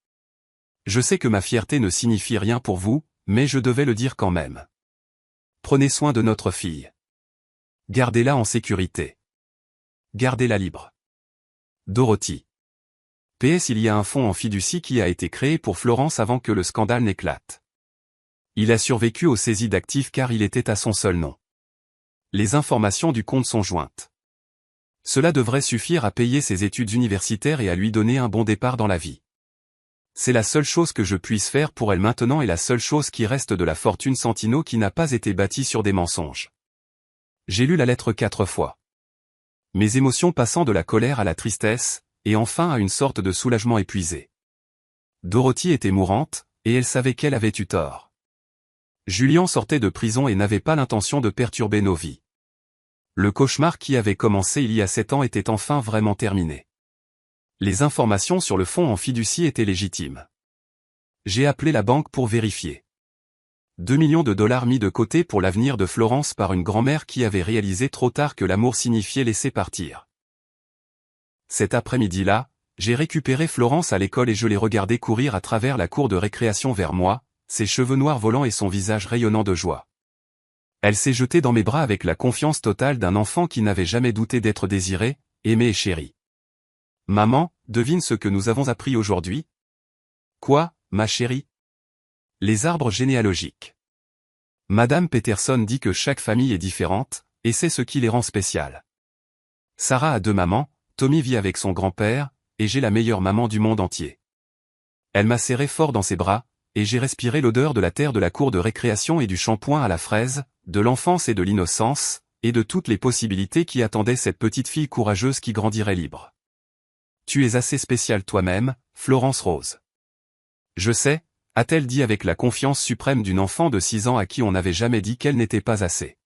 Je sais que ma fierté ne signifie rien pour vous, mais je devais le dire quand même. Prenez soin de notre fille. Gardez-la en sécurité. Gardez-la libre. Dorothy. PS Il y a un fonds en fiducie qui a été créé pour Florence avant que le scandale n'éclate. Il a survécu aux saisies d'actifs car il était à son seul nom. Les informations du compte sont jointes. Cela devrait suffire à payer ses études universitaires et à lui donner un bon départ dans la vie. C'est la seule chose que je puisse faire pour elle maintenant et la seule chose qui reste de la fortune Santino qui n'a pas été bâtie sur des mensonges. J'ai lu la lettre 4 fois. Mes émotions passant de la colère à la tristesse, et enfin à une sorte de soulagement épuisé. Dorothy était mourante, et elle savait qu'elle avait eu tort. Julien sortait de prison et n'avait pas l'intention de perturber nos vies. Le cauchemar qui avait commencé il y a 7 ans était enfin vraiment terminé. Les informations sur le fonds en fiducie étaient légitimes. J'ai appelé la banque pour vérifier. 2 millions de dollars mis de côté pour l'avenir de Florence par une grand-mère qui avait réalisé trop tard que l'amour signifiait laisser partir. Cet après-midi-là, j'ai récupéré Florence à l'école et je l'ai regardée courir à travers la cour de récréation vers moi, ses cheveux noirs volants et son visage rayonnant de joie. Elle s'est jetée dans mes bras avec la confiance totale d'un enfant qui n'avait jamais douté d'être désiré, aimé et chéri. Maman, devine ce que nous avons appris aujourd'hui? Quoi, ma chérie? Les arbres généalogiques. Madame Peterson dit que chaque famille est différente, et c'est ce qui les rend spéciales. Sarah a 2 mamans, Tommy vit avec son grand-père, et j'ai la meilleure maman du monde entier. Elle m'a serré fort dans ses bras, et j'ai respiré l'odeur de la terre de la cour de récréation et du shampoing à la fraise, de l'enfance et de l'innocence, et de toutes les possibilités qui attendaient cette petite fille courageuse qui grandirait libre. Tu es assez spéciale toi-même, Florence Rose. Je sais, a-t-elle dit avec la confiance suprême d'une enfant de 6 ans à qui on n'avait jamais dit qu'elle n'était pas assez.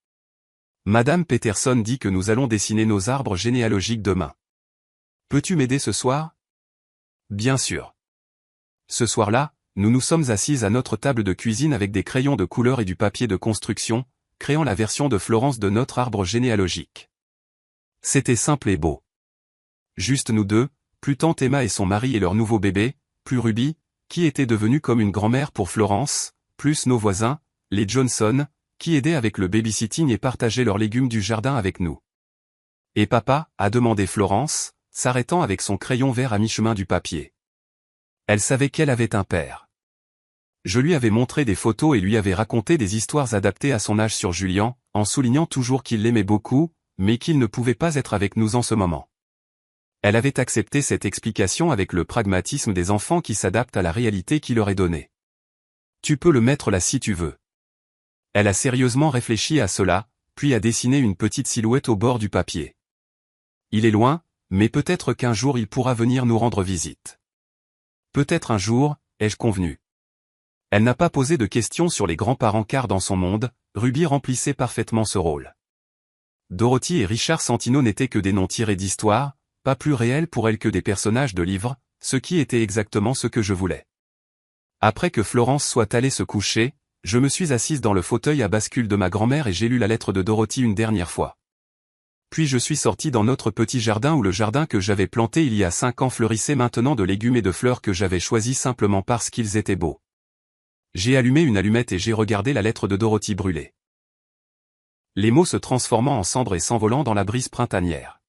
Madame Peterson dit que nous allons dessiner nos arbres généalogiques demain. Peux-tu m'aider ce soir? Bien sûr. Ce soir-là, nous nous sommes assises à notre table de cuisine avec des crayons de couleur et du papier de construction, créant la version de Florence de notre arbre généalogique. C'était simple et beau. Juste nous deux, plus tante Emma et son mari et leur nouveau bébé, plus Ruby, qui était devenue comme une grand-mère pour Florence, plus nos voisins, les Johnson, qui aidaient avec le babysitting et partageaient leurs légumes du jardin avec nous. Et papa, a demandé Florence, s'arrêtant avec son crayon vert à mi-chemin du papier. Elle savait qu'elle avait un père. Je lui avais montré des photos et lui avais raconté des histoires adaptées à son âge sur Julian, en soulignant toujours qu'il l'aimait beaucoup, mais qu'il ne pouvait pas être avec nous en ce moment. Elle avait accepté cette explication avec le pragmatisme des enfants qui s'adaptent à la réalité qui leur est donnée. Tu peux le mettre là si tu veux. Elle a sérieusement réfléchi à cela, puis a dessiné une petite silhouette au bord du papier. Il est loin, mais peut-être qu'un jour il pourra venir nous rendre visite. Peut-être un jour, ai-je convenu. Elle n'a pas posé de questions sur les grands-parents car dans son monde, Ruby remplissait parfaitement ce rôle. Dorothy et Richard Santino n'étaient que des noms tirés d'histoires, pas plus réels pour elle que des personnages de livres, ce qui était exactement ce que je voulais. Après que Florence soit allée se coucher, je me suis assise dans le fauteuil à bascule de ma grand-mère et j'ai lu la lettre de Dorothy une dernière fois. Puis je suis sortie dans notre petit jardin où le jardin que j'avais planté il y a 5 ans fleurissait maintenant de légumes et de fleurs que j'avais choisis simplement parce qu'ils étaient beaux. J'ai allumé une allumette et j'ai regardé la lettre de Dorothy brûler. Les mots se transformant en cendres et s'envolant dans la brise printanière.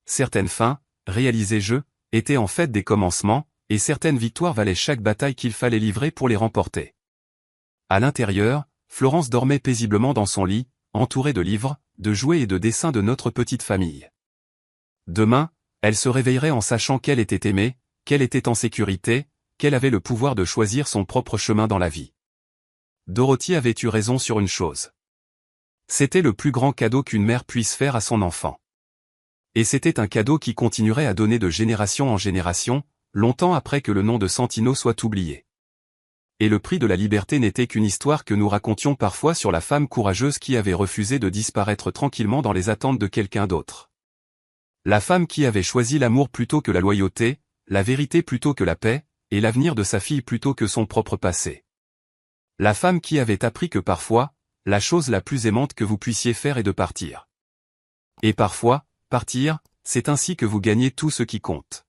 Certaines fins, réalisais-je, étaient en fait des commencements, et certaines victoires valaient chaque bataille qu'il fallait livrer pour les remporter. À l'intérieur, Florence dormait paisiblement dans son lit, entourée de livres, de jouets et de dessins de notre petite famille. Demain, elle se réveillerait en sachant qu'elle était aimée, qu'elle était en sécurité, qu'elle avait le pouvoir de choisir son propre chemin dans la vie. Dorothy avait eu raison sur une chose. C'était le plus grand cadeau qu'une mère puisse faire à son enfant. Et c'était un cadeau qui continuerait à donner de génération en génération, longtemps après que le nom de Santino soit oublié. Et le prix de la liberté n'était qu'une histoire que nous racontions parfois sur la femme courageuse qui avait refusé de disparaître tranquillement dans les attentes de quelqu'un d'autre. La femme qui avait choisi l'amour plutôt que la loyauté, la vérité plutôt que la paix, et l'avenir de sa fille plutôt que son propre passé. La femme qui avait appris que parfois, la chose la plus aimante que vous puissiez faire est de partir. Et parfois, partir, c'est ainsi que vous gagnez tout ce qui compte.